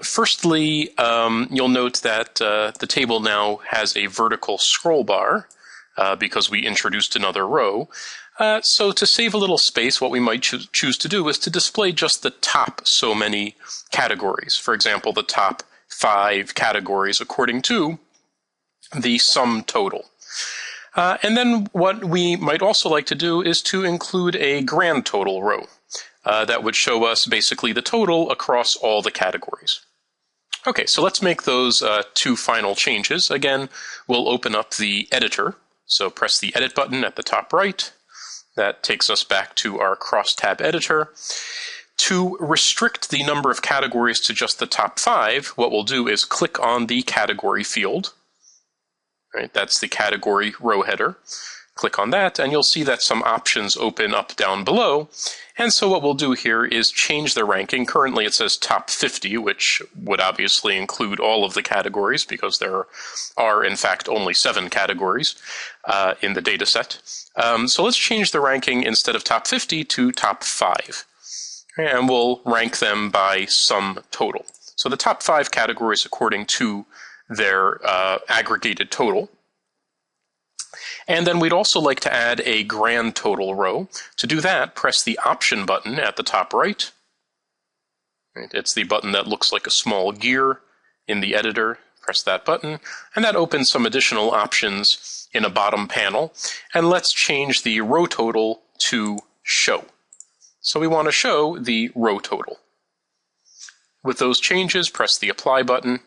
Firstly, you'll note that the table now has a vertical scroll bar because we introduced another row. So to save a little space, what we might choose to do is to display just the top so many categories. For example, the top 5 categories according to the sum total. And then what we might also like to do is to include a grand total row. That would show us basically the total across all the categories. Okay, so let's make those 2 final changes. Again, we'll open up the editor. So press the Edit button at the top right. That takes us back to our crosstab editor. To restrict the number of categories to just the top 5, what we'll do is click on the category field. Right, that's the category row header. Click on that, and you'll see that some options open up down below. And so what we'll do here is change the ranking. Currently it says top 50, which would obviously include all of the categories because there are, in fact, only 7 categories in the data set. So let's change the ranking instead of top 50 to top 5. And we'll rank them by sum total. So the top 5 categories according to their aggregated total. And then we'd also like to add a grand total row. To do that, press the Option button at the top right. It's the button that looks like a small gear in the editor. Press that button, and that opens some additional options in a bottom panel. And let's change the row total to Show. So we want to show the row total. With those changes, press the Apply button.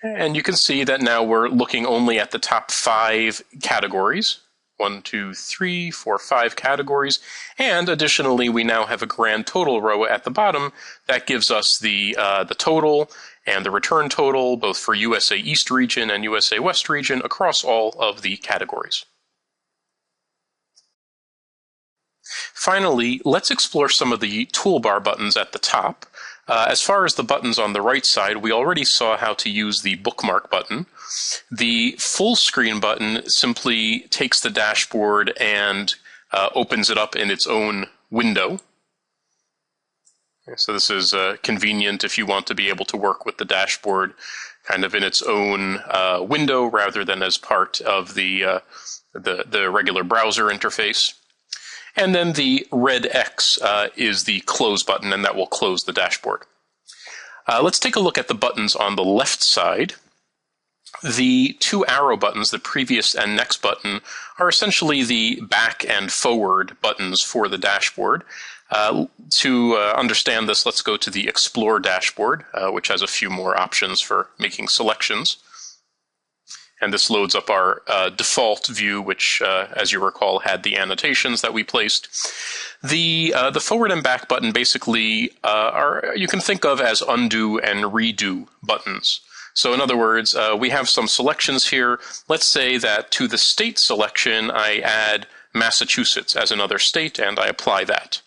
And you can see that now we're looking only at the top 5 categories. 1, 2, 3, 4, 5 categories. And additionally, we now have a grand total row at the bottom that gives us the total and the return total, both for USA East region and USA West region, across all of the categories. Finally, let's explore some of the toolbar buttons at the top. As far as the buttons on the right side, we already saw how to use the bookmark button. The full screen button simply takes the dashboard and opens it up in its own window. So this is convenient if you want to be able to work with the dashboard kind of in its own window rather than as part of the regular browser interface. And then the red X is the close button, and that will close the dashboard. Let's take a look at the buttons on the left side. The two arrow buttons, the previous and next button, are essentially the back and forward buttons for the dashboard. To understand this, let's go to the Explore dashboard, which has a few more options for making selections. And this loads up our default view, which, as you recall, had the annotations that we placed. The forward and back button basically you can think of as undo and redo buttons. So in other words, we have some selections here. Let's say that to the state selection, I add Massachusetts as another state, and I apply that.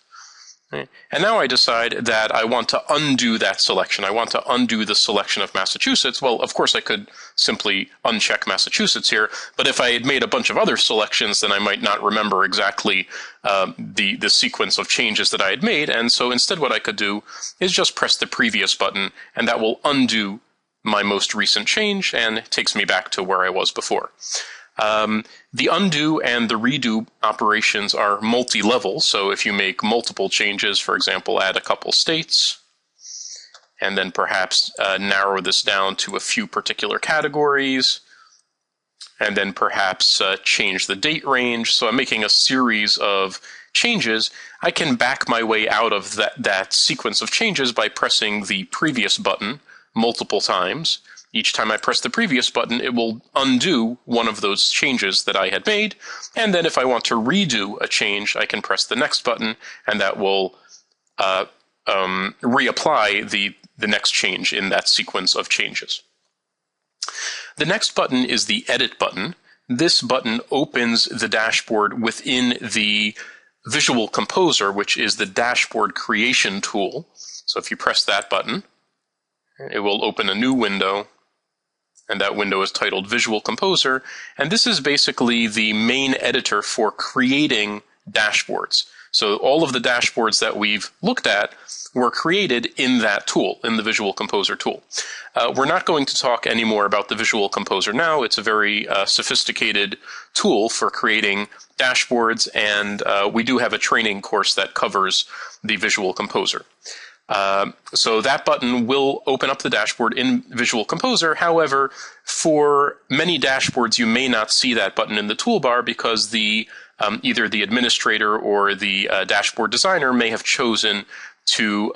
And now I decide that I want to undo that selection. I want to undo the selection of Massachusetts. Well, of course, I could simply uncheck Massachusetts here, but if I had made a bunch of other selections, then I might not remember exactly the sequence of changes that I had made. And so instead what I could do is just press the previous button, and that will undo my most recent change and takes me back to where I was before. The undo and the redo operations are multi-level, so if you make multiple changes, for example, add a couple states, and then perhaps narrow this down to a few particular categories, and then perhaps change the date range, so I'm making a series of changes, I can back my way out of that sequence of changes by pressing the previous button multiple times. Each time I press the previous button, it will undo one of those changes that I had made. And then if I want to redo a change, I can press the next button, and that will reapply the next change in that sequence of changes. The next button is the Edit button. This button opens the dashboard within the Visual Composer, which is the dashboard creation tool. So if you press that button, it will open a new window, and that window is titled Visual Composer, and this is basically the main editor for creating dashboards. So all of the dashboards that we've looked at were created in that tool, in the Visual Composer tool. We're not going to talk anymore about the Visual Composer now. It's a very sophisticated tool for creating dashboards, and we do have a training course that covers the Visual Composer. So that button will open up the dashboard in Visual Composer. However, for many dashboards, you may not see that button in the toolbar because either the administrator or the dashboard designer may have chosen to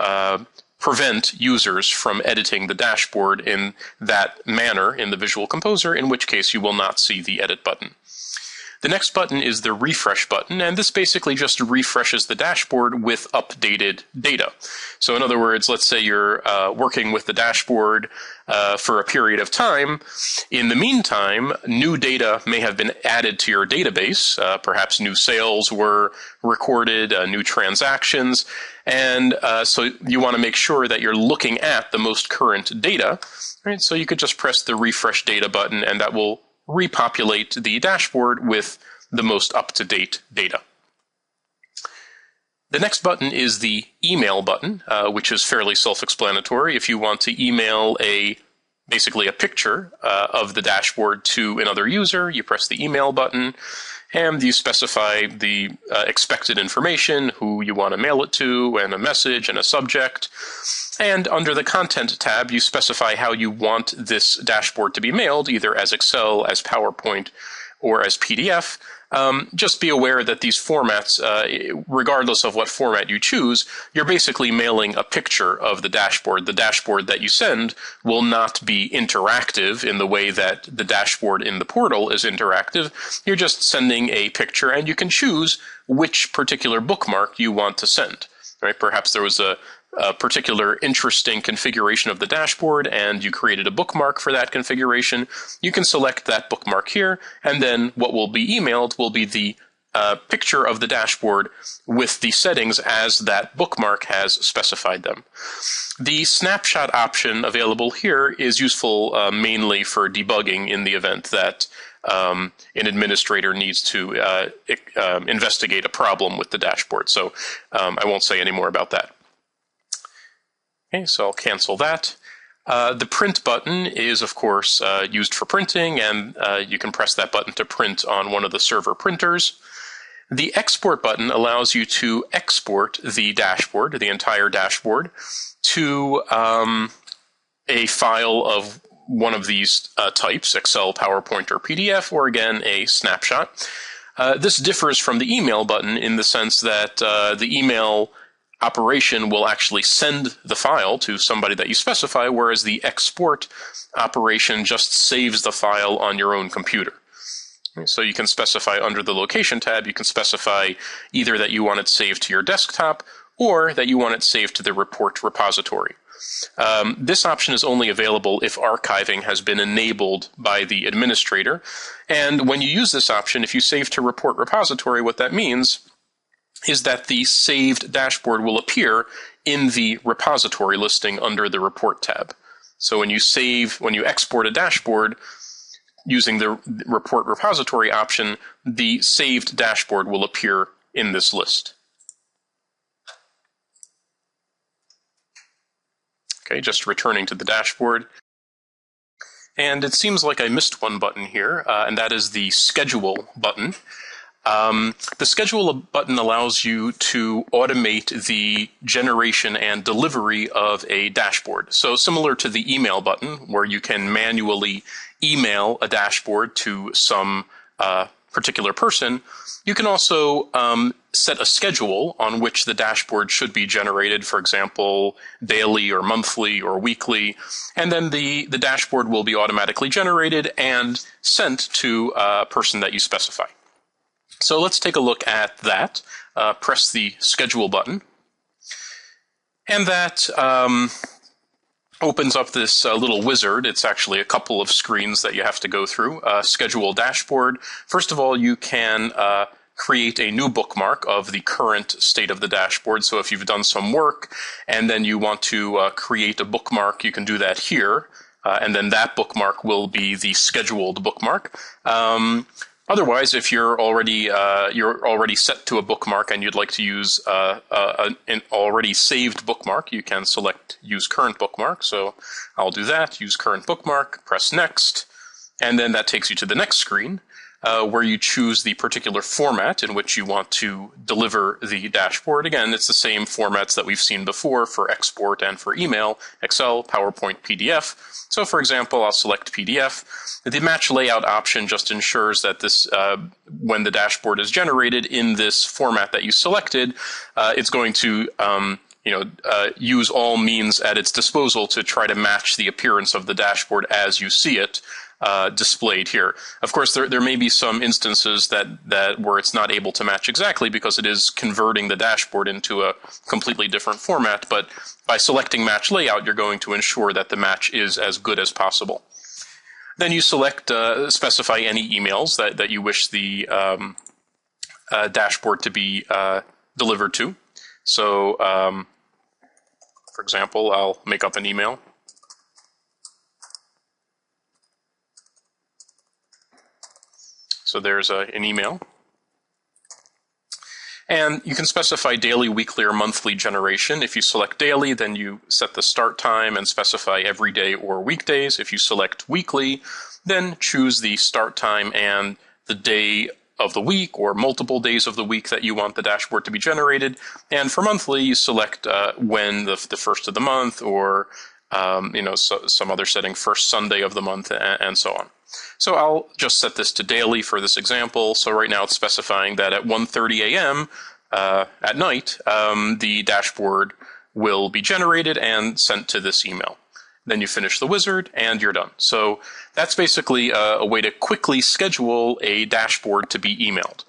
prevent users from editing the dashboard in that manner in the Visual Composer, in which case you will not see the Edit button. The next button is the Refresh button, and this basically just refreshes the dashboard with updated data. So in other words, let's say you're working with the dashboard for a period of time. In the meantime, new data may have been added to your database. Perhaps new sales were recorded, new transactions, and so you want to make sure that you're looking at the most current data. Right? So you could just press the Refresh Data button, and that will repopulate the dashboard with the most up-to-date data. The next button is the Email button, which is fairly self-explanatory. If you want to email basically a picture of the dashboard to another user, you press the Email button, and you specify the expected information, who you want to mail it to, and a message and a subject. And under the Content tab, you specify how you want this dashboard to be mailed, either as Excel, as PowerPoint, or as PDF. Just be aware that these formats, regardless of what format you choose, you're basically mailing a picture of the dashboard. The dashboard that you send will not be interactive in the way that the dashboard in the portal is interactive. You're just sending a picture, and you can choose which particular bookmark you want to send. Right? Perhaps there was a particular interesting configuration of the dashboard, and you created a bookmark for that configuration. You can select that bookmark here, and then what will be emailed will be the picture of the dashboard with the settings as that bookmark has specified them. The snapshot option available here is useful mainly for debugging in the event that an administrator needs to investigate a problem with the dashboard. So I won't say any more about that. Okay, so I'll cancel that. The Print button is, of course, used for printing, and you can press that button to print on one of the server printers. The Export button allows you to export the dashboard, the entire dashboard, to a file of one of these types, Excel, PowerPoint, or PDF, or again, a snapshot. This differs from the email button in the sense that the email operation will actually send the file to somebody that you specify, whereas the export operation just saves the file on your own computer. So you can specify under the location tab, you can specify either that you want it saved to your desktop or that you want it saved to the report repository. This option is only available if archiving has been enabled by the administrator. And when you use this option, if you save to report repository, what that means is that the saved dashboard will appear in the repository listing under the report tab. So when you export a dashboard using the report repository option, the saved dashboard will appear in this list. Okay, just returning to the dashboard. And it seems like I missed one button here, and that is the Schedule button. The Schedule button allows you to automate the generation and delivery of a dashboard. So similar to the email button, where you can manually email a dashboard to some particular person, you can also set a schedule on which the dashboard should be generated, for example, daily or monthly or weekly, and then the dashboard will be automatically generated and sent to a person that you specify. So let's take a look at that. Press the Schedule button, and that opens up this little wizard. It's actually a couple of screens that you have to go through. Schedule dashboard. First of all, you can create a new bookmark of the current state of the dashboard. So if you've done some work and then you want to create a bookmark, you can do that here. And then that bookmark will be the scheduled bookmark. Otherwise, if you're already set to a bookmark and you'd like to use an already saved bookmark, you can select Use Current Bookmark. So I'll do that, Use Current Bookmark, press Next, and then that takes you to the next screen where you choose the particular format in which you want to deliver the dashboard. Again, it's the same formats that we've seen before for export and for email, Excel, PowerPoint, PDF. So for example, I'll select PDF. The match layout option just ensures that this, when the dashboard is generated in this format that you selected, it's going to use all means at its disposal to try to match the appearance of the dashboard as you see it displayed here. Of course, there may be some instances that where it's not able to match exactly because it is converting the dashboard into a completely different format, but by selecting match layout, you're going to ensure that the match is as good as possible. Then you select, specify any emails that you wish the dashboard to be delivered to. So, for example, I'll make up an email. So there's an email. And you can specify daily, weekly, or monthly generation. If you select daily, then you set the start time and specify every day or weekdays. If you select weekly, then choose the start time and the day of the week or multiple days of the week that you want the dashboard to be generated. And for monthly, you select when the first of the month or some other setting, first Sunday of the month, and so on. So I'll just set this to daily for this example. So right now it's specifying that at 1:30 a.m. At night, the dashboard will be generated and sent to this email. Then you finish the wizard and you're done. So that's basically a way to quickly schedule a dashboard to be emailed.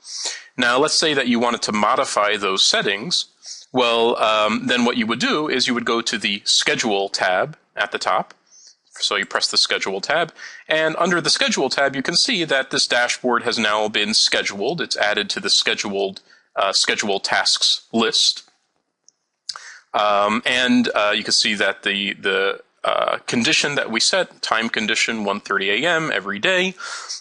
Now let's say that you wanted to modify those settings. Well, then what you would do is you would go to the Schedule tab at the top. So you press the Schedule tab, and under the Schedule tab, you can see that this dashboard has now been scheduled. It's added to the scheduled tasks list. And you can see that the condition that we set, time condition 1:30 a.m. every day.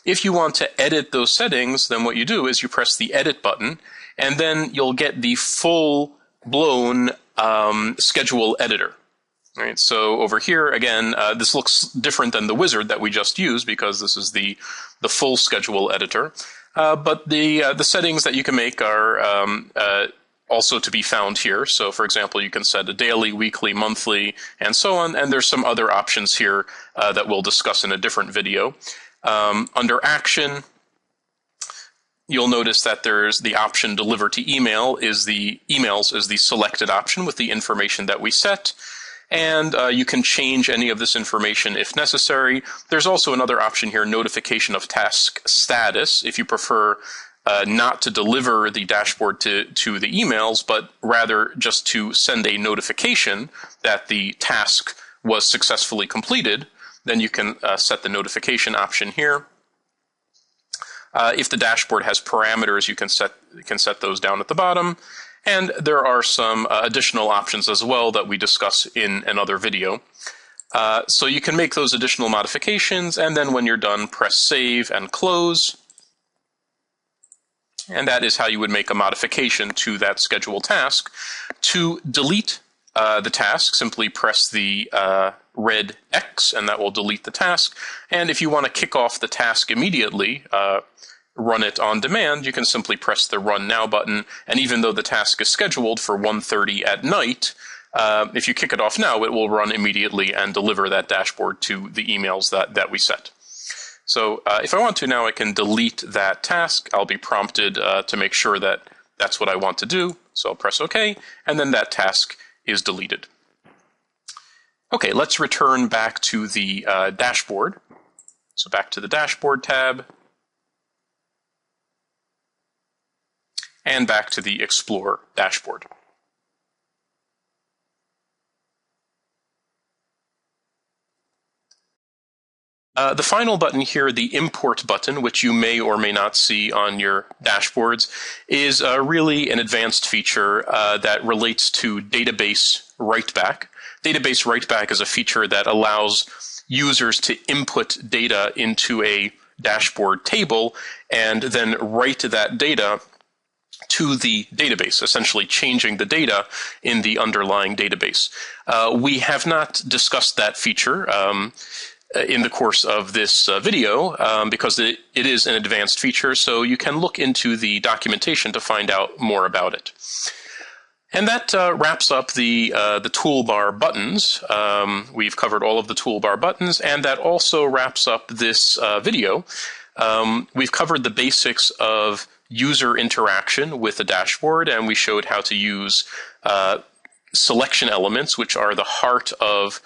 If you want to edit those settings, then what you do is you press the Edit button, and then you'll get the full-blown schedule editor. Right, so over here, again, this looks different than the wizard that we just used because this is the full schedule editor. But the settings that you can make are also to be found here. So, for example, you can set a daily, weekly, monthly, and so on. And there's some other options here that we'll discuss in a different video. Under Action, you'll notice that there's the option Deliver to Email emails is the selected option with the information that we set. And you can change any of this information if necessary. There's also another option here, Notification of Task Status, if you prefer not to deliver the dashboard to the emails, but rather just to send a notification that the task was successfully completed. Then you can set the notification option here. If the dashboard has parameters, you can set those down at the bottom. And there are some additional options as well that we discuss in another video. So you can make those additional modifications, and then when you're done, press Save and Close. And that is how you would make a modification to that scheduled task. To delete the task, simply press the red X, and that will delete the task. And if you want to kick off the task immediately, run it on demand, you can simply press the Run Now button. And even though the task is scheduled for 1:30 at night, if you kick it off now, it will run immediately and deliver that dashboard to the emails that we set. So if I want to now, I can delete that task. I'll be prompted to make sure that that's what I want to do. So I'll press OK, and then that task is deleted. OK, let's return back to the dashboard. So back to the Dashboard tab, and back to the Explore dashboard. The final button here, the Import button, which you may or may not see on your dashboards, is really an advanced feature that relates to database write-back. Database write-back is a feature that allows users to input data into a dashboard table and then write that data to the database, essentially changing the data in the underlying database. We have not discussed that feature in the course of this video because it is an advanced feature, so you can look into the documentation to find out more about it. And that wraps up the toolbar buttons. We've covered all of the toolbar buttons, and that also wraps up this video. We've covered the basics of user interaction with the dashboard, and we showed how to use selection elements, which are the heart of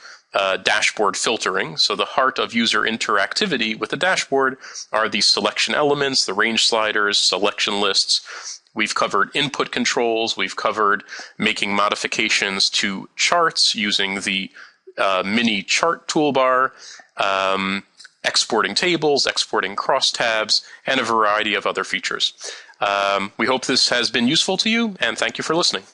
dashboard filtering. So the heart of user interactivity with the dashboard are these selection elements, the range sliders, selection lists. We've covered input controls. We've covered making modifications to charts using the mini chart toolbar, exporting tables, exporting crosstabs, and a variety of other features. We hope this has been useful to you, and thank you for listening.